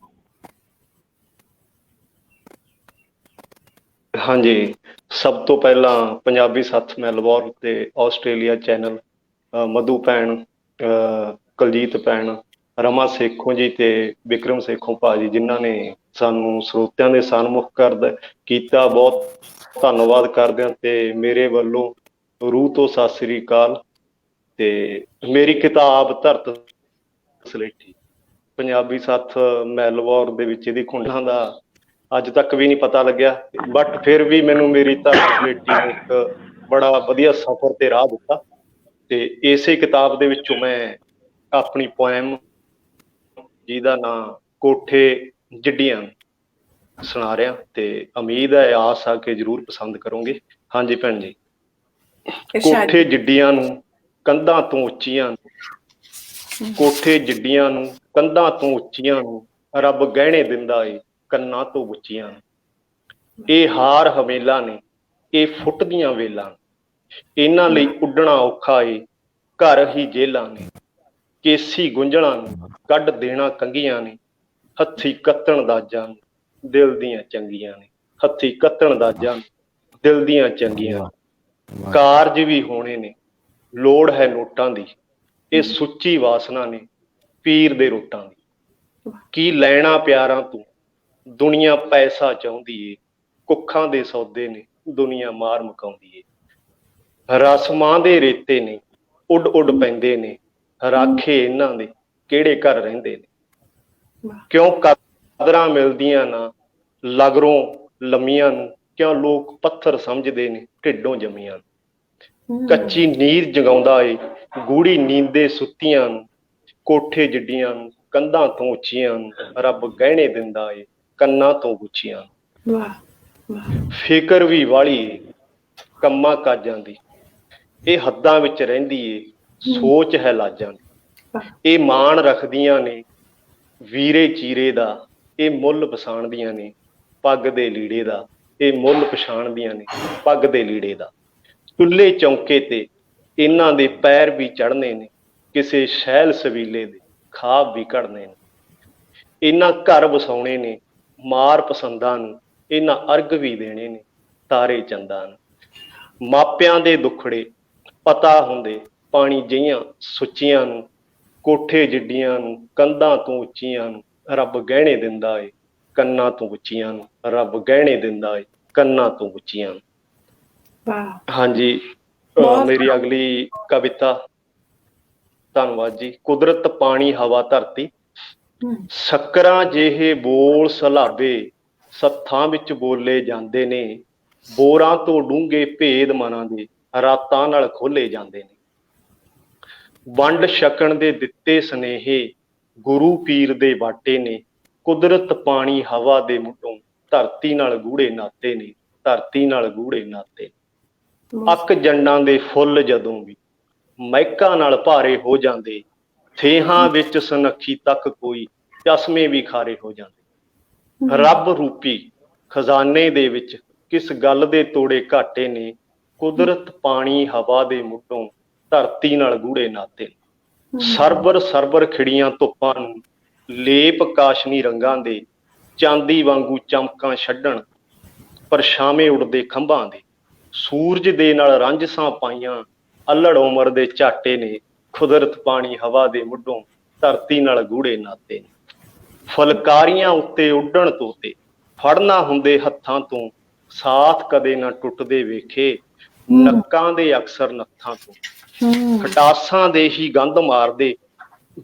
Speaker 6: ਹਾਂਜੀ, ਸਭ ਤੋਂ ਪਹਿਲਾਂ ਪੰਜਾਬੀ ਸੱਥ ਮੈਲਬੌਰਨ ਤੇ ਆਸਟ੍ਰੇਲੀਆ ਚੈਨਲ, ਮਧੂ ਭੈਣ, ਕੁਲਜੀਤ ਭੈਣ, ਰਮਾ ਸੇਖੋਂ ਜੀ ਤੇ ਵਿਕਰਮ ਸੇਖੋਂ ਭਾਜੀ, ਜਿਨ੍ਹਾਂ ਨੇ ਸਾਨੂੰ ਸਰੋਤਿਆਂ ਦੇ ਸਨਮੁਖ ਕੀਤਾ, ਬਹੁਤ ਧੰਨਵਾਦ ਕਰਦੇ ਹਾਂ। ਤੇ ਮੇਰੇ ਵੱਲੋਂ ਰੂਹ ਤੋਂ ਸਤਿ ਸ੍ਰੀ ਅਕਾਲ। ਤੇ ਮੇਰੀ ਕਿਤਾਬ ਤਰਤ ਸਲੇਟੀ ਪੰਜਾਬੀ ਸੱਥ ਮੈਲਬੌਰਨ ਦੇ ਵਿੱਚ ਇਹਦੀ ਖੁੰਡਾਂ ਦਾ ਅੱਜ ਤੱਕ ਵੀ ਨਹੀਂ ਪਤਾ ਲੱਗਿਆ, ਬਟ ਫਿਰ ਵੀ ਮੈਨੂੰ ਮੇਰੀ ਤਰਤ ਸਲੇਟੀ ਨੇ ਇੱਕ ਬੜਾ ਵਧੀਆ ਸਫ਼ਰ ਤੇ ਰਾਹ ਦਿੱਤਾ। ਤੇ ਇਸੇ ਕਿਤਾਬ ਦੇ ਵਿੱਚੋਂ ਮੈਂ ਆਪਣੀ ਪੋਇਮ, ਜਿਹਦਾ ਨਾਂ ਕੋਠੇ ਜਿੱਡੀਆਂ, ਸੁਣਾ ਰਿਹਾ, ਤੇ ਉਮੀਦ ਹੈ ਆਸ ਆ ਕੇ ਜ਼ਰੂਰ ਪਸੰਦ ਕਰੋਗੇ। ਹਾਂਜੀ ਭੈਣ ਜੀ। ਕੋਠੇ ਜਿੱਡੀਆਂ ਨੂੰ ਕੰਧਾਂ ਤੋਂ ਉੱਚੀਆਂ ਨੂੰ, ਕੋਠੇ ਜਿੱਡੀਆਂ ਨੂੰ ਕੰਧਾਂ ਤੋਂ ਉੱਚੀਆਂ ਨੂੰ, ਰੱਬ ਗਹਿਣੇ ਦਿੰਦਾ ਏ ਕੰਨਾਂ ਤੋਂ ਉੱਚੀਆਂ ਨੂੰ। ਇਹ ਹਾਰ ਹਵੇਲਾ ਨੇ, ਇਹ ਫੁੱਟਦੀਆਂ ਵੇਲਾਂ ਨੇ, ਇਹਨਾਂ ਲਈ ਉੱਡਣਾ ਔਖਾ ਏ ਘਰ ਹੀ ਜੇਲਾਂ ਨੇ। ਕੇਸੀ ਗੁੰਝਲਾਂ ਨੂੰ ਕੱਢ ਦੇਣਾ ਕੰਘੀਆਂ ਨੇ, ਹੱਥੀ ਕੱਤਣ ਦਾਜਾਂ ਨੂੰ ਦਿਲ ਦੀਆਂ ਚੰਗੀਆਂ ਨੇ, ਹੱਥੀ ਕੱਤਣ ਦਾਜਾਂ ਨੂੰ ਦਿਲ ਦੀਆਂ ਚੰਗੀਆਂ ਨੇ। ਕਾਰਜ ਵੀ ਹੋਣੇ ਨੇ, ਲੋੜ ਹੈ ਨੋਟਾਂ ਦੀ, ਇਹ ਸੁੱਚੀ ਵਾਸਨਾ ਨੇ ਪੀਰ ਦੇ ਰੋਟਾਂ ਦੀ। ਕੀ ਲੈਣਾ ਪਿਆਰਾਂ ਤੋਂ, ਦੁਨੀਆ ਪੈਸਾ ਚਾਹੁੰਦੀ ਏ, ਕੁੱਖਾਂ ਦੇ ਸੌਦੇ ਨੇ ਦੁਨੀਆ ਮਾਰ ਮੁਕਾਉਂਦੀ ਏ। ਰਸਮਾਂ ਦੇ ਰੇਤੇ ਨੇ ਉੱਡ ਉੱਡ ਪੈਂਦੇ ਨੇ, ਰਾਖੇ ਇਹਨਾਂ ਦੇ ਕਿਹੜੇ ਘਰ ਰਹਿੰਦੇ ਨੇ। ਕਿਉਂ ਕਦਰਾਂ ਮਿਲਦੀਆਂ ਨਾ ਲਗਰੋਂ ਲੰਮੀਆਂ ਨੂੰ, ਕਿਉਂ ਲੋਕ ਪੱਥਰ ਸਮਝਦੇ ਨੇ ਢਿੱਡੋਂ ਜੰਮੀਆਂ ਨੂੰ। ਕੱਚੀ ਨੀਰ ਜਗਾਉਂਦਾ ਏ ਗੂੜੀ ਨੀਂਦੇ ਸੁੱਤੀਆਂ ਨੂੰ, ਕੋਠੇ ਜਿੱਡੀਆਂ ਨੂੰ ਕੰਧਾਂ ਤੋਂ ਉੱਚੀਆਂ ਨੂੰ, ਰੱਬ ਗਹਿਣੇ ਦਿੰਦਾ ਏ ਕੰਨਾਂ ਤੋਂ ਗੁੱਚੀਆਂ ਨੂੰ।
Speaker 1: ਵਾਹ ਵਾਹ।
Speaker 6: ਫਿਕਰ ਵੀ ਵਾਲੀ ਏ ਕੰਮਾਂ ਕਾਜਾਂ ਦੀ, ਇਹ ਹੱਦਾਂ ਵਿੱਚ ਰਹਿੰਦੀ ਏ ਸੋਚ ਹੈ ਲਾਜਾਂ ਦੀ। ਇਹ ਮਾਣ ਰੱਖਦੀਆਂ ਨੇ ਵੀਰੇ ਚੀਰੇ ਦਾ, ਇਹ ਮੁੱਲ ਪਛਾਣਦੀਆਂ ਨੇ ਪੱਗ ਦੇ ਲੀੜੇ ਦਾ, ਇਹ ਮੁੱਲ ਪਛਾਣਦੀਆਂ ਨੇ ਪੱਗ ਦੇ ਲੀੜੇ ਦਾ। ਚੁੱਲ੍ਹੇ ਚੌਂਕੇ ਤੇ ਇਹਨਾਂ ਦੇ ਪੈਰ ਵੀ ਚੜ੍ਹਨੇ ਨੇ, ਕਿਸੇ ਸ਼ਹਿਲ ਸਵੀਲੇ ਦੇ ਖਾਬ ਵੀ ਘੜਨੇ ਨੇ। ਇਹਨਾਂ ਘਰ ਵਸਾਉਣੇ ਨੇ ਮਾਰ ਪਸੰਦਾਂ ਨੂੰ, ਇਹਨਾਂ ਅਰਗ ਵੀ ਦੇਣੇ ਨੇ ਤਾਰੇ ਚੰਦਾਂ ਨੂੰ। ਮਾਪਿਆਂ ਦੇ ਦੁੱਖੜੇ ਪਤਾ ਹੁੰਦੇ ਪਾਣੀ ਜਿਹੀਆਂ ਸੁੱਚੀਆਂ ਨੂੰ, ਕੋਠੇ ਜਿੱਡੀਆਂ ਨੂੰ ਕੰਧਾਂ ਤੋਂ ਉੱਚੀਆਂ ਨੂੰ, ਰੱਬ ਗਹਿਣੇ ਦਿੰਦਾ ਏ ਕੰਨਾਂ ਤੋਂ ਉੱਚੀਆਂ ਨੂੰ, ਰੱਬ ਗਹਿਣੇ ਦਿੰਦਾ ਏ ਕੰਨਾਂ ਤੋਂ ਉੱਚੀਆਂ ਨੂੰ।
Speaker 1: ਵਾਹ।
Speaker 6: ਹਾਂਜੀ, ਮੇਰੀ ਅਗਲੀ ਕਵਿਤਾ, ਧੰਨਵਾਦ ਜੀ। ਕੁਦਰਤ ਪਾਣੀ ਹਵਾ ਧਰਤੀ, ਸ਼ੱਕਰਾਂ ਜਿਹੇ ਬੋਲ ਸਲਾਬੇ ਸੱਥਾਂ ਵਿੱਚ ਬੋਲੇ ਜਾਂਦੇ ਨੇ, ਬੋਰਾਂ ਤੋਂ ਡੂੰਘੇ ਭੇਦ ਮਨਾਂ ਦੇ ਰਾਤਾਂ ਨਾਲ ਖੋਲੇ ਜਾਂਦੇ ਨੇ। ਵੰਡ ਛਕਣ ਦੇ ਦਿੱਤੇ ਸਨੇਹੇ ਗੁਰੂ ਪੀਰ ਦੇ ਬਾਟੇ ਨੇ, ਕੁਦਰਤ ਪਾਣੀ ਹਵਾ ਦੇ ਮੁੱਢੋਂ ਧਰਤੀ ਨਾਲ ਗੂੜੇ ਨਾਤੇ ਨੇ, ਧਰਤੀ ਨਾਲ ਗੂੜੇ ਨਾਤੇ। ਅੱਕ ਜੰਡਾਂ ਦੇ ਫੁੱਲ ਜਦੋਂ ਵੀ ਮਹਿਕਾਂ ਨਾਲ ਭਾਰੇ ਹੋ ਜਾਂਦੇ, ਥੇਹਾਂ ਵਿੱਚ ਸੁਨੱਖੀ ਤੱਕ ਕੋਈ ਚਸ਼ਮੇ ਵੀ ਖਾਰੇ ਹੋ ਜਾਂਦੇ। ਰੱਬ ਰੂਪੀ ਖਜ਼ਾਨੇ ਦੇ ਵਿੱਚ ਕਿਸ ਗੱਲ ਦੇ ਤੋੜੇ ਘਾਟੇ ਨੇ, ਕੁਦਰਤ ਪਾਣੀ ਹਵਾ ਦੇ ਮੁੱਢੋਂ ਧਰਤੀ ਨਾਲ ਗੂੜੇ ਨਾਤੇ। ਸਰਬਰ ਸਰਬਰ ਖਿੜੀਆਂ ਧੁੱਪਾਂ ਨੂੰ ਲੇਪ ਕਾਸ਼ਨੀ ਰੰਗਾਂ ਦੇ, ਚਾਂਦੀ ਵਾਂਗੂ ਚਮਕਾਂ ਛੱਡਣ ਪਰਛਾਵੇਂ ਉੜਦੇ ਖੰਭਾਂ ਦੇ। ਸੂਰਜ ਦੇ ਨਾਲ ਰਾਂਝਸਾਂ ਪਾਈਆਂ ਅਲੜ ਉਮਰ ਦੇ ਝਾਟੇ ਨੇ, ਕੁਦਰਤ ਪਾਣੀ ਹਵਾ ਦੇ ਮੁੱਢੋਂ ਧਰਤੀ ਨਾਲ ਗੂੜੇ ਨਾਤੇ ਨੇ। ਫੁਲਕਾਰੀਆਂ ਉੱਤੇ ਉੱਡਣ ਤੋਤੇ ਫੜਨਾ ਹੁੰਦੇ ਹੱਥਾਂ ਤੋਂ, ਸਾਥ ਕਦੇ ਨਾ ਟੁੱਟਦੇ ਵੇਖੇ ਨੱਕਾਂ ਦੇ ਅਕਸਰ ਨੱਥਾਂ ਤੋਂ। ਖਟਾਸਾਂ ਦੇ ਹੀ ਗੰਧ ਮਾਰਦੇ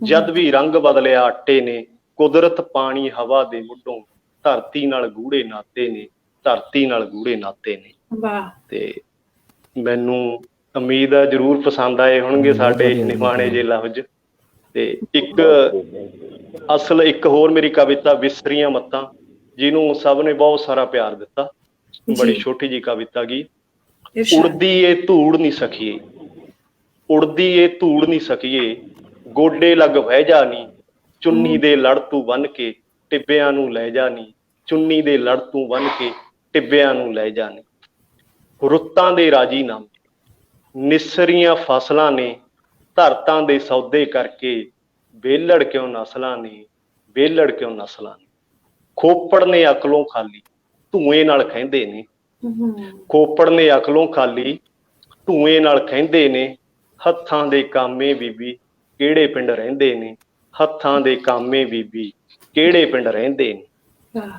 Speaker 6: ਜਦ ਵੀ ਰੰਗ ਬਦਲਿਆ ਆਟੇ ਨੇ, ਕੁਦਰਤ ਪਾਣੀ ਹਵਾ ਦੇ ਮੁੱਢੋਂ ਧਰਤੀ ਨਾਲ ਗੂੜੇ ਨਾਤੇ ਨੇ, ਧਰਤੀ ਨਾਲ ਗੂੜੇ ਨਾਤੇ ਨੇ।
Speaker 1: ਵਾਹ।
Speaker 6: ਤੇ ਮੈਨੂੰ ਉਮੀਦ ਹੈ ਜਰੂਰ ਪਸੰਦ ਆਏ ਹੋਣਗੇ ਸਾਡੇ ਨਿਮਾਣੇ ਜੇ ਲਫ਼ਜ਼। ਤੇ ਇੱਕ ਹੋਰ ਮੇਰੀ ਕਵਿਤਾ ਵਿਸਰੀਆਂ ਮੱਤਾਂ, ਜਿਹਨੂੰ ਸਭ ਨੇ ਬਹੁਤ ਸਾਰਾ ਪਿਆਰ ਦਿੱਤਾ। ਬੜੀ ਛੋਟੀ ਜੀ ਕਵਿਤਾ ਗੀ। ਉੜਦੀ ਏ ਧੂੜ ਨੀ ਸਕੀਏ, ਉੜਦੀ ਏ ਧੂੜ ਨੀ ਸਕੀਏ, ਗੋਡੇ ਲੱਗ ਬਹਿ ਜਾ ਨੀ, ਚੁੰਨੀ ਦੇ ਲੜ ਤੂੰ ਬੰਨ ਕੇ ਟਿੱਬਿਆਂ ਨੂੰ ਲੈ ਜਾ ਨੀ, ਚੁੰਨੀ ਦੇ ਲੜ ਤੂੰ ਬੰਨ ਕੇ ਟਿੱਬਿਆਂ ਨੂੰ ਲੈ ਜਾ ਨੀ। ਰੁੱਤਾਂ ਦੇ ਰਾਜੀ ਨਾਮ ਨਿਸਰੀਆਂ ਫਸਲਾਂ ਨੇ, ਧਰਤਾਂ ਦੇ ਸੌਦੇ ਕਰਕੇ ਵੇਲੜ ਕਿਉਂ ਨਸਲਾਂ ਨੇ, ਵੇਲੜ ਕਿਉਂ ਨਸਲਾਂ ਨੇ। ਖੋਪੜ ਨੇ ਅਕਲੋਂ ਖਾਲੀ ਧੂਏ ਨਾਲ ਖਹਿੰਦੇ ਨੇ, ਖੋਪੜ ਨੇ ਅਕਲੋਂ ਖਾਲੀ ਧੂਏ ਨਾਲ ਖਹਿੰਦੇ ਨੇ। ਹੱਥਾਂ ਦੇ ਕਾਮੇ ਬੀਬੀ ਕਿਹੜੇ ਪਿੰਡ ਰਹਿੰਦੇ ਨੇ, ਹੱਥਾਂ ਦੇ ਕਾਮੇ ਬੀਬੀ ਕਿਹੜੇ ਪਿੰਡ ਰਹਿੰਦੇ ਨੇ।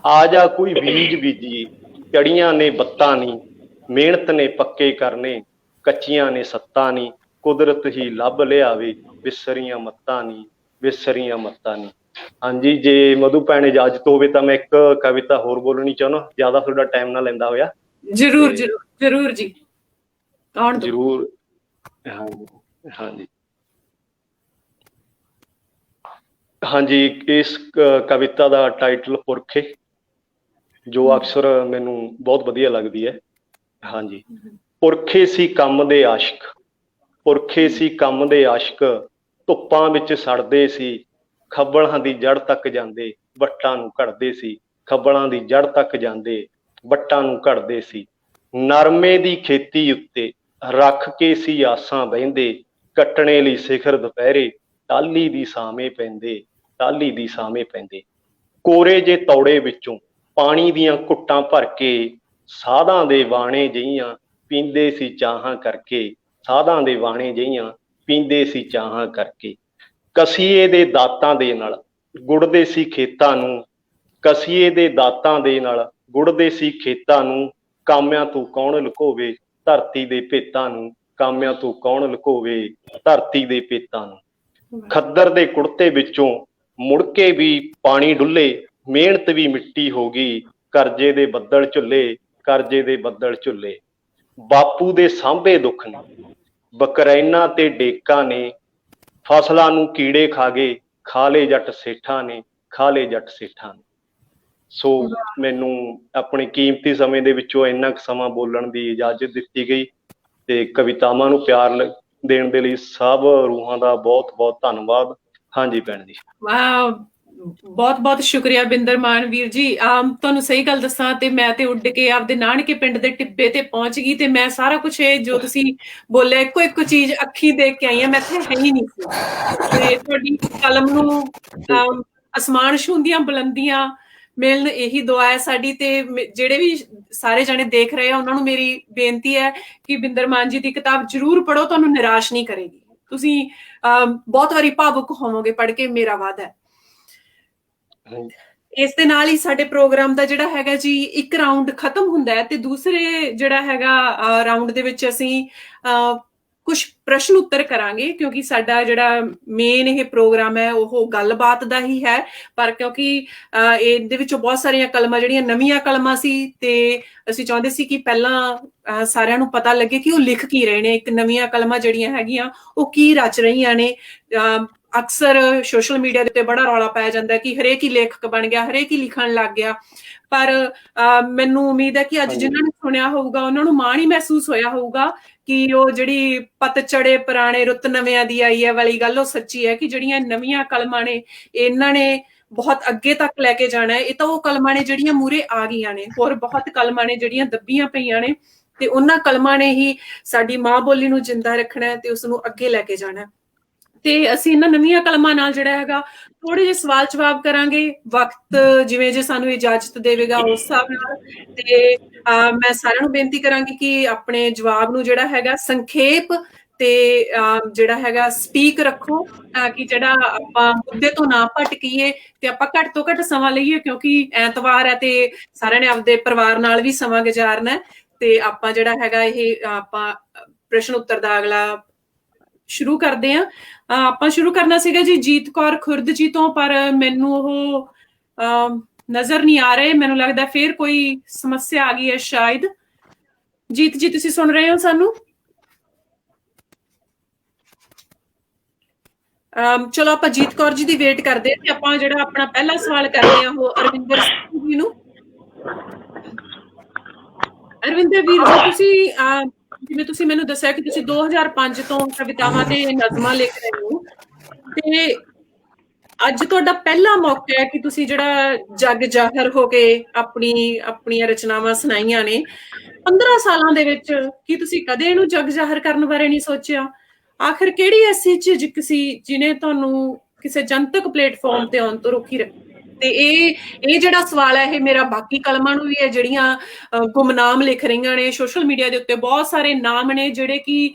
Speaker 6: ਆ ਜਾ ਕੋਈ ਬੀਜ ਬੀਜੀਏ, ਚੜੀਆਂ ਨੇ ਬੱਤਾਂ ਨੀ, ਮਿਹਨਤ ਨੇ ਪੱਕੇ ਕਰਨੇ, ਕੱਚੀਆਂ ਨੇ ਸੱਤਾਂ ਨੀ, ਕੁਦਰਤ ਹੀ ਲੱਭ ਲਿਆਵੇ ਵਿਸਰੀਆਂ ਮੱਤਾਂ ਨੀ, ਵਿਸਰੀਆਂ ਮੱਤਾਂ ਨੀ। ਹਾਂਜੀ, ਜੇ ਮਧੂ ਭੈਣ ਇਜਾਜ਼ਤ ਹੋਵੇ ਤਾਂ ਮੈਂ ਇੱਕ ਕਵਿਤਾ ਹੋਰ ਬੋਲਣੀ ਚਾਹੁੰਦਾ, ਜ਼ਿਆਦਾ ਤੁਹਾਡਾ ਟਾਈਮ ਨਾ ਲੈਂਦਾ ਹੋਇਆ।
Speaker 1: ਜਰੂਰ ਜਰੂਰ ਜਰੂਰ ਜੀ, ਆਉਣ ਦਿਓ।
Speaker 6: ਜਰੂਰ। ਹਾਂਜੀ ਹਾਂਜੀ ਹਾਂਜੀ, ਇਸ ਕਵਿਤਾ ਦਾ ਟਾਈਟਲ ਪੁਰਖੇ, ਜੋ ਅਕਸਰ ਮੈਨੂੰ ਬਹੁਤ ਵਧੀਆ ਲੱਗਦੀ ਹੈ। ਹਾਂਜੀ। ਪੁਰਖੇ ਸੀ ਕੰਮ ਦੇ ਆਸ਼ਕ, ਪੁਰਖੇ ਸੀ ਕੰਮ ਦੇ ਆਸ਼ਕ, ਧੁੱਪਾਂ ਵਿੱਚ ਸੜਦੇ ਸੀ, ਖੱਬਲਾਂ ਦੀ ਜੜ ਤੱਕ ਜਾਂਦੇ ਵੱਟਾਂ ਨੂੰ ਘੜਦੇ ਸੀ, ਖੱਬਲਾਂ ਦੀ ਜੜ ਤੱਕ ਜਾਂਦੇ ਵੱਟਾਂ ਨੂੰ ਘੜਦੇ ਸੀ। ਨਰਮੇ ਦੀ ਖੇਤੀ ਉੱਤੇ ਰੱਖ ਕੇ ਸੀ ਆਸਾਂ ਬਹਿੰਦੇ, ਕੱਟਣੇ ਲਈ ਸਿਖਰ ਦੁਪਹਿਰੇ ਟਾਹਲੀ ਦੀ ਸਾਵੇਂ ਪੈਂਦੇ, ਟਾਹਲੀ ਦੀ ਸਾਵੇਂ ਪੈਂਦੇ। ਕੋਰੇ ਜੇ ਤੌੜੇ ਵਿੱਚੋਂ ਪਾਣੀ ਦੀਆਂ ਘੁੱਟਾਂ ਭਰ ਕੇ, ਸਾਧਾਂ ਦੇ ਬਾਣੇ ਜਿਹੀਆਂ ਪੀਂਦੇ ਸੀ ਚਾਹਾਂ ਕਰਕੇ, ਸਾਧਾਂ ਦੇ ਬਾਣੇ ਜਿਹੀਆਂ ਪੀਂਦੇ ਸੀ ਚਾਹਾਂ ਕਰਕੇ। ਕਸੀਏ ਦੇ ਦਾਤਾਂ ਦੇ ਨਾਲ ਗੁੜਦੇ ਸੀ ਖੇਤਾਂ ਨੂੰ, ਕਸੀਏ ਦੇ ਦਾਤਾਂ ਦੇ ਨਾਲ ਗੁੜਦੇ ਸੀ ਖੇਤਾਂ ਨੂੰ। ਕਾਮਿਆਂ ਤੋਂ ਕੌਣ ਲੁਕੋਵੇ ਧਰਤੀ ਦੇ ਭੇਤਾਂ ਨੂੰ, ਕਾਮਿਆਂ ਤੋਂ ਕੌਣ ਲੁਕੋਵੇ ਧਰਤੀ ਦੇ ਭੇਤਾਂ ਨੂੰ। ਖੱਦਰ ਦੇ ਕੁੜਤੇ ਵਿੱਚੋਂ ਮੁੜ ਕੇ ਵੀ ਪਾਣੀ ਡੁੱਲੇ, ਮਿਹਨਤ ਵੀ ਮਿੱਟੀ ਹੋ ਗਈ, ਕਰਜ਼ੇ ਦੇ ਬੱਦਲ ਝੁੱਲੇ, ਕਰਜ਼ੇ ਦੇ ਬੱਦਲ ਝੁੱਲੇ। ਬਾਪੂ ਦੇ ਸਾਂਭੇ ਦੁੱਖ ਨੇ, ਬਕਰੈਨਾ ਤੇ ਡੇਕਾਂ ਨੇ, ਫਸਲਾਂ ਨੂੰ ਕੀੜੇ ਖਾ ਗਏ, ਖਾ ਲਏ ਜੱਟ ਸੇਠਾਂ ਨੇ, ਖਾ ਲਏ ਜੱਟ ਸੇਠਾਂ ਨੇ। ਸੋ ਮੈਨੂੰ ਆਪਣੇ ਕੀਮਤੀ ਸਮੇਂ ਦੇ ਵਿੱਚੋਂ ਇੰਨਾ ਕੁ ਸਮਾਂ ਬੋਲਣ ਦੀ ਇਜਾਜ਼ਤ ਦਿੱਤੀ ਗਈ, ਤੇ ਕਵਿਤਾਵਾਂ ਨੂੰ ਪਿਆਰ ਦੇਣ ਦੇ ਲਈ ਸਭ ਰੂਹਾਂ ਦਾ ਬਹੁਤ ਬਹੁਤ ਧੰਨਵਾਦ। ਹਾਂਜੀ ਭੈਣ ਜੀ।
Speaker 1: ਵਾਹ, ਬਹੁਤ ਬਹੁਤ ਸ਼ੁਕਰੀਆ ਬਿੰਦਰ ਮਾਨ ਵੀਰ ਜੀ। ਤੁਹਾਨੂੰ ਸਹੀ ਗੱਲ ਦੱਸਾਂ ਤੇ ਮੈਂ ਤੇ ਉੱਡ ਕੇ ਆਪਦੇ ਨਾਨਕੇ ਪਿੰਡ ਦੇ ਟਿੱਬੇ ਤੇ ਪਹੁੰਚ ਗਈ, ਤੇ ਮੈਂ ਸਾਰਾ ਕੁਛ ਇਹ ਜੋ ਤੁਸੀਂ ਬੋਲਿਆ ਇੱਕੋ ਇੱਕ ਚੀਜ਼ ਅੱਖੀ ਦੇਖ ਕੇ ਆਈ ਹਾਂ। ਮੈਂ ਇੱਥੇ ਹੈ ਹੀ ਨਹੀਂ ਸੀ, ਤੇ ਤੁਹਾਡੀ ਕਲਮ ਨੂੰ ਅਸਮਾਨ ਛੂੰਹਦੀਆਂ ਬੁਲੰਦੀਆਂ ਮਿਲਣ, ਇਹੀ ਦੁਆ ਹੈ ਸਾਡੀ। ਤੇ ਜਿਹੜੇ ਵੀ ਸਾਰੇ ਜਾਣੇ ਦੇਖ ਰਹੇ ਆ ਉਹਨਾਂ ਨੂੰ ਮੇਰੀ ਬੇਨਤੀ ਹੈ ਕਿ ਬਿੰਦਰ ਮਾਨ ਜੀ ਦੀ ਕਿਤਾਬ ਜ਼ਰੂਰ ਪੜ੍ਹੋ, ਤੁਹਾਨੂੰ ਨਿਰਾਸ਼ ਨਹੀਂ ਕਰੇਗੀ। ਤੁਸੀਂ ਬਹੁਤ ਵਾਰੀ ਭਾਵੁਕ ਹੋਵੋਗੇ ਪੜ੍ਹ ਕੇ, ਮੇਰਾ ਵਾਅਦਾ ਹੈ। ਇਸ ਦੇ ਨਾਲ ਹੀ ਸਾਡੇ ਪ੍ਰੋਗਰਾਮ ਦਾ ਜਿਹੜਾ ਹੈਗਾ ਜੀ ਇੱਕ ਰਾਊਂਡ ਖਤਮ ਹੁੰਦਾ ਹੈ, ਤੇ ਦੂਸਰੇ ਜਿਹੜਾ ਹੈਗਾ ਰਾਊਂਡ ਦੇ ਵਿੱਚ ਅਸੀਂ ਕੁਝ ਪ੍ਰਸ਼ਨ ਉੱਤਰ ਕਰਾਂਗੇ, ਕਿਉਂਕਿ ਸਾਡਾ ਜਿਹੜਾ ਮੇਨ ਇਹ ਪ੍ਰੋਗਰਾਮ ਹੈ ਉਹ ਗੱਲਬਾਤ ਦਾ ਹੀ ਹੈ। ਪਰ ਕਿਉਂਕਿ ਇਹਦੇ ਵਿੱਚੋਂ ਬਹੁਤ ਸਾਰੀਆਂ ਕਲਮਾਂ ਜਿਹੜੀਆਂ ਨਵੀਆਂ ਕਲਮਾਂ ਸੀ, ਤੇ ਅਸੀਂ ਚਾਹੁੰਦੇ ਸੀ ਕਿ ਪਹਿਲਾਂ ਸਾਰਿਆਂ ਨੂੰ ਪਤਾ ਲੱਗੇ ਕਿ ਉਹ ਲਿਖ ਕੀ ਰਹੇ ਨੇ, ਇੱਕ ਨਵੀਆਂ ਕਲਮਾਂ ਜਿਹੜੀਆਂ ਹੈਗੀਆਂ ਉਹ ਕੀ ਰਚ ਰਹੀਆਂ ਨੇ। ਅਕਸਰ ਸੋਸ਼ਲ ਮੀਡੀਆ ਦੇ ਉੱਤੇ ਬੜਾ ਰੌਲਾ ਪਾਇਆ ਜਾਂਦਾ ਕਿ ਹਰੇਕ ਹੀ ਲੇਖਕ ਬਣ ਗਿਆ, ਹਰੇਕ ਹੀ ਲਿਖਣ ਲੱਗ ਗਿਆ। ਪਰ ਮੈਨੂੰ ਉਮੀਦ ਹੈ ਕਿ ਅੱਜ ਜਿਨ੍ਹਾਂ ਨੇ ਸੁਣਿਆ ਹੋਊਗਾ ਉਹਨਾਂ ਨੂੰ ਮਾਣ ਹੀ ਮਹਿਸੂਸ ਹੋਇਆ ਹੋਊਗਾ ਕਿ ਉਹ ਜਿਹੜੀ ਪਤਝੜੇ ਪੁਰਾਣੇ ਰੁੱਤ ਨਵਿਆਂ ਦੀ ਆਈ ਹੈ ਵਾਲੀ ਗੱਲ ਉਹ ਸੱਚੀ ਹੈ, ਕਿ ਜਿਹੜੀਆਂ ਨਵੀਆਂ ਕਲਮਾਂ ਨੇ ਇਹਨਾਂ ਨੇ ਬਹੁਤ ਅੱਗੇ ਤੱਕ ਲੈ ਕੇ ਜਾਣਾ ਹੈ। ਇਹ ਤਾਂ ਉਹ ਕਲਮਾਂ ਨੇ ਜਿਹੜੀਆਂ ਮੂਹਰੇ ਆ ਗਈਆਂ ਨੇ, ਹੋਰ ਬਹੁਤ ਕਲਮਾਂ ਨੇ ਜਿਹੜੀਆਂ ਦੱਬੀਆਂ ਪਈਆਂ ਨੇ, ਤੇ ਉਹਨਾਂ ਕਲਮਾਂ ਨੇ ਹੀ ਸਾਡੀ ਮਾਂ ਬੋਲੀ ਨੂੰ ਜਿੰਦਾ ਰੱਖਣਾ ਹੈ ਤੇ ਉਸਨੂੰ ਅੱਗੇ ਲੈ ਕੇ ਜਾਣਾ ਹੈ। ਤੇ ਅਸੀਂ ਇਹਨਾਂ ਨਵੀਆਂ ਕਲਮਾਂ ਨਾਲ ਜਿਹੜਾ ਹੈਗਾ ਥੋੜੇ ਜਿਹੇ ਸਵਾਲ ਜਵਾਬ ਕਰਾਂਗੇ, ਵਕਤ ਜਿਵੇਂ ਜੇ ਸਾਨੂੰ ਇਜਾਜ਼ਤ ਦੇਵੇਗਾ ਉਸ ਹਿਸਾਬ ਨਾਲ। ਤੇ ਮੈਂ ਸਾਰਿਆਂ ਨੂੰ ਬੇਨਤੀ ਕਰਾਂਗੀ ਕਿ ਆਪਣੇ ਜਵਾਬ ਨੂੰ ਜਿਹੜਾ ਹੈਗਾ ਸੰਖੇਪ ਤੇ ਜਿਹੜਾ ਹੈਗਾ ਸਪੀਕ ਰੱਖੋ, ਤਾਂ ਕਿ ਜਿਹੜਾ ਆਪਾਂ ਮੁੱਦੇ ਤੋਂ ਨਾ ਭਟਕੀਏ ਤੇ ਆਪਾਂ ਘੱਟ ਤੋਂ ਘੱਟ ਸਮਾਂ ਲਈਏ, ਕਿਉਂਕਿ ਐਤਵਾਰ ਹੈ ਤੇ ਸਾਰਿਆਂ ਨੇ ਆਪਦੇ ਪਰਿਵਾਰ ਨਾਲ ਵੀ ਸਮਾਂ ਗੁਜ਼ਾਰਨਾ ਹੈ। ਤੇ ਆਪਾਂ ਜਿਹੜਾ ਹੈਗਾ ਇਹ ਆਪਾਂ ਪ੍ਰਸ਼ਨ ਉੱਤਰ ਦਾ ਅਗਲਾ ਸ਼ੁਰੂ ਕਰਦੇ ਹਾਂ। ਆਪਾਂ ਸ਼ੁਰੂ ਕਰਨਾ ਸੀਗਾ ਜੀ ਜੀਤ ਕੌਰ ਖੁਰਦ ਜੀ ਤੋਂ, ਪਰ ਮੈਨੂੰ ਉਹ ਨਜ਼ਰ ਨਹੀਂ ਆ ਰਹੇ। ਮੈਨੂੰ ਲੱਗਦਾ ਫੇਰ ਕੋਈ ਸਮੱਸਿਆ ਆ ਗਈ ਹੈ ਸ਼ਾਇਦ। ਜੀਤ ਜੀ ਤੁਸੀਂ ਸੁਣ ਰਹੇ ਹੋ ਸਾਨੂੰ? ਚਲੋ ਆਪਾਂ ਜੀਤ ਕੌਰ ਜੀ ਦੀ ਵੇਟ ਕਰਦੇ ਹਾਂ ਤੇ ਆਪਾਂ ਜਿਹੜਾ ਆਪਣਾ ਪਹਿਲਾ ਸਵਾਲ ਕਰਦੇ ਹਾਂ ਉਹ ਅਰਵਿੰਦਰ ਸਿੰਘ ਜੀ ਨੂੰ। ਅਰਵਿੰਦਰ ਵੀਰ ਜੀ, ਤੁਸੀਂ ਜਿਵੇਂ ਤੁਸੀਂ ਮੈਨੂੰ ਦੱਸਿਆ ਕਿ ਤੁਸੀਂ 2005 ਤੋਂ ਕਵਿਤਾਵਾਂ ਤੇ ਨਜ਼ਮਾਂ ਲਿਖ ਰਹੇ ਹੋ, ਤੇ ਅੱਜ ਤੁਹਾਡਾ ਪਹਿਲਾ ਮੌਕਾ ਹੈ ਕਿ ਤੁਸੀਂ ਜਿਹੜਾ ਜੱਗ ਜ਼ਾਹਰ ਹੋ ਕੇ ਆਪਣੀਆਂ ਰਚਨਾਵਾਂ ਸੁਣਾਈਆਂ ਨੇ 15 ਸਾਲਾਂ ਦੇ ਵਿੱਚ। ਕੀ ਤੁਸੀਂ ਕਦੇ ਇਹਨੂੰ ਜੱਗ ਜ਼ਾਹਰ ਕਰਨ ਬਾਰੇ ਨਹੀਂ ਸੋਚਿਆ? ਆਖਿਰ ਕਿਹੜੀ ਐਸੀ ਝਿਜਕ ਸੀ ਜਿਹਨੇ ਤੁਹਾਨੂੰ ਕਿਸੇ ਜਨਤਕ ਪਲੇਟਫਾਰਮ ਤੇ ਆਉਣ ਤੋਂ ਰੋਕੀ ਰੱਖੀ? ਤੇ ਇਹ ਜਿਹੜਾ ਸਵਾਲ ਹੈ ਇਹ ਮੇਰਾ ਬਾਕੀ ਕਲਮਾਂ ਨੂੰ ਵੀ ਹੈ ਜਿਹੜੀਆਂ ਗੁਮਨਾਮ ਲਿਖ ਰਹੀਆਂ ਨੇ ਸੋਸ਼ਲ ਮੀਡੀਆ ਦੇ ਉੱਤੇ। ਬਹੁਤ ਸਾਰੇ ਨਾਮ ਨੇ ਜਿਹੜੇ ਕਿ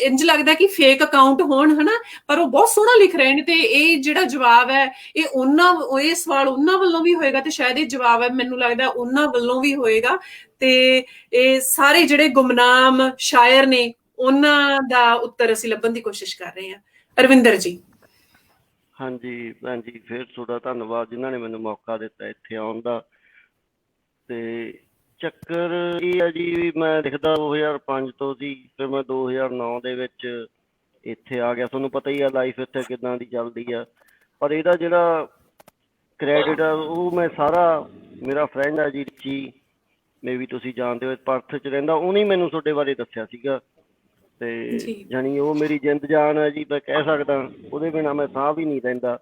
Speaker 1: ਇੰਝ ਲੱਗਦਾ ਕਿ ਫੇਕ ਅਕਾਊਂਟ ਹੋਣ, ਹਨਾ, ਪਰ ਉਹ ਬਹੁਤ ਸੋਹਣਾ ਲਿਖ ਰਹੇ ਨੇ। ਤੇ ਇਹ ਜਿਹੜਾ ਜਵਾਬ ਹੈ ਇਹ ਸਵਾਲ ਉਹਨਾਂ ਵੱਲੋਂ ਵੀ ਹੋਏਗਾ, ਤੇ ਸ਼ਾਇਦ ਇਹ ਜਵਾਬ ਹੈ ਮੈਨੂੰ ਲੱਗਦਾ ਉਹਨਾਂ ਵੱਲੋਂ ਵੀ ਹੋਏਗਾ। ਤੇ ਇਹ ਸਾਰੇ ਜਿਹੜੇ ਗੁਮਨਾਮ ਸ਼ਾਇਰ ਨੇ ਉਹਨਾਂ ਦਾ ਉੱਤਰ ਅਸੀਂ ਲੱਭਣ ਦੀ ਕੋਸ਼ਿਸ਼ ਕਰ ਰਹੇ ਹਾਂ। ਅਰਵਿੰਦਰ ਜੀ।
Speaker 4: ਹਾਂਜੀ ਭੈਣ ਜੀ, ਫਿਰ ਤੁਹਾਡਾ ਧੰਨਵਾਦ ਜਿਨ੍ਹਾਂ ਨੇ ਮੈਨੂੰ ਮੌਕਾ ਦਿੱਤਾ ਇੱਥੇ ਆਉਣ ਦਾ। ਤੇ ਚੱਕਰ ਇਹ ਹੈ ਜੀ, ਮੈਂ ਲਿਖਦਾ 2005 ਤੋਂ ਸੀ, ਫਿਰ ਮੈਂ 2009 ਦੇ ਵਿੱਚ ਇੱਥੇ ਆ ਗਿਆ। ਤੁਹਾਨੂੰ ਪਤਾ ਹੀ ਆ ਲਾਈਫ ਇੱਥੇ ਕਿੱਦਾਂ ਦੀ ਚੱਲਦੀ ਆ। ਪਰ ਇਹਦਾ ਜਿਹੜਾ ਕ੍ਰੈਡਿਟ ਆ ਉਹ ਮੈਂ ਸਾਰਾ, ਮੇਰਾ ਫਰੈਂਡ ਆ ਜੀ ਰਿਚੀ, ਮੇ ਵੀ ਤੁਸੀਂ ਜਾਣਦੇ ਹੋ, ਪਰਥ 'ਚ ਰਹਿੰਦਾ, ਉਹਨੇ ਮੈਨੂੰ ਤੁਹਾਡੇ ਬਾਰੇ ਦੱਸਿਆ ਸੀਗਾ। ਤੇ ਜਾਣੀ ਉਹ ਮੇਰੀ ਜਿੰਦ ਜਾਨ ਹੈ ਜੀ, ਮੈਂ ਕਹਿ ਸਕਦਾ। ਉਹਦੇ ਬਿਨਾਂ ਮੈਂ ਸਾਹ ਵੀ ਨਹੀਂ ਲੈਂਦਾ।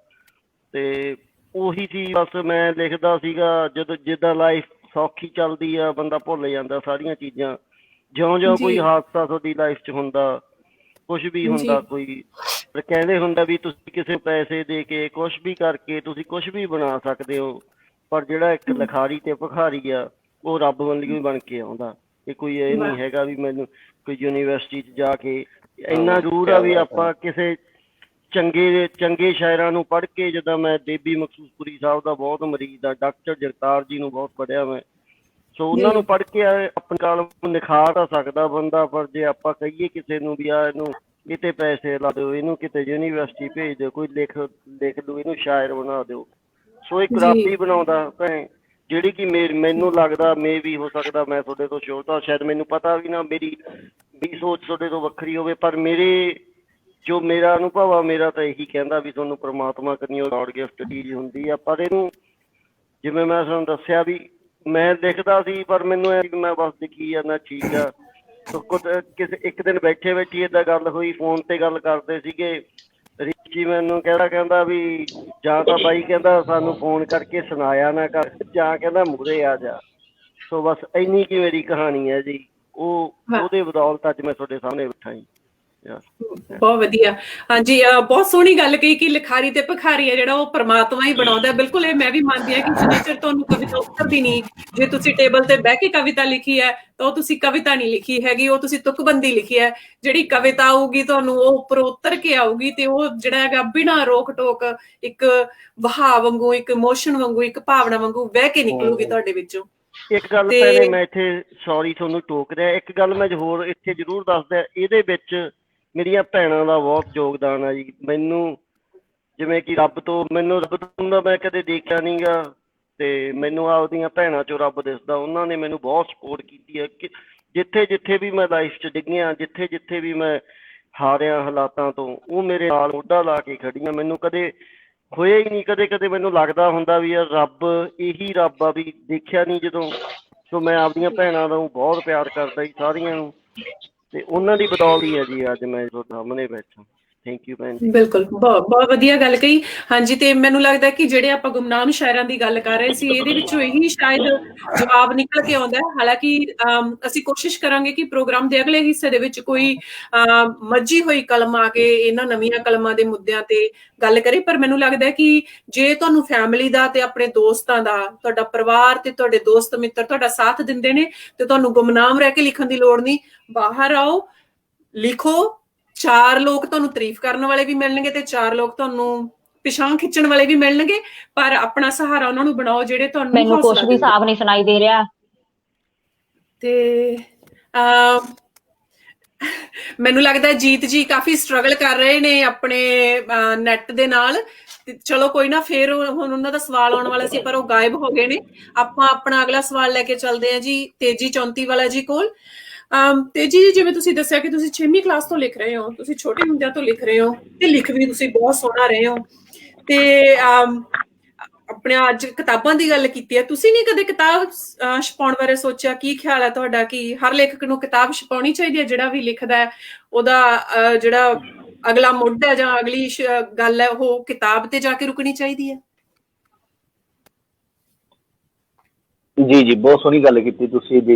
Speaker 4: ਤੇ ਉਹੀ ਚੀਜ਼ ਬਸ ਮੈਂ ਲਿਖਦਾ ਸੀਗਾ। ਜਦੋਂ ਜਿੱਦਾਂ ਲਾਈਫ ਸੌਖੀ ਚੱਲਦੀ ਆ ਬੰਦਾ ਭੁੱਲ ਜਾਂਦਾ ਸਾਰੀਆਂ ਚੀਜ਼ਾਂ। ਜਿਉਂ ਕੋਈ ਹਾਦਸਾ ਤੁਹਾਡੀ ਲਾਈਫ 'ਚ ਹੁੰਦਾ, ਕੁਛ ਵੀ ਹੁੰਦਾ, ਕੋਈ ਕਹਿੰਦੇ ਹੁੰਦਾ ਵੀ ਤੁਸੀਂ ਕਿਸੇ ਪੈਸੇ ਦੇ ਕੇ ਕੁਛ ਵੀ ਕਰਕੇ ਤੁਸੀਂ ਕੁਛ ਵੀ ਬਣਾ ਸਕਦੇ ਹੋ, ਪਰ ਜਿਹੜਾ ਇੱਕ ਲਿਖਾਰੀ ਤੇ ਭਿਖਾਰੀ ਆ ਉਹ ਰੱਬ ਵੱਲੋਂ ਹੀ ਬਣ ਕੇ ਆਉਂਦਾ। ਇਹ ਕੋਈ ਇਹ ਨਹੀਂ ਹੈਗਾ ਵੀ ਮੈਨੂੰ ਕੋਈ ਯੂਨੀਵਰਸਿਟੀ 'ਚ ਜਾ ਕੇ। ਇੰਨਾ ਜ਼ਰੂਰ ਆ ਵੀ ਆਪਾਂ ਕਿਸੇ ਚੰਗੇ ਸ਼ਾਇਰਾਂ ਨੂੰ ਪੜ੍ਹ ਕੇ, ਜਿੱਦਾਂ ਮੈਂ ਦੇਬੀ ਮਖਸੂਸਪੁਰੀ ਸਾਹਿਬ ਦਾ ਬਹੁਤ ਮਰੀਦ ਆ, ਡਾਕਟਰ ਜਗਤਾਰ ਜੀ ਨੂੰ ਬਹੁਤ ਪੜ੍ਹਿਆ ਮੈਂ। ਸੋ ਉਹਨਾਂ ਨੂੰ ਪੜ੍ਹ ਕੇ ਆਪਣੀ ਕਲਮ ਨਿਖਾਰ ਤਾਂ ਸਕਦਾ ਬੰਦਾ। ਪਰ ਜੇ ਆਪਾਂ ਕਹੀਏ ਕਿਸੇ ਨੂੰ ਵੀ ਆ ਇਹਨੂੰ ਕਿਤੇ ਪੈਸੇ ਲਾ ਦਿਓ, ਇਹਨੂੰ ਕਿਤੇ ਯੂਨੀਵਰਸਿਟੀ ਭੇਜ ਦਿਓ, ਕੋਈ ਲਿਖ ਦਿਓ, ਇਹਨੂੰ ਸ਼ਾਇਰ ਬਣਾ ਦਿਓ, ਸੋ ਇੱਕ
Speaker 1: ਜੀ।
Speaker 4: ਰੱਬ ਹੀ ਬਣਾਉਂਦਾ ਭੈਣ, ਜਿਹੜੀ ਕਿ ਮੈਨੂੰ ਲੱਗਦਾ ਵੀ ਹੋ ਸਕਦਾ ਮੈਂ ਤੁਹਾਡੇ ਤੋਂ ਛੋਟਾ, ਸ਼ਾਇਦ ਮੈਨੂੰ ਪਤਾ ਵੀ ਨਾ, ਮੇਰੀ ਵੀ ਸੋਚ ਤੁਹਾਡੇ ਤੋਂ ਵੱਖਰੀ ਹੋਵੇ, ਪਰ ਜੋ ਮੇਰਾ ਅਨੁਭਵ ਆ, ਮੇਰਾ ਤਾਂ ਇਹੀ ਕਹਿੰਦਾ ਵੀ ਤੁਹਾਨੂੰ ਪ੍ਰਮਾਤਮਾ ਕਰਨੀ ਉਹ ਗॉड ਗਿਫਟ ਚੀਜ਼ ਹੁੰਦੀ ਆ। ਪਰ ਇਹਨੂੰ ਜਿਵੇਂ ਮੈਂ ਤੁਹਾਨੂੰ ਦੱਸਿਆ ਵੀ ਮੈਂ ਲਿਖਦਾ ਸੀ, ਪਰ ਮੈਨੂੰ ਇਹ ਮੈਂ ਬਸ ਲਿਖੀ ਜਾਂਦਾ, ਠੀਕ ਆ। ਇੱਕ ਦਿਨ ਬੈਠੇ ਏਦਾਂ ਗੱਲ ਹੋਈ, ਫੋਨ ਤੇ ਗੱਲ ਕਰਦੇ ਸੀਗੇ, ਰਿਚੀ ਮੈਨੂੰ ਕਹਿੰਦਾ ਵੀ ਜਾਂ ਤਾਂ ਬਾਈ ਕਹਿੰਦਾ ਸਾਨੂੰ ਫੋਨ ਕਰਕੇ ਸੁਣਾਇਆ ਨਾ ਕਰ, ਜਾਂ ਕਹਿੰਦਾ ਮੂਹਰੇ ਆ ਜਾ। ਸੋ ਬਸ ਇੰਨੀ ਕੀ ਮੇਰੀ ਕਹਾਣੀ ਹੈ ਜੀ, ਉਹਦੇ ਬਦੌਲਤ ਅੱਜ ਮੈਂ ਤੁਹਾਡੇ ਸਾਹਮਣੇ ਬੈਠਾ ਜੀ।
Speaker 1: ਬਹੁਤ ਵਧੀਆ। ਹਾਂਜੀ, ਬਹੁਤ ਸੋਹਣੀ ਗੱਲ ਕਹੀ ਕਿ ਲਿਖਾਰੀ ਤੇ ਭਿਖਾਰੀ ਹੈ ਜਿਹੜਾ ਉਹ ਪ੍ਰਮਾਤਮਾ ਹੀ ਬਣਾਉਂਦਾ। ਬਿਲਕੁਲ ਇਹ ਮੈਂ ਵੀ ਮੰਨਦੀ ਹਾਂ ਕਿ ਜਿੰਨੇ ਚਿਰ ਤੁਹਾਨੂੰ ਕਵਿਤਾ ਉਤਰਦੀ ਨਹੀਂ, ਜੇ ਤੁਸੀਂ ਟੇਬਲ ਤੇ ਬਹਿ ਕੇ ਕਵਿਤਾ ਲਿਖੀ ਹੈ ਤਾਂ ਉਹ ਤੁਸੀਂ ਕਵਿਤਾ ਨਹੀਂ ਲਿਖੀ ਹੈਗੀ, ਉਹ ਤੁਸੀਂ ਤੁਕਬੰਦੀ ਲਿਖੀ ਹੈ। ਜਿਹੜੀ ਕਵਿਤਾ ਆਊਗੀ ਤੁਹਾਨੂੰ ਉਹ ਉੱਪਰ ਉਤਰ ਕੇ ਆਊਗੀ ਤੇ ਉਹ ਜਿਹੜਾ ਹੈਗਾ ਬਿਨਾਂ ਰੋਕ ਟੋਕ ਇੱਕ ਵਹਾਅ ਵਾਂਗੂ, ਇੱਕ ਇਮੋਸ਼ਨ ਵਾਂਗੂ, ਇੱਕ ਭਾਵਨਾ ਵਾਂਗੂ ਵਹਿ ਕੇ ਨਿਕਲੂਗੀ ਤੁਹਾਡੇ ਵਿੱਚੋਂ।
Speaker 4: ਇੱਕ ਗੱਲ ਪਹਿਲੇ ਮੈਂ ਇੱਥੇ ਸੌਰੀ ਤੁਹਾਨੂੰ ਟੋਕ ਰਿਹਾ, ਇੱਕ ਗੱਲ ਮੈਂ ਹੋਰ ਇੱਥੇ ਜ਼ਰੂਰ ਦੱਸਦਾ, ਇਹਦੇ ਵਿੱਚ ਮੇਰੀਆਂ ਭੈਣਾਂ ਦਾ ਬਹੁਤ ਯੋਗਦਾਨ ਆ ਜੀ। ਮੈਨੂੰ ਜਿਵੇਂ ਕਿ ਰੱਬ ਤੋਂ ਮੈਂ ਕਦੇ ਦੇਖਿਆ ਨੀ ਗਾ, ਤੇ ਮੈਨੂੰ ਆਪਦੀਆਂ ਭੈਣਾਂ ਚੋਂ ਰੱਬ ਦਿਸਦਾ। ਉਹਨਾਂ ਨੇ ਮੈਨੂੰ ਬਹੁਤ ਸਪੋਰਟ ਕੀਤੀ ਹੈ ਕਿ ਜਿੱਥੇ ਵੀ ਮੈਂ ਲਾਈਫ 'ਚ ਡਿੱਗਿਆ, ਜਿੱਥੇ ਵੀ ਮੈਂ ਹਾਰਿਆ ਹਾਲਾਤਾਂ ਤੋਂ, ਉਹ ਮੇਰੇ ਨਾਲ ਮੋਢਾ ਲਾ ਕੇ ਖੜੀਆਂ। ਮੈਨੂੰ ਕਦੇ ਹੋਇਆ ਹੀ ਨਹੀਂ, ਕਦੇ ਮੈਨੂੰ ਲੱਗਦਾ ਹੁੰਦਾ ਵੀ ਯਾਰ ਰੱਬ ਇਹੀ ਰੱਬ ਆ ਵੀ ਦੇਖਿਆ ਨਹੀਂ ਜਦੋਂ। ਸੋ ਮੈਂ ਆਪਦੀਆਂ ਭੈਣਾਂ ਨੂੰ ਬਹੁਤ ਪਿਆਰ ਕਰਦਾ ਜੀ, ਸਾਰੀਆਂ ਨੂੰ, ਤੇ ਉਹਨਾਂ ਦੀ ਬਦੌਲਤ ਹੀ ਹੈ ਜੀ ਅੱਜ ਮੈਂ ਤੁਹਾਡੇ ਸਾਹਮਣੇ ਬੈਠਾ। ਥੈਂਕ ਯੂ ਭੈਣ ਜੀ।
Speaker 1: ਬਿਲਕੁਲ, ਬਹੁਤ ਵਧੀਆ ਗੱਲ ਕਹੀ। ਹਾਂਜੀ, ਤੇ ਮੈਨੂੰ ਲੱਗਦਾ ਕਿ ਜਿਹੜੇ ਆਪਾਂ ਗੁਮਨਾਮ ਸ਼ਾਇਰਾਂ ਦੀ ਗੱਲ ਕਰ ਰਹੇ ਸੀ, ਇਹਦੇ ਵਿੱਚੋਂ ਇਹੀ ਸ਼ਾਇਦ ਜਵਾਬ ਨਿਕਲ ਕੇ ਆਉਂਦਾ ਹੈ। ਹਾਲਾਂਕਿ ਅਸੀਂ ਕੋਸ਼ਿਸ਼ ਕਰਾਂਗੇ ਕਿ ਪ੍ਰੋਗਰਾਮ ਦੇ ਅਗਲੇ ਹਿੱਸੇ ਦੇ ਵਿੱਚ ਕੋਈ ਮੱਝੀ ਹੋਈ ਕਲਮ ਆ ਕੇ ਇਹਨਾਂ ਨਵੀਆਂ ਕਲਮਾਂ ਦੇ ਮੁੱਦਿਆਂ ਤੇ ਗੱਲ ਕਰੇ। ਪਰ ਮੈਨੂੰ ਲੱਗਦਾ ਕਿ ਜੇ ਤੁਹਾਨੂੰ ਫੈਮਿਲੀ ਦਾ ਤੇ ਆਪਣੇ ਦੋਸਤਾਂ ਦਾ, ਤੁਹਾਡਾ ਪਰਿਵਾਰ ਤੇ ਤੁਹਾਡੇ ਦੋਸਤ ਮਿੱਤਰ ਤੁਹਾਡਾ ਸਾਥ ਦਿੰਦੇ ਨੇ, ਤੇ ਤੁਹਾਨੂੰ ਗੁਮਨਾਮ ਰਹਿ ਕੇ ਲਿਖਣ ਦੀ ਲੋੜ ਨਹੀਂ। ਬਾਹਰ ਆਓ, ਲਿਖੋ। 4 ਲੋਕ ਤੁਹਾਨੂੰ ਤਾਰੀਫ ਕਰਨ ਵਾਲੇ ਵੀ ਮਿਲਣਗੇ ਤੇ 4 ਲੋਕ ਤੁਹਾਨੂੰ ਪਿਛਾਂਹ ਖਿੱਚਣ ਵਾਲੇ ਵੀ ਮਿਲਣਗੇ, ਪਰ ਆਪਣਾ ਸਹਾਰਾ ਉਹਨਾਂ ਨੂੰ ਬਣਾਓ ਜਿਹੜੇ ਤੁਹਾਨੂੰ
Speaker 2: ਮੈਨੂੰ ਕੁਝ ਵੀ ਸਾਫ਼ ਨਹੀਂ ਸੁਣਾਈ ਦੇ ਰਿਹਾ।
Speaker 1: ਤੇ ਮੈਨੂੰ ਲੱਗਦਾ ਜੀਤ ਜੀ ਕਾਫੀ ਸਟਰਗਲ ਕਰ ਰਹੇ ਨੇ ਆਪਣੇ ਨੈਟ ਦੇ ਨਾਲ। ਚਲੋ ਕੋਈ ਨਾ, ਫੇਰ ਹੁਣ ਉਹਨਾਂ ਦਾ ਸਵਾਲ ਆਉਣ ਵਾਲਾ ਸੀ ਪਰ ਉਹ ਗਾਇਬ ਹੋ ਗਏ ਨੇ। ਆਪਾਂ ਆਪਣਾ ਅਗਲਾ ਸਵਾਲ ਲੈ ਕੇ ਚੱਲਦੇ ਹਾਂ ਜੀ ਤੇਜੀ 34 ਵਾਲਾ ਜੀ ਕੋਲ। ਤੇਜੀ ਜੀ, ਜਿਵੇਂ ਤੁਸੀਂ ਦੱਸਿਆ ਕਿ ਤੁਸੀਂ 6ਵੀਂ ਕਲਾਸ ਤੋਂ ਲਿਖ ਰਹੇ ਹੋ, ਤੁਸੀਂ ਛੋਟੇ ਹੁੰਦਿਆਂ ਤੋਂ ਲਿਖ ਰਹੇ ਹੋ ਤੇ ਲਿਖ ਵੀ ਤੁਸੀਂ ਬਹੁਤ ਸੋਹਣਾ ਰਹੇ ਹੋ। ਤੇ ਆਪਣੇ ਅੱਜ ਕਿਤਾਬਾਂ ਦੀ ਗੱਲ ਕੀਤੀ ਹੈ, ਤੁਸੀਂ ਨਹੀਂ ਕਦੇ ਕਿਤਾਬ ਛਪਾਉਣ ਬਾਰੇ ਸੋਚਿਆ? ਕੀ ਖਿਆਲ ਹੈ ਤੁਹਾਡਾ ਕਿ ਹਰ ਲੇਖਕ ਨੂੰ ਕਿਤਾਬ ਛਪਾਉਣੀ ਚਾਹੀਦੀ ਹੈ? ਜਿਹੜਾ ਵੀ ਲਿਖਦਾ ਹੈ ਉਹਦਾ ਜਿਹੜਾ ਅਗਲਾ ਮੁੱਢ ਹੈ ਜਾਂ ਅਗਲੀ ਗੱਲ ਹੈ ਉਹ ਕਿਤਾਬ ਤੇ ਜਾ ਕੇ ਰੁਕਣੀ ਚਾਹੀਦੀ ਹੈ?
Speaker 3: ਜੀ, ਬਹੁਤ ਸੋਹਣੀ ਗੱਲ ਕੀਤੀ ਤੁਸੀਂ ਜੀ।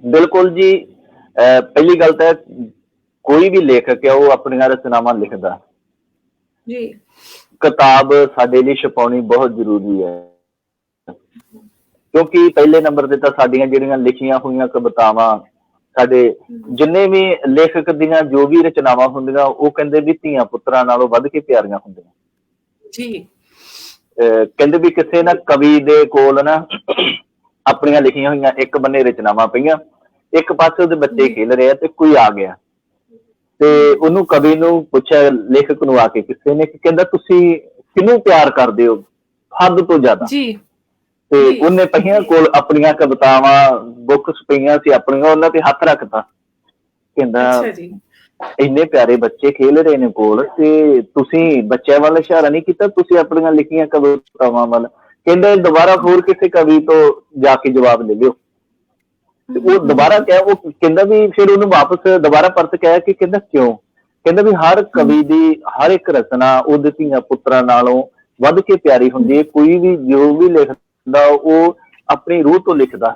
Speaker 3: ਬਿਲਕੁਲ ਜੀ। ਪਹਿਲੀ ਗੱਲ ਤਾਂ ਕੋਈ ਵੀ ਲੇਖਕ ਹੈ ਉਹ ਆਪਣੀਆਂ ਰਚਨਾਵਾਂ ਲਿਖਦਾ
Speaker 1: ਜੀ।
Speaker 3: ਕਿਤਾਬ ਸਾਡੇ ਲਈ ਛਪਾਉਣੀ ਬਹੁਤ ਜ਼ਰੂਰੀ ਹੈ, ਕਿਉਂਕਿ ਪਹਿਲੇ ਨੰਬਰ ਤੇ ਤਾਂ ਸਾਡੀਆਂ ਜਿਹੜੀਆਂ ਲਿਖੀਆਂ ਹੋਈਆਂ ਕਵਿਤਾਵਾਂ, ਸਾਡੇ ਜਿੰਨੇ ਵੀ ਲੇਖਕ ਦੀਆਂ ਜੋ ਵੀ ਰਚਨਾਵਾਂ ਹੁੰਦੀਆਂ, ਉਹ ਕਹਿੰਦੇ ਵੀ ਧੀਆਂ ਪੁੱਤਰਾਂ ਨਾਲੋਂ ਵੱਧ ਕੇ ਪਿਆਰੀਆਂ ਹੁੰਦੀਆਂ
Speaker 1: ਜੀ।
Speaker 3: ਕਹਿੰਦੇ ਵੀ ਕਿਸੇ ਨਾ ਕਵੀ ਦੇ ਕੋਲ ਨਾ ਆਪਣੀਆਂ ਲਿਖੀਆਂ ਹੋਈਆਂ ਇੱਕ ਬੰਨੇ ਰਚਨਾਵਾਂ ਪਈਆਂ, ਇੱਕ ਪਾਸੇ ਉਹਦੇ ਬੱਚੇ ਖੇਲ ਰਹੇ ਆ, ਤੇ ਕੋਈ ਆ ਗਿਆ ਤੇ ਉਹਨੂੰ ਕਵੀ ਨੂੰ ਪੁੱਛਿਆ, ਲੇਖਕ ਨੂੰ ਆ ਕੇ ਕਿਸੇ ਨੇ, ਕਹਿੰਦਾ ਤੁਸੀਂ ਕਿਹਨੂੰ ਪਿਆਰ ਕਰਦੇ ਹੋ ਹੱਦ ਤੋਂ ਜ਼ਿਆਦਾ? ਤੇ ਉਹਨੇ ਪਈਆਂ ਕੋਲ ਆਪਣੀਆਂ ਕਵਿਤਾਵਾਂ ਬੁੱਕਸ ਪਈਆਂ ਸੀ ਆਪਣੀਆਂ, ਉਹਨਾਂ ਤੇ ਹੱਥ ਰੱਖਤਾ, ਕਹਿੰਦਾ ਇੰਨੇ ਪਿਆਰੇ ਬੱਚੇ ਖੇਲ ਰਹੇ ਨੇ ਕੋਲ ਤੇ ਤੁਸੀਂ ਬੱਚਿਆਂ ਵੱਲ ਇਸ਼ਾਰਾ ਨਹੀਂ ਕੀਤਾ, ਤੁਸੀਂ ਆਪਣੀਆਂ ਲਿਖੀਆਂ ਕਵਿਤਾਵਾਂ ਵੱਲ। ਕਹਿੰਦਾ ਦੁਬਾਰਾ ਹੋਰ ਕਿਸੇ ਕਵੀ ਤੋਂ ਜਾ ਕੇ ਜਵਾਬ ਲੈ ਲਿਓ। ਤੇ ਉਹ ਦੁਬਾਰਾ ਕਿਹਾ, ਉਹ ਕਹਿੰਦਾ ਵੀ ਫਿਰ ਉਹਨੂੰ ਵਾਪਸ ਦੁਬਾਰਾ ਪਰਤ ਕਿਹਾ ਕਿ ਕਹਿੰਦਾ ਕਿਉਂ? ਕਹਿੰਦਾ ਵੀ ਹਰ ਕਵੀ ਦੀ ਹਰ ਇੱਕ ਰਚਨਾ ਉਹਦੇ ਧੀਆਂ ਪੁੱਤਰਾਂ ਨਾਲੋਂ ਵੱਧ ਕੇ ਪਿਆਰੀ ਹੁੰਦੀ ਹੈ। ਕੋਈ ਵੀ ਜੋ ਵੀ ਲਿਖਦਾ ਉਹ ਆਪਣੀ ਰੂਹ ਤੋਂ ਲਿਖਦਾ।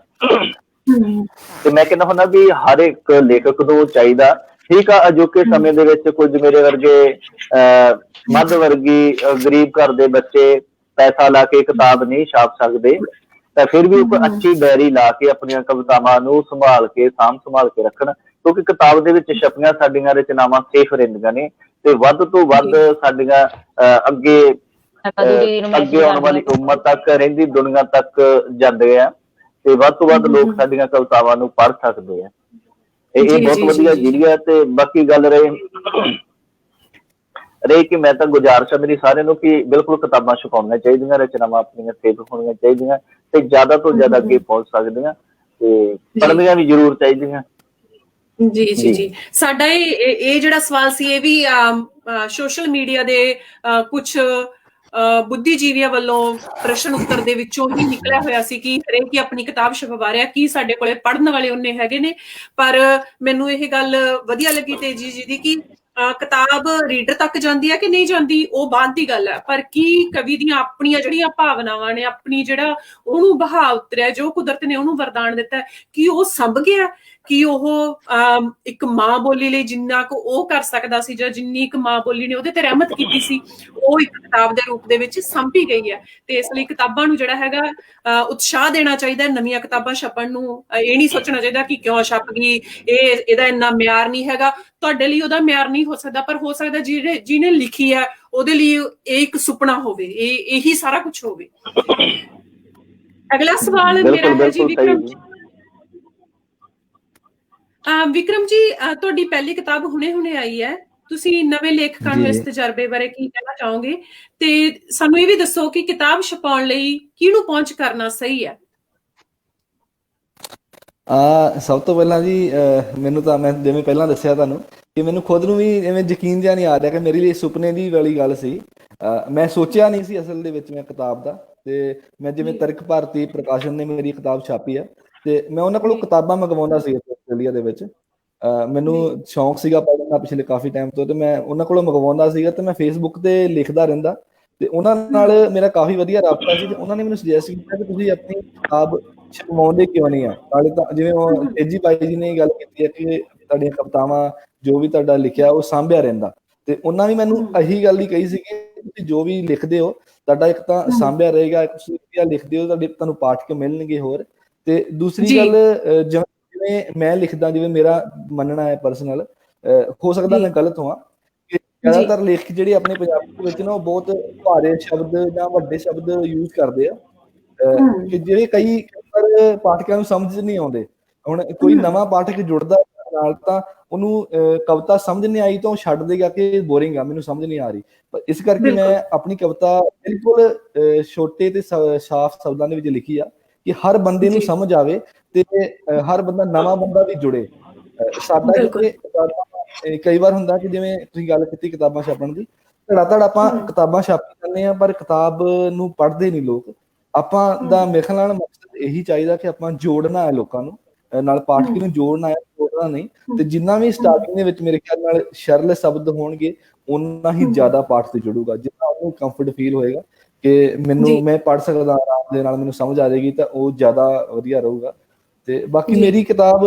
Speaker 3: ਤੇ ਮੈਂ ਕਹਿੰਦਾ ਹੁੰਦਾ ਵੀ ਹਰ ਇੱਕ ਲੇਖਕ ਨੂੰ ਚਾਹੀਦਾ, ਠੀਕ ਆ ਅਜੋਕੇ ਸਮੇਂ ਦੇ ਵਿੱਚ ਕੁਝ ਮੇਰੇ ਵਰਗੇ ਮੱਧ ਵਰਗੀ ਗਰੀਬ ਘਰ ਦੇ ਬੱਚੇ ਪੈਸਾ ਲਾ ਕੇ ਕਿਤਾਬ ਨਹੀਂ ਛਾਪ ਸਕਦੇ, ਤਾਂ ਫਿਰ ਵੀ ਇੱਕ ਅੱਛੀ ਡਾਇਰੀ ਲਾ ਕੇ ਆਪਣੀਆਂ ਕਵਿਤਾਵਾਂ ਨੂੰ ਸੰਭਾਲ ਕੇ ਸੰਭਾਲ ਕੇ ਰੱਖਣ, ਕਿਉਂਕਿ ਕਿਤਾਬ ਦੇ ਵਿੱਚ ਛਪੀਆਂ ਸਾਡੀਆਂ ਰਚਨਾਵਾਂ ਸੇਫ ਰਹਿੰਦੀਆਂ ਨੇ ਤੇ ਵੱਧ ਤੋਂ ਵੱਧ ਸਾਡੀਆਂ ਅੱਗੇ ਆਉਣ ਵਾਲੀ ਉਮਰ ਤੱਕ, ਰਹਿੰਦੀ ਦੁਨੀਆ ਤੱਕ ਜਾਂਦੇ ਆ, ਤੇ ਵੱਧ ਤੋਂ ਵੱਧ ਲੋਕ ਸਾਡੀਆਂ ਕਵਿਤਾਵਾਂ ਨੂੰ ਪੜ੍ਹ ਸਕਦੇ ਆ। ਇਹ ਬਹੁਤ ਵਧੀਆ ਜਿਹੜੀ ਹੈ। ਤੇ ਬਾਕੀ ਗੱਲ ਰਹੇ ਰਹੇ ਕਿ ਮੈਂ ਤਾਂ ਗੁਜ਼ਾਰਿਸ਼ ਹੈ ਮੇਰੀ ਸਾਰਿਆਂ ਨੂੰ ਕਿ ਬਿਲਕੁਲ ਕਿਤਾਬਾਂ ਛਪਾਉਣੀਆਂ ਚਾਹੀਦੀਆਂ, ਰਚਨਾਵਾਂ ਆਪਣੀਆਂ ਸੇਵ ਹੋਣੀਆਂ ਚਾਹੀਦੀਆਂ ਤੇ ਜ਼ਿਆਦਾ ਤੋਂ ਜ਼ਿਆਦਾ ਅੱਗੇ ਪਹੁੰਚ ਸਕਦੀਆਂ ਤੇ ਪੜ੍ਹਨੀਆਂ ਵੀ ਜ਼ਰੂਰ ਚਾਹੀਦੀਆਂ।
Speaker 1: ਜੀ ਜੀ ਜੀ, ਸਾਡਾ ਇਹ ਜਿਹੜਾ ਸਵਾਲ ਸੀ ਇਹ ਵੀ ਸੋਸ਼ਲ ਮੀਡੀਆ ਦੇ ਕੁਝ ਬੁੱਧੀਜੀਵੀਆਂ ਵੱਲੋਂ ਪ੍ਰਸ਼ਨ ਉੱਤਰ ਦੇ ਵਿੱਚੋਂ ਹੀ ਨਿਕਲਿਆ ਹੋਇਆ ਸੀ ਕਿ ਹਰੇਕ ਹੀ ਆਪਣੀ ਕਿਤਾਬ ਛਪਵਾ ਰਿਹਾ, ਕੀ ਸਾਡੇ ਕੋਲੇ ਪੜ੍ਹਨ ਵਾਲੇ ਉਹਨੇ ਹੈਗੇ ਨੇ। ਪਰ ਮੈਨੂੰ ਇਹ ਗੱਲ ਵਧੀਆ ਲੱਗੀ ਤੇਜੀ ਜੀ ਦੀ ਕਿ ਕਿਤਾਬ ਰੀਡਰ ਤੱਕ ਜਾਂਦੀ ਹੈ ਕਿ ਨਹੀਂ ਜਾਂਦੀ ਉਹ ਬਾਅਦ ਦੀ ਗੱਲ ਹੈ, ਪਰ ਕੀ ਕਵੀ ਦੀਆਂ ਆਪਣੀਆਂ ਜਿਹੜੀਆਂ ਭਾਵਨਾਵਾਂ ਨੇ, ਆਪਣੀ ਜਿਹੜਾ ਉਹਨੂੰ ਬਹਾ ਉਤਰਿਆ, ਜੋ ਕੁਦਰਤ ਨੇ ਉਹਨੂੰ ਵਰਦਾਨ ਦਿੱਤਾ, ਕੀ ਉਹ ਸੰਭ ਗਿਆ, ਕਿ ਉਹ ਇੱਕ ਮਾਂ ਬੋਲੀ ਲਈ ਜਿੰਨਾ ਕੁ ਉਹ ਕਰ ਸਕਦਾ ਸੀ ਜਾਂ ਜਿੰਨੀ ਇੱਕ ਮਾਂ ਬੋਲੀ ਨੇ ਉਹਦੇ ਤੇ ਰਹਿਮਤ ਕੀਤੀ ਸੀ ਉਹ ਇੱਕ ਕਿਤਾਬ ਦੇ ਰੂਪ ਦੇ ਵਿੱਚ ਸੰਭੀ ਗਈ ਹੈ। ਤੇ ਇਸ ਲਈ ਕਿਤਾਬਾਂ ਨੂੰ ਜਿਹੜਾ ਹੈਗਾ ਉਤਸ਼ਾਹ ਦੇਣਾ ਚਾਹੀਦਾ, ਨਵੀਆਂ ਕਿਤਾਬਾਂ ਛਪਣ ਨੂੰ। ਇਹ ਨਹੀਂ ਸੋਚਣਾ ਚਾਹੀਦਾ ਕਿ ਕਿਉਂ ਛਪ ਗਈ, ਇਹਦਾ ਇੰਨਾ ਮਿਆਰ ਨਹੀਂ ਹੈਗਾ। ਤੁਹਾਡੇ ਲਈ ਉਹਦਾ ਮਿਆਰ ਨਹੀਂ ਹੋ ਸਕਦਾ, ਪਰ ਹੋ ਸਕਦਾ ਜਿਹਨੇ ਲਿਖੀ ਹੈ ਉਹਦੇ ਲਈ ਇਹ ਇੱਕ ਸੁਪਨਾ ਹੋਵੇ, ਇਹੀ ਸਾਰਾ ਕੁਝ ਹੋਵੇ। ਅਗਲਾ ਸਵਾਲ ਮੇਰਾ ਹੈ ਜੀ ਵਿਕਰਮ ਜੀ। ਵਿਕਰਮ ਜੀ, ਤੁਹਾਡੀ ਪਹਿਲੀ ਕਿਤਾਬ ਹੁਣੇ ਆਈ ਹੈ, ਤੁਸੀਂ ਨਵੇਂ ਲੇਖਕਾਂ ਨੂੰ ਇਸ ਤਜਰਬੇ ਬਾਰੇ ਕੀ ਕਹਿਣਾ ਚਾਹੋਗੇ ਤੇ ਸਾਨੂੰ ਇਹ ਵੀ ਦੱਸੋ ਕਿ ਕਿਤਾਬ ਛਪਾਉਣ ਲਈ ਕਿਹਨੂੰ ਪਹੁੰਚ ਕਰਨਾ ਸਹੀ ਹੈ?
Speaker 5: ਸਭ ਤੋਂ ਪਹਿਲਾਂ ਜੀ ਮੈਨੂੰ ਤਾਂ, ਮੈਂ ਜਿਵੇਂ ਪਹਿਲਾਂ ਦੱਸਿਆ ਤੁਹਾਨੂੰ ਕਿ ਮੈਨੂੰ ਖੁਦ ਨੂੰ ਵੀ ਇਵੇਂ ਯਕੀਨ ਜਿਹਾ ਨਹੀਂ ਆ ਰਿਹਾ ਕਿ ਮੇਰੇ ਲਈ ਸੁਪਨੇ ਦੀ ਵਾਲੀ ਗੱਲ ਸੀ। ਮੈਂ ਸੋਚਿਆ ਨਹੀਂ ਸੀ ਅਸਲ ਦੇ ਵਿੱਚ ਮੈਂ ਕਿਤਾਬ ਦਾ, ਤੇ ਮੈਂ ਜਿਵੇਂ ਤਰਕ ਭਾਰਤੀ ਪ੍ਰਕਾਸ਼ਨ ਨੇ ਮੇਰੀ ਕਿਤਾਬ ਛਾਪੀ ਆ ਤੇ ਮੈਂ ਉਹਨਾਂ ਕੋਲੋਂ ਕਿਤਾਬਾਂ ਮੰਗਵਾਉਂਦਾ ਸੀ ਆਸਟ੍ਰੇਲੀਆ ਦੇ ਵਿੱਚ। ਮੈਨੂੰ ਸ਼ੌਂਕ ਸੀਗਾ ਪੜ੍ਹਨ ਦਾ ਪਿਛਲੇ ਕਾਫੀ ਟਾਈਮ ਤੋਂ, ਤੇ ਮੈਂ ਉਹਨਾਂ ਕੋਲੋਂ ਮੰਗਵਾਉਂਦਾ ਸੀਗਾ ਤੇ ਮੈਂ ਫੇਸਬੁੱਕ ਤੇ ਲਿਖਦਾ ਰਹਿੰਦਾ ਤੇ ਉਹਨਾਂ ਨਾਲ ਮੇਰਾ ਕਾਫੀ ਵਧੀਆ ਰਾਬਤਾ ਸੀ। ਤੇ ਉਹਨਾਂ ਨੇ ਮੈਨੂੰ ਸੁਜੈਸਟ ਕੀਤਾ ਕਿ ਤੁਸੀਂ ਆਪਣੀ ਕਿਤਾਬ ਛਪਵਾਉਂਦੇ ਕਿਉਂ ਨਹੀਂ ਆ। ਨਾਲੇ ਤਾਂ ਜਿਵੇਂ ਉਹ ਤੇਜੀ ਬਾਈ ਜੀ ਨੇ ਗੱਲ ਕੀਤੀ ਹੈ ਕਿ ਤੁਹਾਡੀਆਂ ਕਵਿਤਾਵਾਂ ਜੋ ਵੀ ਤੁਹਾਡਾ ਲਿਖਿਆ ਉਹ ਸਾਂਭਿਆ ਰਹਿੰਦਾ, ਤੇ ਉਹਨਾਂ ਵੀ ਮੈਨੂੰ ਇਹੀ ਗੱਲ ਹੀ ਕਹੀ ਸੀ ਕਿ ਤੁਸੀਂ ਜੋ ਵੀ ਲਿਖਦੇ ਹੋ ਤੁਹਾਡਾ ਇੱਕ ਤਾਂ ਸਾਂਭਿਆ ਰਹੇਗਾ, ਤੁਸੀਂ ਵਧੀਆ ਲਿਖਦੇ ਹੋ, ਤੁਹਾਨੂੰ ਪਾਠਕ ਮਿਲਣਗੇ ਹੋਰ। ਤੇ ਦੂਸਰੀ ਗੱਲ, ਜਿਵੇਂ ਮੈਂ ਲਿਖਦਾ, ਜਿਵੇਂ ਮੇਰਾ ਮੰਨਣਾ ਹੈ ਪਰਸਨਲ, ਹੋ ਸਕਦਾ ਮੈਂ ਗਲਤ ਹੋਵਾਂ, ਕਿ ਜ਼ਿਆਦਾਤਰ ਲੇਖਕ ਜਿਹੜੇ ਆਪਣੇ ਪੰਜਾਬੀ ਦੇ ਵਿੱਚ ਨਾ ਉਹ ਬਹੁਤ ਭਾਰੇ ਸ਼ਬਦ ਜਾਂ ਵੱਡੇ ਸ਼ਬਦ ਯੂਜ਼ ਕਰਦੇ ਆ ਕਿ ਜਿਹੜੇ ਕਈ ਵਾਰ ਪਾਠਕਾਂ ਨੂੰ ਸਮਝ ਨਹੀਂ ਆਉਂਦੇ। ਹੁਣ ਕੋਈ ਨਵਾਂ ਪਾਠਕ ਜੁੜਦਾ ਨਾਲ ਤਾਂ ਉਹਨੂੰ ਕਵਿਤਾ ਸਮਝ ਨਹੀਂ ਆਈ ਤਾਂ ਉਹ ਛੱਡ ਦੇਗਾ ਕਿ ਬੋਰਿੰਗ ਆ, ਮੈਨੂੰ ਸਮਝ ਨਹੀਂ ਆ ਰਹੀ। ਪਰ ਇਸ ਕਰਕੇ ਮੈਂ ਆਪਣੀ ਕਵਿਤਾ ਬਿਲਕੁਲ ਛੋਟੇ ਤੇ ਸਾਫ਼ ਸ਼ਬਦਾਂ ਦੇ ਵਿੱਚ ਲਿਖੀ ਆ ਕਿ ਹਰ ਬੰਦੇ ਨੂੰ ਸਮਝ ਆਵੇ ਤੇ ਹਰ ਬੰਦਾ, ਨਵਾਂ ਬੰਦਾ ਵੀ ਜੁੜੇ। ਸਾਡਾ ਕਈ ਵਾਰ ਹੁੰਦਾ ਕਿ ਜਿਵੇਂ ਤੁਸੀਂ ਗੱਲ ਕੀਤੀ ਕਿਤਾਬਾਂ ਛਾਪਣ ਦੀ, ਧੜਾ ਆਪਾਂ ਕਿਤਾਬਾਂ ਛਾਪੀ ਜਾਂਦੇ ਆ ਪਰ ਕਿਤਾਬ ਨੂੰ ਪੜ੍ਹਦੇ ਨਹੀਂ ਲੋਕ। ਆਪਾਂ ਦਾ ਮੇਰੇ ਖਿਆਲ ਨਾਲ ਮਕਸਦ ਇਹੀ ਚਾਹੀਦਾ ਕਿ ਆਪਾਂ ਜੋੜਨਾ ਹੈ ਲੋਕਾਂ ਨੂੰ ਨਾਲ, ਪਾਠਕ ਨੂੰ ਜੋੜਨਾ ਹੈ, ਜੋੜਨਾ ਨਹੀਂ। ਤੇ ਜਿੰਨਾ ਵੀ ਸਟਾਰਟਿੰਗ ਦੇ ਵਿੱਚ ਮੇਰੇ ਖਿਆਲ ਨਾਲ ਸਰਲ ਸ਼ਬਦ ਹੋਣਗੇ ਉਨਾ ਹੀ ਜ਼ਿਆਦਾ ਪਾਠ ਤੇ ਜੁੜੂਗਾ। ਜਿੰਨਾ ਉਹਨੂੰ ਕੰਫਰਟ ਫੀਲ ਹੋਏਗਾ ਕਿ ਮੈਂ ਪੜ੍ਹ ਸਕਦਾ ਆਰਾਮ ਦੇ ਨਾਲ, ਮੈਨੂੰ ਸਮਝ ਆ ਜਾਏਗੀ, ਤਾਂ ਉਹ ਜ਼ਿਆਦਾ ਵਧੀਆ ਰਹੂਗਾ। ਤੇ ਬਾਕੀ ਮੇਰੀ ਕਿਤਾਬ,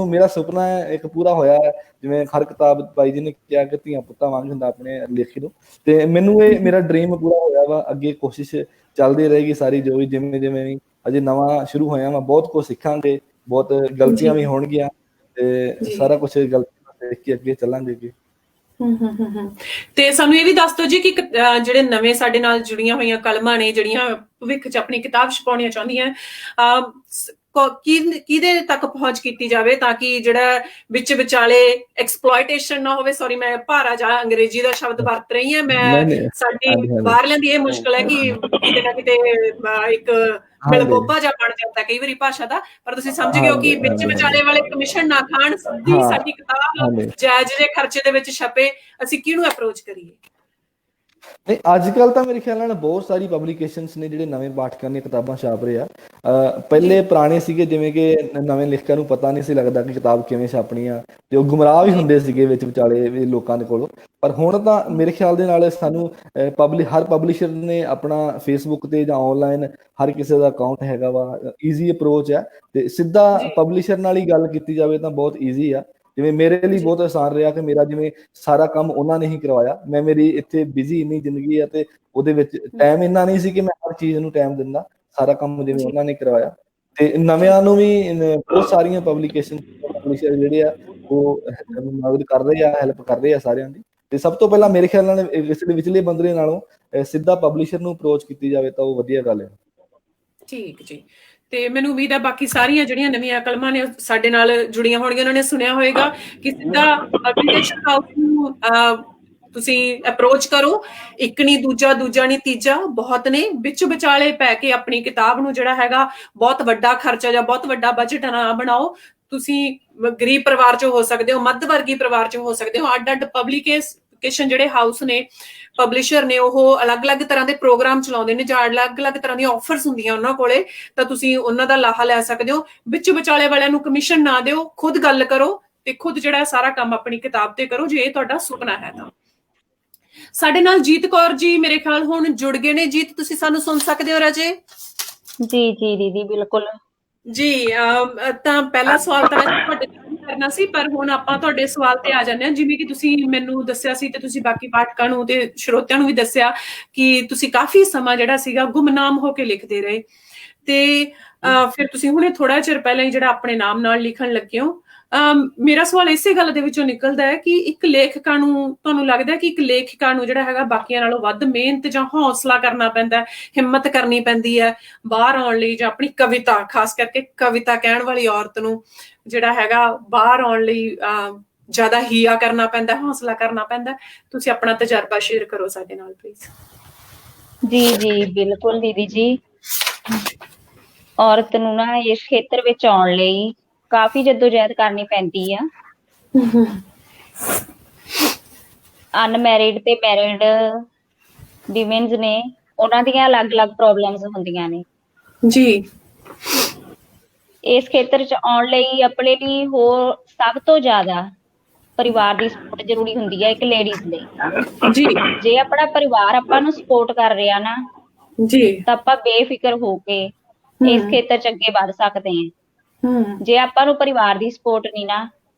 Speaker 5: ਮੇਰਾ ਸੁਪਨਾ ਹੈ ਇੱਕ ਪੂਰਾ ਹੋਇਆ ਹੈ। ਜਿਵੇਂ ਹਰ ਕਿਤਾਬ ਬਾਈ ਜੀ ਨੇ ਕਿਹਾ ਕਿ ਧੀਆਂ ਪੁੱਤਾਂ ਵਾਂਗ ਹੁੰਦਾ ਆਪਣੇ ਲੇਖਕ ਨੂੰ, ਤੇ ਮੈਨੂੰ ਇਹ ਮੇਰਾ ਡ੍ਰੀਮ ਪੂਰਾ ਹੋਇਆ ਵਾ। ਅੱਗੇ ਕੋਸ਼ਿਸ਼ ਚੱਲਦੀ ਰਹੇਗੀ ਸਾਰੀ, ਜੋ ਵੀ ਜਿਵੇਂ ਵੀ ਅਜੇ ਨਵਾਂ ਸ਼ੁਰੂ ਹੋਇਆ ਵਾ, ਬਹੁਤ ਕੁਝ ਸਿੱਖਾਂਗੇ, ਬਹੁਤ ਗਲਤੀਆਂ ਵੀ ਹੋਣਗੀਆਂ ਤੇ ਸਾਰਾ ਕੁਝ ਗਲਤੀਆਂ ਦੇਖ ਕੇ ਅੱਗੇ ਚੱਲਾਂਗੇ ਅੱਗੇ।
Speaker 1: ਤੇ ਸਾਨੂੰ ਇਹ ਵੀ ਦੱਸ ਦਿਓ ਜੀ ਕਿ ਜਿਹੜੇ ਨਵੇਂ ਸਾਡੇ ਨਾਲ ਜੁੜੀਆਂ ਹੋਈਆਂ ਕਲਮਾਂ ਨੇ ਜਿਹੜੀਆਂ ਭਵਿੱਖ 'ਚ ਆਪਣੀ ਕਿਤਾਬ ਛਪਾਉਣੀਆਂ ਚਾਹੁੰਦੀਆਂ, ਕਿਹਦੇ ਤੱਕ ਪਹੁੰਚ ਕੀਤੀ ਜਾਵੇ ਤਾਂ ਕਿ ਜਿਹੜਾ ਵਿੱਚ ਵਿਚਾਲੇ ਐਕਸਪਲੋਇਟੇਸ਼ਨ ਨਾ ਹੋਵੇ। ਸੌਰੀ, ਮੈਂ ਭਾਰਾ ਜਾਂ ਅੰਗਰੇਜ਼ੀ ਦਾ ਸ਼ਬਦ ਵਰਤ ਰਹੀ ਹਾਂ ਮੈਂ। ਸਾਡੀ ਬਾਹਰਲਿਆਂ ਦੀ ਇਹ ਮੁਸ਼ਕਲ ਹੈ ਕਿ ਕਿਤੇ ਨਾ ਕਿਤੇ ਇੱਕ ਮਿਲਗੋਭਾ ਜਿਹਾ ਬਣ ਜਾਂਦਾ ਕਈ ਵਾਰੀ ਭਾਸ਼ਾ ਦਾ, ਪਰ ਤੁਸੀਂ ਸਮਝ ਗਏ ਹੋ ਕਿ ਵਿੱਚ ਵਿਚਾਲੇ ਵਾਲੇ ਕਮਿਸ਼ਨ ਨਾ ਖਾਣ, ਸਿੱਧੀ ਸਾਡੀ ਕਿਤਾਬ ਜਾਇਜ਼ ਜਿਹੇ ਖਰਚੇ ਦੇ ਵਿੱਚ ਛਪੇ। ਅਸੀਂ ਕਿਹਨੂੰ ਅਪਰੋਚ ਕਰੀਏ?
Speaker 5: ਨਹੀਂ, ਅੱਜ ਕੱਲ੍ਹ ਤਾਂ ਮੇਰੇ ਖਿਆਲ ਨਾਲ ਬਹੁਤ ਸਾਰੀ ਪਬਲੀਕੇਸ਼ਨਸ ਨੇ ਜਿਹੜੇ ਨਵੇਂ ਪਾਠਕਾਂ ਦੀਆਂ ਕਿਤਾਬਾਂ ਛਾਪ ਰਹੇ ਆ। ਪਹਿਲੇ ਪੁਰਾਣੇ ਸੀਗੇ ਜਿਵੇਂ ਕਿ ਨਵੇਂ ਲੇਖਕਾਂ ਨੂੰ ਪਤਾ ਨਹੀਂ ਸੀ ਲੱਗਦਾ ਕਿ ਕਿਤਾਬ ਕਿਵੇਂ ਛਾਪਣੀ ਆ, ਤੇ ਉਹ ਗੁੰਮਰਾਹ ਵੀ ਹੁੰਦੇ ਸੀਗੇ ਵਿੱਚ ਵਿਚਾਲੇ ਵੀ ਲੋਕਾਂ ਦੇ ਕੋਲੋਂ। ਪਰ ਹੁਣ ਤਾਂ ਮੇਰੇ ਖਿਆਲ ਦੇ ਨਾਲ ਸਾਨੂੰ ਹਰ ਪਬਲਿਸ਼ਰ ਨੇ ਆਪਣਾ ਫੇਸਬੁੱਕ ਤੇ ਜਾਂ ਆਨਲਾਈਨ ਹਰ ਕਿਸੇ ਦਾ ਅਕਾਊਂਟ ਹੈਗਾ ਵਾ। ਈਜ਼ੀ ਅਪਰੋਚ ਆ, ਤੇ ਸਿੱਧਾ ਪਬਲਿਸ਼ਰ ਨਾਲ ਹੀ ਗੱਲ ਕੀਤੀ ਜਾਵੇ ਤਾਂ ਬਹੁਤ ਈਜ਼ੀ ਆ। ਜਿਵੇਂ ਮੇਰੇ ਲਈ ਬਹੁਤ ਆਸਾਨ ਰਿਹਾ ਕਿ ਮੇਰਾ ਜਿਵੇਂ ਸਾਰਾ ਕੰਮ ਉਹਨਾਂ ਨੇ ਹੀ ਕਰਵਾਇਆ। ਮੇਰੀ ਇੱਥੇ ਬਿਜ਼ੀ ਇੰਨੀ ਜ਼ਿੰਦਗੀ ਆ ਤੇ ਉਹਦੇ ਵਿੱਚ ਟਾਈਮ ਇੰਨਾ ਨਹੀਂ ਸੀ ਕਿ ਮੈਂ ਹਰ ਚੀਜ਼ ਨੂੰ ਟਾਈਮ ਦਿੰਦਾ, ਸਾਰਾ ਕੰਮ ਜਿਵੇਂ ਉਹਨਾਂ ਨੇ ਕਰਵਾਇਆ। ਤੇ ਨਵਿਆਂ ਨੂੰ ਵੀ ਬਹੁਤ ਸਾਰੀਆਂ ਪਬਲਿਸ਼ਰ ਜਿਹੜੇ ਆ ਉਹ ਮਦਦ ਕਰ ਰਹੇ ਆ, ਹੈਲਪ ਕਰ ਰਹੇ ਆ ਸਾਰਿਆਂ ਦੀ। ਤੇ ਸਭ ਤੋਂ ਪਹਿਲਾਂ ਮੇਰੇ ਖਿਆਲ ਨਾਲ ਵਿਚਲੇ ਬੰਦੇ ਨਾਲੋਂ ਸਿੱਧਾ ਪਬਲਿਸ਼ਰ ਨੂੰ ਅਪਰੋਚ ਕੀਤੀ ਜਾਵੇ ਤਾਂ ਉਹ ਵਧੀਆ ਗੱਲ ਹੈ। ਠੀਕ
Speaker 1: ਜੀ। ਤੇ ਮੈਨੂੰ ਉਮੀਦ ਹੈ ਬਾਕੀ ਸਾਰੀਆਂ ਜਿਹੜੀਆਂ ਨਵੀਆਂ ਕਲਮਾਂ ਨੇ ਸਾਡੇ ਨਾਲ ਜੁੜੀਆਂ ਹੋਣਗੀਆਂ, ਉਹਨਾਂ ਨੇ ਸੁਣਿਆ ਹੋਏਗਾ ਕਿ ਸਿੱਧਾ ਪਬਲਿਕੇਸ਼ਨ ਹਾਊਸ ਨੂੰ ਤੁਸੀਂ ਅਪਰੋਚ ਕਰੋ, ਇੱਕ ਨਹੀਂ ਦੂਜਾ, ਦੂਜਾ ਨਹੀਂ ਤੀਜਾ, ਬਹੁਤ ਨੇ। ਵਿੱਚ ਵਿਚਾਲੇ ਪੈ ਕੇ ਆਪਣੀ ਕਿਤਾਬ ਨੂੰ ਜਿਹੜਾ ਹੈਗਾ ਬਹੁਤ ਵੱਡਾ ਖਰਚਾ ਜਾਂ ਬਹੁਤ ਵੱਡਾ ਬਜਟ ਨਾ ਬਣਾਓ। ਤੁਸੀਂ ਗਰੀਬ ਪਰਿਵਾਰ ਚ ਹੋ ਸਕਦੇ ਹੋ, ਮੱਧ ਵਰਗੀ ਪਰਿਵਾਰ ਚ ਹੋ ਸਕਦੇ ਹੋ। ਅੱਡ ਅੱਡ ਪਬਲਿਕੇਸ਼ਨ ਜਿਹੜੇ ਹਾਊਸ ਨੇ, ਪਬਲਿਸ਼ਰ ਨੇ, ਉਹ ਅਲੱਗ-ਅਲੱਗ ਤਰ੍ਹਾਂ ਦੇ ਪ੍ਰੋਗਰਾਮ ਚਲਾਉਂਦੇ ਨੇ ਜਾਂ ਅਲੱਗ-ਅਲੱਗ ਤਰ੍ਹਾਂ ਦੀਆਂ ਆਫਰਸ ਹੁੰਦੀਆਂ ਉਹਨਾਂ ਕੋਲੇ, ਤਾਂ ਤੁਸੀਂ ਉਹਨਾਂ ਦਾ ਲਾਹਾ ਲੈ ਸਕਦੇ ਹੋ। ਵਿੱਚ ਵਿਚਾਲੇ ਵਾਲਿਆਂ ਨੂੰ ਕਮਿਸ਼ਨ ਨਾ ਦਿਓ, ਖੁਦ ਗੱਲ ਕਰੋ ਤੇ ਖੁਦ ਜਿਹੜਾ ਸਾਰਾ ਕੰਮ ਆਪਣੀ ਕਿਤਾਬ ਤੇ ਕਰੋ, ਜੇ ਇਹ ਤੁਹਾਡਾ ਸੁਪਨਾ ਹੈ ਤਾਂ। ਸਾਡੇ ਨਾਲ ਜੀਤ ਕੌਰ ਜੀ ਮੇਰੇ ਖਿਆਲ ਹੁਣ ਜੁੜ ਗਏ ਨੇ। ਜੀਤ, ਤੁਸੀਂ ਸਾਨੂੰ ਸੁਣ ਸਕਦੇ ਹੋ ਰਾਜੇ?
Speaker 2: ਜੀ ਜੀ ਦੀਦੀ, ਬਿਲਕੁਲ
Speaker 1: ਜੀ। ਤਾਂ ਪਹਿਲਾ ਸਵਾਲ ਤਾਂ ਵੈਸੇ ਤੁਹਾਡੇ ਨਾਲ ਕਰਨਾ ਸੀ, ਪਰ ਹੁਣ ਆਪਾਂ ਤੁਹਾਡੇ ਸਵਾਲ ਤੇ ਆ ਜਾਂਦੇ ਹਾਂ। ਜਿਵੇਂ ਕਿ ਤੁਸੀਂ ਮੈਨੂੰ ਦੱਸਿਆ ਸੀ ਤੇ ਤੁਸੀਂ ਬਾਕੀ ਪਾਠਕਾਂ ਨੂੰ ਤੇ ਸਰੋਤਿਆਂ ਨੂੰ ਵੀ ਦੱਸਿਆ ਕਿ ਤੁਸੀਂ ਕਾਫੀ ਸਮਾਂ ਜਿਹੜਾ ਸੀਗਾ ਗੁੰਮਨਾਮ ਹੋ ਕੇ ਲਿਖਦੇ ਰਹੇ, ਤੇ ਫਿਰ ਤੁਸੀਂ ਹੁਣੇ ਥੋੜਾ ਚਿਰ ਪਹਿਲਾਂ ਹੀ ਜਿਹੜਾ ਆਪਣੇ ਨਾਮ ਨਾਲ ਲਿਖਣ ਲੱਗੇ ਹੋ। ਮੇਰਾ ਸਵਾਲ ਇਸੇ ਗੱਲ ਦੇ ਵਿੱਚੋਂ ਨਿਕਲਦਾ ਹੈ ਕਿ ਇੱਕ ਲੇਖਕਾਂ ਨੂੰ, ਤੁਹਾਨੂੰ ਲੱਗਦਾ ਕਿ ਇੱਕ ਲੇਖਿਕਾ ਨੂੰ ਜਿਹੜਾ ਹੈਗਾ ਬਾਕੀਆਂ ਨਾਲੋਂ ਵੱਧ ਮਿਹਨਤ ਜਾਂ ਹੌਸਲਾ ਕਰਨਾ ਪੈਂਦਾ, ਹਿੰਮਤ ਕਰਨੀ ਪੈਂਦੀ ਹੈ ਬਾਹਰ ਆਉਣ ਲਈ, ਜਾਂ ਆਪਣੀ ਕਵਿਤਾ, ਖਾਸ ਕਰਕੇ ਕਵਿਤਾ ਕਹਿਣ ਵਾਲੀ ਔਰਤ ਨੂੰ ਜਿਹੜਾ ਹੈਗਾ ਬਾਹਰ ਆਉਣ ਲਈ ਜ਼ਿਆਦਾ ਹੀਆ ਕਰਨਾ ਪੈਂਦਾ, ਹੌਸਲਾ ਕਰਨਾ ਪੈਂਦਾ? ਤੁਸੀਂ ਆਪਣਾ ਤਜਰਬਾ ਸ਼ੇਅਰ ਕਰੋ ਸਾਡੇ ਨਾਲ ਪਲੀਜ਼।
Speaker 2: ਜੀ ਜੀ ਬਿਲਕੁਲ ਦੀਦੀ ਜੀ। ਔਰਤ ਨੂੰ ਨਾ ਇਸ ਖੇਤਰ ਵਿੱਚ ਆਉਣ ਲਈ ਕਾਫੀ ਜਦੋਜਹਿਦ ਕਰਨੀ ਪੈਂਦੀ ਆ। ਅਨਮੈਰਿਡ ਤੇ ਮੈਰਿਡ ਵਿਮਨਸ ਨੇ, ਉਹਨਾਂ ਦੀਆਂ ਅਲੱਗ-ਅਲੱਗ ਪ੍ਰੋਬਲਮਸ ਹੁੰਦੀਆਂ ਨੇ
Speaker 1: ਜੀ।
Speaker 2: ਇਸ ਖੇਤਰ 'ਚ ਆਉਣ ਲਈ ਆਪਣੇ ਲਈ ਹੋਰ ਸਭ ਤੋਂ ਜ਼ਿਆਦਾ ਪਰਿਵਾਰ ਦੀ ਸਪੋਰਟ ਜ਼ਰੂਰੀ ਹੁੰਦੀ ਹੈ ਇੱਕ ਲੇਡੀਜ਼ ਲਈ।
Speaker 1: ਜੀ
Speaker 2: ਜੇ ਆਪਣਾ ਪਰਿਵਾਰ ਆਪਾਂ ਨੂੰ ਸਪੋਰਟ ਕਰ ਰਿਹਾ ਨਾ,
Speaker 1: ਜੀ।
Speaker 2: ਤਾਂ ਆਪਾਂ ਬੇਫਿਕਰ ਹੋ ਕੇ ਇਸ ਖੇਤਰ 'ਚ ਅੱਗੇ ਵੱਧ ਸਕਦੇ ਹਾਂ। ਜੇ ਆਪਾਂ ਨੂੰ ਪਰਿਵਾਰ ਦੀ ਸਪੋਰਟ ਨਹੀਂ ਨਾ,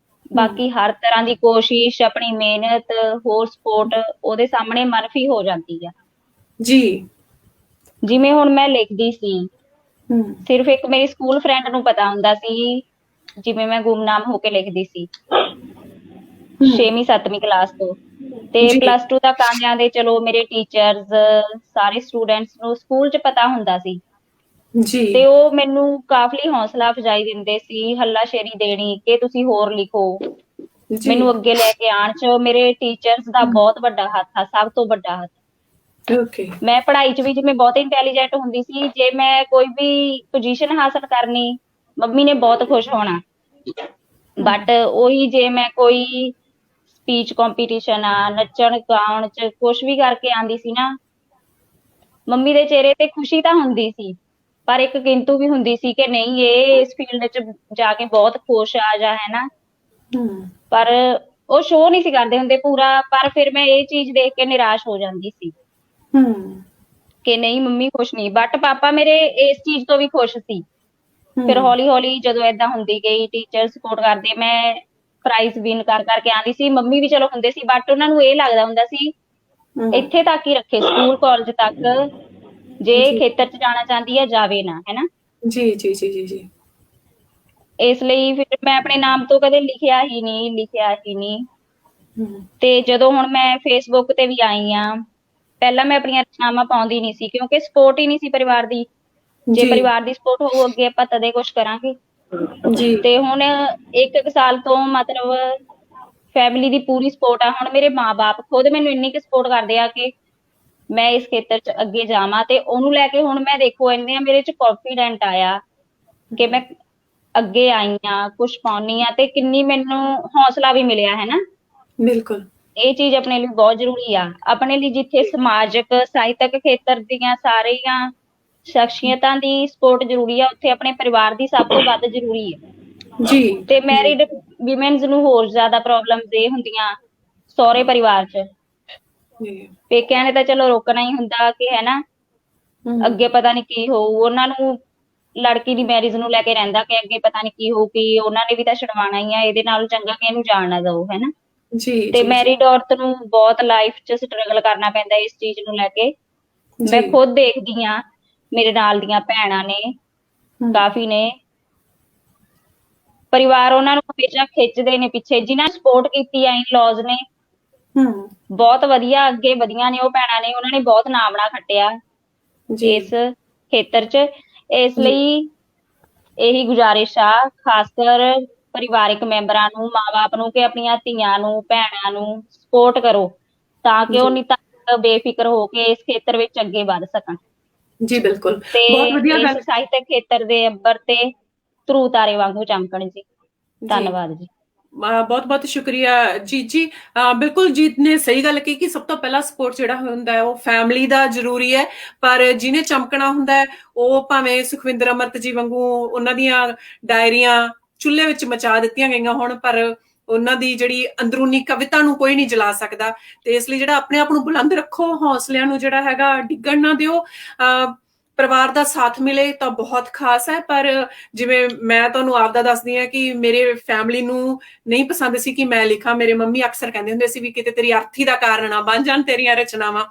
Speaker 2: ਬਾਕੀ ਹਰ ਤਰ੍ਹਾਂ ਦੀ ਕੋਸ਼ਿਸ਼, ਆਪਣੀ ਮਿਹਨਤ, ਹੋਰ ਸਪੋਰਟ ਉਹਦੇ ਸਾਹਮਣੇ ਮਨਫੀ ਹੋ ਜਾਂਦੀ ਆ।
Speaker 1: ਜੀ।
Speaker 2: ਜਿਵੇਂ ਹੁਣ ਮੈਂ ਲਿਖਦੀ ਸੀ, ਸਿਰਫ ਇੱਕ ਮੇਰੀ ਸਕੂਲ ਫਰੈਂਡ ਨੂੰ ਪਤਾ ਹੁੰਦਾ ਸੀ ਜਿਵੇਂ ਮੈਂ ਗੁੰਮਨਾਮ ਹੋ ਕੇ ਲਿਖਦੀ ਸੀ 6ਵੀਂ 7ਵੀਂ ਕਲਾਸ ਤੋਂ, ਤੇ ਪਲੱਸ 2 ਤੱਕ ਆਉਂਦਿਆਂ ਦੇ ਚਲੋ ਮੇਰੇ ਟੀਚਰਸ, ਸਾਰੇ ਸਟੂਡੈਂਟਸ ਨੂੰ ਸਕੂਲ 'ਚ ਪਤਾ ਹੁੰਦਾ ਸੀ, ਤੇ ਉਹ ਮੈਨੂੰ ਕਾਫੀ ਹੌਸਲਾ ਅਫਜ਼ਾਈ ਦਿੰਦੇ ਸੀ, ਹੱਲਾਸ਼ੇਰੀ ਦੇਣੀ ਕਿ ਤੁਸੀਂ ਹੋਰ ਲਿਖੋ, ਮੈਨੂੰ ਅੱਗੇ ਲੈ ਕੇ ਆਉਣ 'ਚ ਮੇਰੇ ਟੀਚਰਸ ਦਾ ਬਹੁਤ ਵੱਡਾ ਹੱਥ ਆ, ਸਭ ਤੋਂ ਵੱਡਾ ਹੱਥ। ਮੈਂ ਪੜ੍ਹਾਈ 'ਚ ਵੀ ਜਿਵੇਂ ਬਹੁਤ ਇੰਟੈਲੀਜੈਂਟ ਹੁੰਦੀ ਸੀ, ਜੇ ਮੈਂ ਕੋਈ ਵੀ ਪੋਜੀਸ਼ਨ ਹਾਸਲ ਕਰਨੀ, ਮੰਮੀ ਨੇ ਬਹੁਤ ਖੁਸ਼ ਹੋਣਾ। ਬਟ ਉਹੀ ਜੇ ਮੈਂ ਕੋਈ ਸਪੀਚ ਕੰਪੀਟੀਸ਼ਨ ਆ, ਨੱਚਣ ਗਾਉਣ 'ਚ ਕੁਛ ਵੀ ਕਰਕੇ ਆਂਦੀ ਸੀ ਨਾ, ਮੰਮੀ ਦੇ ਚਿਹਰੇ ਤੇ ਖੁਸ਼ੀ ਤਾਂ ਹੁੰਦੀ ਸੀ, ਪਰ ਇੱਕ ਕਿੰਤੂ ਵੀ ਹੁੰਦੀ ਸੀ ਕਿ ਨਹੀਂ, ਇਹ ਇਸ ਫੀਲਡ 'ਚ ਜਾ ਕੇ ਬਹੁਤ ਖੁਸ਼ ਆ ਜਾਂ ਹੈ ਨਾ, ਪਰ ਉਹ ਸ਼ੋਅ ਨਹੀਂ ਸੀ ਕਰਦੇ ਹੁੰਦੇ ਪੂਰਾ। ਪਰ ਫਿਰ ਮੈਂ ਇਹ ਚੀਜ਼ ਦੇਖ ਕੇ ਨਿਰਾਸ਼ ਹੋ ਜਾਂਦੀ ਸੀ ਕਿ ਨਹੀਂ, ਮੰਮੀ ਖੁਸ਼ ਨਹੀਂ, ਬਟ ਪਾਪਾ ਮੇਰੇ ਇਸ ਚੀਜ਼ ਤੋਂ ਵੀ ਖੁਸ਼ ਸੀ। ਫਿਰ ਹੌਲੀ ਹੌਲੀ ਜਦੋਂ ਏਦਾਂ ਹੁੰਦੀ ਗਈ, ਟੀਚਰ ਸਪੋਰਟ ਕਰਦੇ, ਮੈਂ ਪ੍ਰਾਈਜ਼ ਵਿਨ ਕਰ ਕਰਕੇ ਆਉਂਦੀ ਸੀ, ਮੰਮੀ ਵੀ ਚਲੋ ਹੁੰਦੇ ਸੀ, ਬਟ ਉਹਨਾਂ ਨੂੰ ਇਹ ਲੱਗਦਾ ਹੁੰਦਾ ਸੀ ਇੱਥੇ ਤੱਕ ਹੀ ਰੱਖੇ, ਸਕੂਲ ਕਾਲਜ ਤੱਕ, ਜੇ ਖੇਤਰ 'ਚ ਜਾਣਾ ਚਾਹੁੰਦੀ ਹੈ ਜਾਵੇ ਨਾ, ਹੈ ਨਾ।
Speaker 1: ਜੀ ਜੀ ਜੀ ਜੀ ਜੀ।
Speaker 2: ਇਸ ਲਈ ਫਿਰ ਮੈਂ ਆਪਣੇ ਨਾਮ ਤੋਂ ਕਦੇ ਲਿਖਿਆ ਹੀ ਨਹੀਂ। ਤੇ ਜਦੋਂ ਹੁਣ ਮੈਂ ਫੇਸਬੁੱਕ ਤੇ ਵੀ ਆਈ ਆ, ਪਹਿਲਾਂ ਮੈਂ ਆਪਣੀਆਂ ਰਚਨਾਵਾਂ ਪਾਉਂਦੀ ਨਹੀਂ ਸੀ ਕਿਉਂਕਿ ਸਪੋਰਟ ਹੀ ਨਹੀਂ ਸੀ ਪਰਿਵਾਰ ਦੀ। ਜੇ ਪਰਿਵਾਰ ਦੀ ਸਪੋਰਟ ਹੋਊ ਅੱਗੇ ਆਪਾਂ ਤਦੇ ਕੁਛ ਕਰਾਂਗੇ। ਤੇ ਹੁਣ 1 ਸਾਲ ਤੋਂ ਮਤਲਬ ਫੈਮਿਲੀ ਦੀ ਪੂਰੀ ਸਪੋਰਟ ਆ। ਹੁਣ ਮੇਰੇ ਮਾਂ-ਬਾਪ ਖੁਦ ਮੈਨੂੰ ਇੰਨੀ ਕੁ ਸਪੋਰਟ ਕਰਦੇ ਆ ਕਿ ਮੈਂ ਇਸ ਖੇਤਰ 'ਚ ਅੱਗੇ ਜਾਵਾਂ, ਤੇ ਉਹਨੂੰ ਲੈ ਕੇ ਹੁਣ ਮੈਂ ਦੇਖੋ ਇੰਨੇ ਮੇਰੇ 'ਚ ਕੌਨਫੀਡੈਂਟ ਆਇਆ ਕਿ ਮੈਂ ਅੱਗੇ ਆਈ ਆ, ਕੁਛ ਪਾਉਣੀ ਆ, ਤੇ ਕਿੰਨੀ ਮੈਨੂੰ ਹੌਸਲਾ ਵੀ ਮਿਲਿਆ, ਹੈ ਨਾ।
Speaker 1: ਬਿਲਕੁਲ।
Speaker 2: ਇਹ ਚੀਜ਼ ਆਪਣੇ ਲਈ ਬਹੁਤ ਜ਼ਰੂਰੀ ਆ। ਆਪਣੇ ਲਈ ਜਿੱਥੇ ਸਮਾਜਿਕ, ਸਾਹਿਤਕ ਖੇਤਰ ਦੀਆਂ ਸਾਰੀਆਂ ਸ਼ਖਸੀਅਤਾਂ ਦੀ ਸਪੋਰਟ ਜ਼ਰੂਰੀ ਆ, ਉੱਥੇ ਆਪਣੇ ਪਰਿਵਾਰ ਦੀ ਸਭ ਤੋਂ ਵੱਧ ਜ਼ਰੂਰੀ ਹੈ।
Speaker 1: ਜੀ।
Speaker 2: ਤੇ ਮੈਰਿਡ ਵਿਮਨਸ ਨੂੰ ਹੋਰ ਜ਼ਿਆਦਾ ਪ੍ਰੋਬਲਮਸ ਇਹ ਹੁੰਦੀਆਂ ਸਹੁਰੇ ਪਰਿਵਾਰ 'ਚ। ਪੇਕਿਆਂ ਨੇ ਤਾਂ ਚਲੋ ਰੋਕਣਾ ਹੀ ਹੁੰਦਾ ਕਿ ਹੈ ਨਾ, ਅੱਗੇ ਪਤਾ ਨੀ ਕੀ ਹੋਊ, ਉਹਨਾਂ ਨੂੰ ਲੜਕੀ ਦੀ ਮੈਰਿਜ ਨੂੰ ਲੈ ਕੇ ਰਹਿੰਦਾ ਕਿ ਅੱਗੇ ਪਤਾ ਨੀ ਕੀ ਹੋਊ, ਕਿ ਉਹਨਾਂ ਨੇ ਵੀ ਤਾਂ ਛਡਵਾਉਣਾ ਹੀ ਆ, ਇਹਦੇ ਨਾਲੋਂ ਚੰਗਾ ਕਿ ਇਹਨੂੰ ਜਾਣ ਨਾ ਦਓ, ਹੈ ਨਾ। ਤੇ ਮੈਰਿਡ ਔਰਤ ਨੂੰ ਬਹੁਤ ਲਾਈਫ 'ਚ ਸਟਰਗਲ ਕਰਨਾ ਪੈਂਦਾ ਇਸ ਚੀਜ਼ ਨੂੰ ਲੈ ਕੇ। ਮੈਂ ਖੁਦ ਦੇਖਦੀ ਹਾਂ, ਮੇਰੇ ਨਾਲ ਦੀਆਂ ਭੈਣਾਂ ਨੇ ਕਾਫੀ ਨੇ, ਪਰਿਵਾਰ ਉਹਨਾਂ ਨੂੰ ਹਮੇਸ਼ਾ ਖਿੱਚਦੇ ਨੇ ਪਿੱਛੇ, ਜਿਨ੍ਹਾਂ ਨੇ ਸਪੋਰਟ ਕੀਤੀ ਆ ਇਨ-ਲॉज ਨੇ, ਬਹੁਤ ਵਧੀਆ ਅੱਗੇ ਵਧੀਆਂ ਨੇ ਉਹ ਭੈਣਾਂ ਨੇ, ਉਹਨਾਂ ਨੇ ਬਹੁਤ ਨਾਮਣਾ ਖੱਟਿਆ ਇਸ ਖੇਤਰ 'ਚ। ਇਸ ਲਈ ਇਹੀ ਗੁਜ਼ਾਰਿਸ਼ ਆ ਖਾਸ ਕਰ ਪਰਿਵਾਰਿਕ ਮੈਂਬਰਾਂ ਨੂੰ, ਮਾਂ-ਬਾਪ ਨੂੰ, ਕਿ ਆਪਣੀਆਂ ਧੀਆਂ ਨੂੰ, ਭੈਣਾਂ ਨੂੰ ਸਪੋਰਟ ਕਰੋ। ਤਾਂ ਕਿ ਉਹ ਨਿਤਾਂਤ ਬੇਫਿਕਰ ਹੋ ਕੇ ਇਸ ਖੇਤਰ ਵਿੱਚ ਅੱਗੇ ਵਧ ਸਕਣ।
Speaker 1: ਜੀ ਬਿਲਕੁਲ,
Speaker 2: ਤੇ
Speaker 1: ਬਹੁਤ ਵਧੀਆ
Speaker 2: ਇਸ
Speaker 1: ਗੱਲ।
Speaker 2: ਸਾਹਿਤਕ ਖੇਤਰ ਦੇ ਅੰਬਰ ਤੇ ਧਰੂ ਤਾਰੇ ਵਾਂਗੂ ਚਮਕਣ ਜੀ। ਧੰਨਵਾਦ ਜੀ।
Speaker 1: ਬਹੁਤ ਬਹੁਤ ਸ਼ੁਕਰੀਆ ਜੀਤ ਜੀ। ਬਿਲਕੁਲ ਜੀਤ ਨੇ ਸਹੀ ਗੱਲ ਕਹੀ ਕਿ ਸਭ ਤੋਂ ਪਹਿਲਾਂ ਸਪੋਰਟ ਜਿਹੜਾ ਹੁੰਦਾ ਹੈ ਉਹ ਫੈਮਿਲੀ ਦਾ ਜ਼ਰੂਰੀ ਹੈ, ਪਰ ਜਿਹਨੇ ਚਮਕਣਾ ਹੁੰਦਾ ਹੈ ਉਹ ਭਾਵੇਂ ਸੁਖਵਿੰਦਰ ਅਮਰਤ ਜੀ ਵਾਂਗੂ ਉਹਨਾਂ ਦੀਆਂ ਡਾਇਰੀਆਂ ਚੁੱਲ੍ਹੇ ਵਿੱਚ ਮਚਾ ਦਿੱਤੀਆਂ ਗਈਆਂ ਹੋਣ, ਪਰ ਉਹਨਾਂ ਦੀ ਜਿਹੜੀ ਅੰਦਰੂਨੀ ਕਵਿਤਾ ਨੂੰ ਕੋਈ ਨਹੀਂ ਜਲਾ ਸਕਦਾ। ਤੇ ਇਸ ਲਈ ਜਿਹੜਾ ਆਪਣੇ ਆਪ ਨੂੰ ਬੁਲੰਦ ਰੱਖੋ, ਹੌਸਲਿਆਂ ਨੂੰ ਜਿਹੜਾ ਹੈਗਾ ਡਿੱਗਣ ਨਾ ਦਿਓ। ਪਰਿਵਾਰ ਦਾ ਸਾਥ ਮਿਲੇ ਤਾਂ ਬਹੁਤ ਖਾਸ ਹੈ, ਪਰ ਜਿਵੇਂ ਮੈਂ ਤੁਹਾਨੂੰ ਆਪਦਾ ਦੱਸਦੀ ਹਾਂ ਕਿ ਮੇਰੇ ਫੈਮਿਲੀ ਨੂੰ ਨਹੀਂ ਪਸੰਦ ਸੀ ਕਿ ਮੈਂ ਲਿਖਾਂ। ਮੇਰੇ ਮੰਮੀ ਅਕਸਰ ਕਹਿੰਦੇ ਹੁੰਦੇ ਸੀ ਵੀ ਕਿਤੇ ਤੇਰੀ ਅਰਥੀ ਦਾ ਕਾਰਨ ਨਾ ਬਣ ਜਾਣ ਤੇਰੀਆਂ ਰਚਨਾਵਾਂ।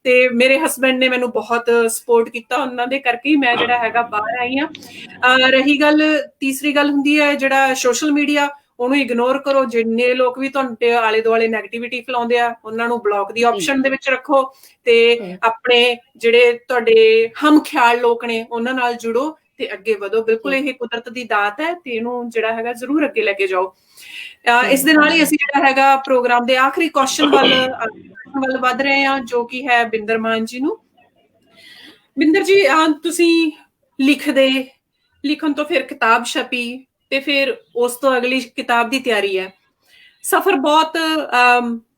Speaker 1: ਤੇ ਮੇਰੇ ਹਸਬੈਂਡ ਨੇ ਮੈਨੂੰ ਬਹੁਤ ਸਪੋਰਟ ਕੀਤਾ, ਉਹਨਾਂ ਦੇ ਕਰਕੇ ਹੀ ਮੈਂ ਜਿਹੜਾ ਹੈਗਾ ਬਾਹਰ ਆਈ ਹਾਂ। ਰਹੀ ਗੱਲ, ਤੀਸਰੀ ਗੱਲ ਹੁੰਦੀ ਹੈ ਜਿਹੜਾ ਸੋਸ਼ਲ ਮੀਡੀਆ, ਉਹਨੂੰ ਇਗਨੋਰ ਕਰੋ। ਜਿੰਨੇ ਲੋਕ ਵੀ ਤੁਹਾਡੇ ਆਲੇ ਦੁਆਲੇ ਨੈਗੇਟਿਵਿਟੀ ਫੈਲਾਉਂਦੇ ਆ ਉਹਨਾਂ ਨੂੰ ਬਲੌਕ ਦੀ ਆਪਸ਼ਨ ਦੇ ਵਿੱਚ ਰੱਖੋ, ਤੇ ਆਪਣੇ ਜਿਹੜੇ ਤੁਹਾਡੇ ਹਮ ਖਿਆਲ ਲੋਕ ਨੇ ਉਹਨਾਂ ਨਾਲ ਜੁੜੋ ਤੇ ਅੱਗੇ ਵਧੋ। ਬਿਲਕੁਲ ਇਹ ਕੁਦਰਤ ਦੀ ਦਾਤ ਹੈ ਤੇ ਇਹਨੂੰ ਜਿਹੜਾ ਹੈਗਾ ਜ਼ਰੂਰ ਅੱਗੇ ਲੈ ਕੇ ਜਾਓ। ਇਸ ਦੇ ਨਾਲ ਹੀ ਅਸੀਂ ਜਿਹੜਾ ਹੈਗਾ ਪ੍ਰੋਗਰਾਮ ਦੇ ਆਖਰੀ ਕੁਐਸਚਨ ਵੱਲ ਵੱਧ ਰਹੇ ਹਾਂ, ਜੋ ਕਿ ਹੈ ਬਿੰਦਰ ਮਾਨ ਜੀ ਨੂੰ। ਬਿੰਦਰ ਜੀ, ਤੁਸੀਂ ਲਿਖਣ ਤੋਂ ਫਿਰ ਕਿਤਾਬ ਛਪੀ ਤੇ ਫਿਰ ਉਸ ਤੋਂ ਅਗਲੀ ਕਿਤਾਬ ਦੀ ਤਿਆਰੀ ਹੈ। ਸਫ਼ਰ ਬਹੁਤ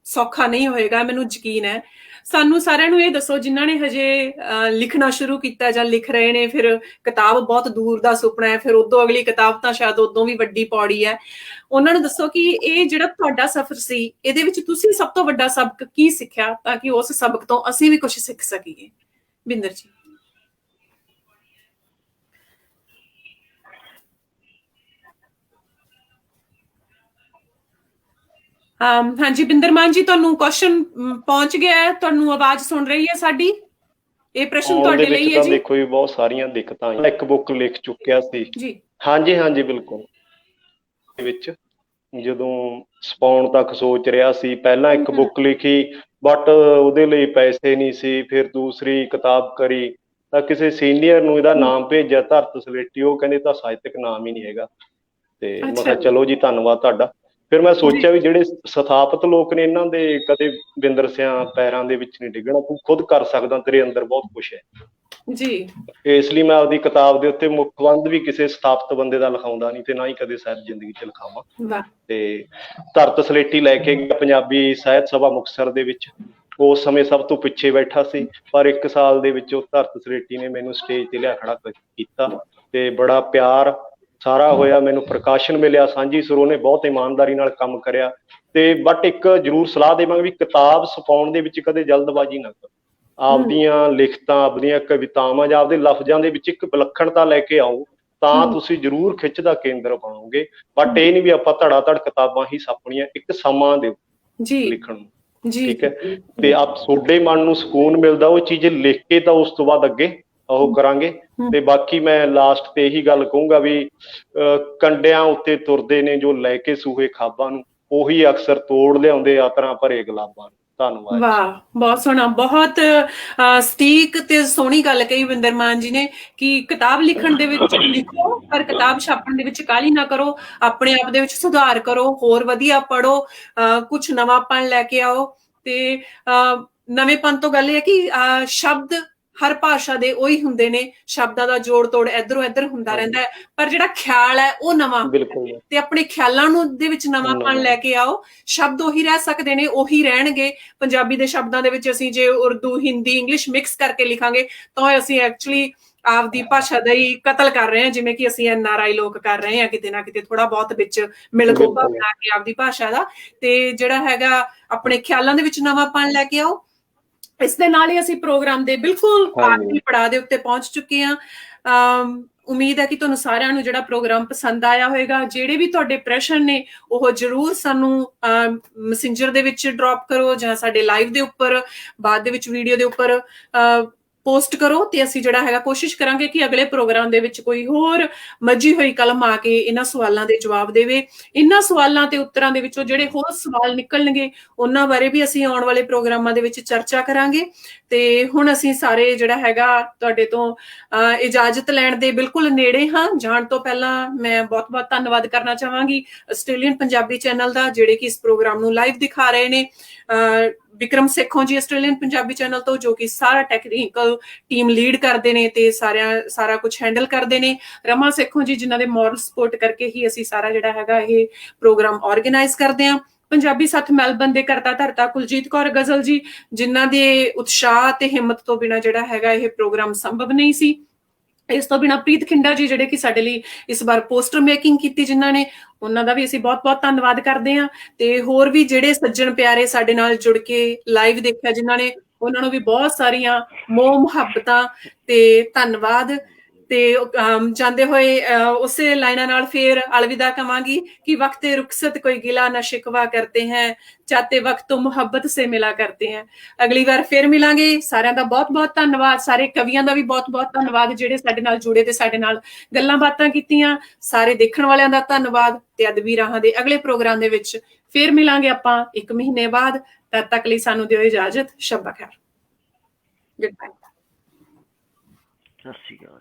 Speaker 1: ਸੌਖਾ ਨਹੀਂ ਹੋਏਗਾ, ਮੈਨੂੰ ਯਕੀਨ ਹੈ। ਸਾਨੂੰ ਸਾਰਿਆਂ ਨੂੰ ਇਹ ਦੱਸੋ, ਜਿਨ੍ਹਾਂ ਨੇ ਹਜੇ ਲਿਖਣਾ ਸ਼ੁਰੂ ਕੀਤਾ ਜਾਂ ਲਿਖ ਰਹੇ ਨੇ, ਫਿਰ ਕਿਤਾਬ ਬਹੁਤ ਦੂਰ ਦਾ ਸੁਪਨਾ ਹੈ, ਫਿਰ ਉਦੋਂ ਅਗਲੀ ਕਿਤਾਬ ਤਾਂ ਸ਼ਾਇਦ ਉਦੋਂ ਵੀ ਵੱਡੀ ਪੌੜੀ ਹੈ। ਉਹਨਾਂ ਨੂੰ ਦੱਸੋ ਕਿ ਇਹ ਜਿਹੜਾ ਤੁਹਾਡਾ ਸਫ਼ਰ ਸੀ, ਇਹਦੇ ਵਿੱਚ ਤੁਸੀਂ ਸਭ ਤੋਂ ਵੱਡਾ ਸਬਕ ਕੀ ਸਿੱਖਿਆ, ਤਾਂ ਕਿ ਉਸ ਸਬਕ ਤੋਂ ਅਸੀਂ ਵੀ ਕੁਝ ਸਿੱਖ ਸਕੀਏ। ਬਿੰਦਰ ਜੀ। ਹਾਂਜੀ ਬਿੰਦਰ ਮਾਨ ਜੀ, ਤੁਹਾਨੂੰ ਕੁਐਸਚਨ ਪਹੁੰਚ ਗਿਆ ਹੈ? ਤੁਹਾਨੂੰ ਆਵਾਜ਼ ਸੁਣ ਰਹੀ ਹੈ ਸਾਡੀ? ਇਹ ਪ੍ਰਸ਼ਨ ਤੁਹਾਡੇ ਲਈ ਹੈ ਜੀ।
Speaker 6: ਦੇਖੋ ਜੀ, ਬਹੁਤ ਸਾਰੀਆਂ ਦਿੱਕਤਾਂ, ਇੱਕ ਬੁੱਕ ਲਿਖ ਚੁੱਕਿਆ ਸੀ
Speaker 1: ਜੀ।
Speaker 6: ਹਾਂਜੀ ਬਿਲਕੁਲ। ਵਿੱਚ ਜਦੋਂ ਸਪਾਉਣ ਤੱਕ ਸੋਚ ਰਿਹਾ ਸੀ, ਪਹਿਲਾਂ ਇੱਕ ਬੁੱਕ ਲਿਖੀ ਬਟ ਉਹਦੇ ਲਈ ਪੈਸੇ ਨਹੀਂ ਸੀ, ਫਿਰ ਦੂਸਰੀ ਕਿਤਾਬ ਕਰੀ ਤਾਂ ਕਿਸੇ ਸੀਨੀਅਰ ਨੂੰ ਇਹਦਾ ਨਾਮ ਭੇਜਿਆ, ਧਰਤ ਸਲੇਟੀ। ਉਹ ਕਹਿੰਦੇ ਤਾਂ ਸਾਹਿਤਕ ਨਾਮ ਹੀ ਨਹੀਂ ਹੈਗਾ। ਤੇ ਮੈਂ ਕਿਹਾ ਚਲੋ ਜੀ, ਧੰਨਵਾਦ ਤੁਹਾਡਾ। ਫਿਰ ਮੈਂ ਸੋਚਿਆ ਵੀ ਜਿਹੜੇ ਸਥਾਪਿਤ ਲੋਕ ਨੇ ਇਹਨਾਂ ਦੇ ਕਦੇ ਬਿੰਦਰ ਸਿਆਂ ਪੈਰਾਂ ਦੇ ਵਿੱਚ ਨਹੀਂ ਡਿੱਗਣਾ, ਤੂੰ ਖੁਦ ਕਰ ਸਕਦਾ, ਤੇਰੇ ਅੰਦਰ ਬਹੁਤ ਕੁਛ ਹੈ
Speaker 1: ਜੀ।
Speaker 6: ਇਸ ਲਈ ਮੈਂ ਆਪਦੀ ਕਿਤਾਬ ਦੇ ਉੱਤੇ ਮੁਖਬੰਦ ਵੀ ਕਿਸੇ ਸਥਾਪਿਤ ਬੰਦੇ ਦਾ ਲਿਖਾਉਂਦਾ ਨਹੀਂ, ਤੇ ਨਾ ਹੀ ਕਦੇ ਸਾਹਿਤ ਜ਼ਿੰਦਗੀ 'ਚ ਲਿਖਾਵਾਂ। ਤੇ ਧਰਤ ਸਲੇਟੀ ਲੈ ਕੇ ਗਿਆ ਪੰਜਾਬੀ ਸਾਹਿਤ ਸਭਾ ਮੁਕਤਸਰ ਦੇ ਵਿੱਚ। ਉਸ ਸਮੇਂ ਸਭ ਤੋਂ ਪਿੱਛੇ ਬੈਠਾ ਸੀ, ਪਰ 1 ਸਾਲ ਦੇ ਵਿੱਚ ਉਹ ਧਰਤ ਸਲੇਟੀ ਨੇ ਮੈਨੂੰ ਸਟੇਜ ਤੇ ਲਿਆ ਖੜਾ ਕੀਤਾ ਤੇ ਬੜਾ ਪਿਆਰ ਸਾਰਾ ਹੋਇਆ। ਮੈਨੂੰ ਪ੍ਰਕਾਸ਼ਨ ਮਿਲਿਆ ਸਾਂਝੀ ਸੁਰ, ਉਹਨੇ ਬਹੁਤ ਇਮਾਨਦਾਰੀ ਨਾਲ ਕੰਮ ਕਰਿਆ। ਤੇ ਬਟ ਇੱਕ ਜ਼ਰੂਰ ਸਲਾਹ ਦੇਵਾਂਗੇ ਵੀ ਕਿਤਾਬ ਛਪਾਉਣ ਦੇ ਵਿੱਚ ਕਦੇ ਜਲਦਬਾਜ਼ੀ ਨਾ ਕਰੋ। ਆਪਦੀਆਂ ਲਿਖਤਾਂ, ਆਪਦੀਆਂ ਕਵਿਤਾਵਾਂ ਜਾਂ ਆਪਦੇ ਲਫ਼ਜ਼ਾਂ ਦੇ ਵਿੱਚ ਇੱਕ ਵਿਲੱਖਣਤਾ ਲੈ ਕੇ ਆਓ, ਤਾਂ ਤੁਸੀਂ ਜ਼ਰੂਰ ਖਿੱਚ ਦਾ ਕੇਂਦਰ ਬਣੋਗੇ। ਬਟ ਇਹ ਨਹੀਂ ਵੀ ਆਪਾਂ ਧੜਾ ਧੜ ਕਿਤਾਬਾਂ ਹੀ ਛਾਪਣੀਆਂ, ਇੱਕ ਸਮਾਂ ਦਿਓ ਲਿਖਣ ਨੂੰ, ਠੀਕ ਹੈ? ਤੇ ਤੁਹਾਡੇ ਮਨ ਨੂੰ ਸਕੂਨ ਮਿਲਦਾ ਉਹ ਚੀਜ਼ ਲਿਖ ਕੇ, ਤਾਂ ਉਸ ਤੋਂ ਬਾਅਦ ਅੱਗੇ ਉਹ ਕਰਾਂਗੇ। ਤੇ ਬਾਕੀ ਮੈਂ ਲਾਸਟ ਤੇ ਇਹੀ ਗੱਲ ਕਹੂੰਗਾ ਵੀ ਕੰਡਿਆਂ ਉੱਤੇ ਤੁਰਦੇ ਨੇ ਜੋ ਲੈ ਕੇ ਸੂਹੇ ਖਾਬਾਂ ਨੂੰ, ਉਹੀ ਅਕਸਰ ਤੋੜ ਲਿਆਉਂਦੇ ਆਤਰਾਂ ਭਰੇ ਗੁਲਾਬਾਂ ਨੂੰ। ਧੰਨਵਾਦ।
Speaker 1: ਵਾਹ, ਬਹੁਤ ਸੋਹਣਾ, ਬਹੁਤ ਸਟੀਕ ਤੇ ਸੋਹਣੀ ਗੱਲ ਕਹੀ ਬਿੰਦਰ ਮਾਨ ਜੀ ਨੇ ਕਿ ਕਿਤਾਬ ਲਿਖਣ ਦੇ ਵਿੱਚ ਲਿਖੋ, ਪਰ ਕਿਤਾਬ ਛਾਪਣ ਦੇ ਵਿੱਚ ਕਾਹਲੀ ਨਾ ਕਰੋ। ਆਪਣੇ ਆਪ ਦੇ ਵਿੱਚ ਸੁਧਾਰ ਕਰੋ, ਹੋਰ ਵਧੀਆ ਪੜ੍ਹੋ, ਕੁਛ ਨਵਾਂਪਣ ਲੈ ਕੇ ਆਓ। ਤੇ ਨਵੇਂਪਨ ਤੋਂ ਗੱਲ ਇਹ ਹੈ ਕਿ ਸ਼ਬਦ ਹਰ ਭਾਸ਼ਾ ਦੇ ਉਹੀ ਹੁੰਦੇ ਨੇ, ਸ਼ਬਦਾਂ ਦਾ ਜੋੜ ਤੋੜ ਇੱਧਰੋਂ ਇੱਧਰ ਹੁੰਦਾ ਰਹਿੰਦਾ ਹੈ, ਪਰ ਜਿਹੜਾ ਖਿਆਲ ਹੈ ਉਹ ਨਵਾਂ, ਤੇ ਆਪਣੇ ਖਿਆਲਾਂ ਨੂੰ ਦੇ ਵਿੱਚ ਨਵਾਂਪਣ ਲੈ ਕੇ ਆਓ। ਸ਼ਬਦ ਉਹੀ ਰਹਿ ਸਕਦੇ ਨੇ, ਉਹੀ ਰਹਿਣਗੇ। ਪੰਜਾਬੀ ਦੇ ਸ਼ਬਦਾਂ ਦੇ ਵਿੱਚ ਅਸੀਂ ਜੇ ਉਰਦੂ, ਹਿੰਦੀ, ਇੰਗਲਿਸ਼ ਮਿਕਸ ਕਰਕੇ ਲਿਖਾਂਗੇ ਤਾਂ ਅਸੀਂ ਐਕਚੁਅਲੀ ਆਪਦੀ ਭਾਸ਼ਾ ਦਾ ਹੀ ਕਤਲ ਕਰ ਰਹੇ ਹਾਂ, ਜਿਵੇਂ ਕਿ ਅਸੀਂ NRI ਲੋਕ ਕਰ ਰਹੇ ਹਾਂ ਕਿਤੇ ਨਾ ਕਿਤੇ, ਥੋੜਾ ਬਹੁਤ ਵਿੱਚ ਮਿਲਗੋਭਾ ਬਣਾ ਕੇ ਆਪਦੀ ਭਾਸ਼ਾ ਦਾ। ਤੇ ਜਿਹੜਾ ਹੈਗਾ ਆਪਣੇ ਖਿਆਲਾਂ ਦੇ ਵਿੱਚ ਨਵਾਂਪਣ ਲੈ ਕੇ ਆਓ। ਇਸ ਦੇ ਨਾਲ ਹੀ ਅਸੀਂ ਪ੍ਰੋਗਰਾਮ ਦੇ ਬਿਲਕੁਲ ਆਖਰੀ ਪੜਾਅ ਦੇ ਉੱਤੇ ਪਹੁੰਚ ਚੁੱਕੇ ਹਾਂ। ਉਮੀਦ ਹੈ ਕਿ ਤੁਹਾਨੂੰ ਸਾਰਿਆਂ ਨੂੰ ਜਿਹੜਾ ਪ੍ਰੋਗਰਾਮ ਪਸੰਦ ਆਇਆ ਹੋਵੇਗਾ। ਜਿਹੜੇ ਵੀ ਤੁਹਾਡੇ ਪ੍ਰਸ਼ਨ ਨੇ ਉਹ ਜ਼ਰੂਰ ਸਾਨੂੰ ਮੈਸੇਂਜਰ ਦੇ ਵਿੱਚ ਡ੍ਰੌਪ ਕਰੋ, ਜਾਂ ਸਾਡੇ ਲਾਈਵ ਦੇ ਉੱਪਰ ਬਾਅਦ ਦੇ ਵਿੱਚ ਵੀਡੀਓ ਦੇ ਉੱਪਰ ਪੋਸਟ ਕਰੋ, ਤੇ ਅਸੀਂ ਜਿਹੜਾ ਹੈਗਾ ਕੋਸ਼ਿਸ਼ ਕਰਾਂਗੇ ਕਿ ਅਗਲੇ ਪ੍ਰੋਗਰਾਮ ਦੇ ਵਿੱਚ ਕੋਈ ਹੋਰ ਮੱਝੀ ਹੋਈ ਕਲਮ ਆ ਕੇ ਇਹਨਾਂ ਸਵਾਲਾਂ ਦੇ ਜਵਾਬ ਦੇਵੇ। ਇਹਨਾਂ ਸਵਾਲਾਂ ਤੇ ਉੱਤਰਾਂ ਦੇ ਵਿੱਚੋਂ ਜਿਹੜੇ ਹੋਰ ਸਵਾਲ ਨਿਕਲਣਗੇ ਉਹਨਾਂ ਬਾਰੇ ਵੀ ਅਸੀਂ ਆਉਣ ਵਾਲੇ ਪ੍ਰੋਗਰਾਮਾਂ ਦੇ ਵਿੱਚ ਚਰਚਾ ਕਰਾਂਗੇ। ਤੇ ਹੁਣ ਅਸੀਂ ਸਾਰੇ ਜਿਹੜਾ ਹੈਗਾ ਤੁਹਾਡੇ ਤੋਂ ਇਜਾਜ਼ਤ ਲੈਣ ਦੇ ਬਿਲਕੁਲ ਨੇੜੇ ਹਾਂ। ਜਾਣ ਤੋਂ ਪਹਿਲਾਂ ਮੈਂ ਬਹੁਤ ਬਹੁਤ ਧੰਨਵਾਦ ਕਰਨਾ ਚਾਹਾਂਗੀ ਆਸਟ੍ਰੇਲੀਅਨ ਪੰਜਾਬੀ ਚੈਨਲ ਦਾ, ਜਿਹੜੇ ਕਿ ਇਸ ਪ੍ਰੋਗਰਾਮ ਨੂੰ ਲਾਈਵ ਦਿਖਾ ਰਹੇ ਨੇ। ਵਿਕਰਮ ਸੇਖੋਂ ਜੀ ਆਸਟ੍ਰੇਲੀਅਨ ਪੰਜਾਬੀ ਚੈਨਲ ਤੋਂ, ਜੋ ਕਿ ਸਾਰਾ ਟੈਕਨੀਕਲ ਟੀਮ ਲੀਡ ਕਰਦੇ ਨੇ ਤੇ ਸਾਰਾ ਕੁਝ ਹੈਂਡਲ ਕਰਦੇ ਨੇ। ਰਮਾ ਸੇਖੋਂ ਜੀ, ਜਿਨ੍ਹਾਂ ਦੇ ਮੋਰਲ ਸਪੋਰਟ ਕਰਕੇ ਹੀ ਅਸੀਂ ਸਾਰਾ ਜਿਹੜਾ ਹੈਗਾ ਇਹ ਪ੍ਰੋਗਰਾਮ ਆਰਗੇਨਾਈਜ਼ ਕਰਦੇ ਹਾਂ। ਪੰਜਾਬੀ ਸਾਥ ਮੈਲਬਨ ਦੇ ਕਰਤਾ ਧਰਤਾ ਕੁਲਜੀਤ ਕੌਰ ਗਜ਼ਲ ਜੀ, ਜਿਨ੍ਹਾਂ ਦੇ ਉਤਸ਼ਾਹ ਤੇ ਹਿੰਮਤ ਤੋਂ ਬਿਨਾਂ ਜਿਹੜਾ ਹੈਗਾ ਇਹ ਪ੍ਰੋਗਰਾਮ ਸੰਭਵ ਨਹੀਂ ਸੀ। ਇਸ ਤੋਂ ਬਿਨਾਂ ਪ੍ਰੀਤ ਖਿੰਡਾ ਜੀ, ਜਿਹੜੇ ਕਿ ਸਾਡੇ ਲਈ ਇਸ ਵਾਰ ਪੋਸਟਰ ਮੇਕਿੰਗ ਕੀਤੀ ਜਿਨ੍ਹਾਂ ਨੇ, ਉਹਨਾਂ ਦਾ ਵੀ ਅਸੀਂ ਬਹੁਤ ਬਹੁਤ ਧੰਨਵਾਦ ਕਰਦੇ ਹਾਂ। ਤੇ ਹੋਰ ਵੀ ਜਿਹੜੇ ਸੱਜਣ ਪਿਆਰੇ ਸਾਡੇ ਨਾਲ ਜੁੜ ਕੇ ਲਾਈਵ ਦੇਖਿਆ ਜਿਨ੍ਹਾਂ ਨੇ, ਉਹਨਾਂ ਨੂੰ ਵੀ ਬਹੁਤ ਸਾਰੀਆਂ ਮੋਹ ਮੁਹੱਬਤਾਂ ਤੇ ਧੰਨਵਾਦ। ਤੇ ਜਾਂਦੇ ਹੋਏ ਉਸੇ ਲਾਈਨਾਂ ਨਾਲ ਫੇਰ ਅਲਵਿਦਾ ਕਵਾਂਗੀ ਕਿ ਵਕਤ ਰੁਖਸਤ ਕੋਈ ਗਿਲਾ ਨਾ ਸ਼ਿਕਵਾ ਕਰਤੇ ਹੈ, ਚਾਹਤੇ ਵਕਤ ਤੋਂ ਮੁਹੱਬਤ ਸੇ ਮਿਲਾ ਕਰਤੇ ਹੈ। ਅਗਲੀ ਵਾਰ ਫੇਰ ਮਿਲਾਂਗੇ। ਸਾਰਿਆਂ ਦਾ ਬਹੁਤ ਬਹੁਤ ਧੰਨਵਾਦ। ਸਾਰੇ ਕਵੀਆਂ ਦਾ ਵੀ ਬਹੁਤ ਬਹੁਤ ਧੰਨਵਾਦ ਜਿਹੜੇ ਸਾਡੇ ਨਾਲ ਜੁੜੇ ਤੇ ਸਾਡੇ ਨਾਲ ਗੱਲਾਂ ਬਾਤਾਂ ਕੀਤੀਆਂ। ਸਾਰੇ ਦੇਖਣ ਵਾਲਿਆਂ ਦਾ ਧੰਨਵਾਦ। ਤੇ ਅਦਬੀ ਰਾਹਾਂ ਦੇ ਅਗਲੇ ਪ੍ਰੋਗਰਾਮ ਦੇ ਵਿੱਚ ਫੇਰ ਮਿਲਾਂਗੇ ਆਪਾਂ 1 ਮਹੀਨੇ ਬਾਅਦ। ਤਦ ਤੱਕ ਲਈ ਸਾਨੂੰ ਦਿਓ ਇਜਾਜ਼ਤ। ਸ਼ੱਬ ਖੈਰ। Good bye.
Speaker 4: ਸਤਿ ਸ਼੍ਰੀ ਅਕਾਲ।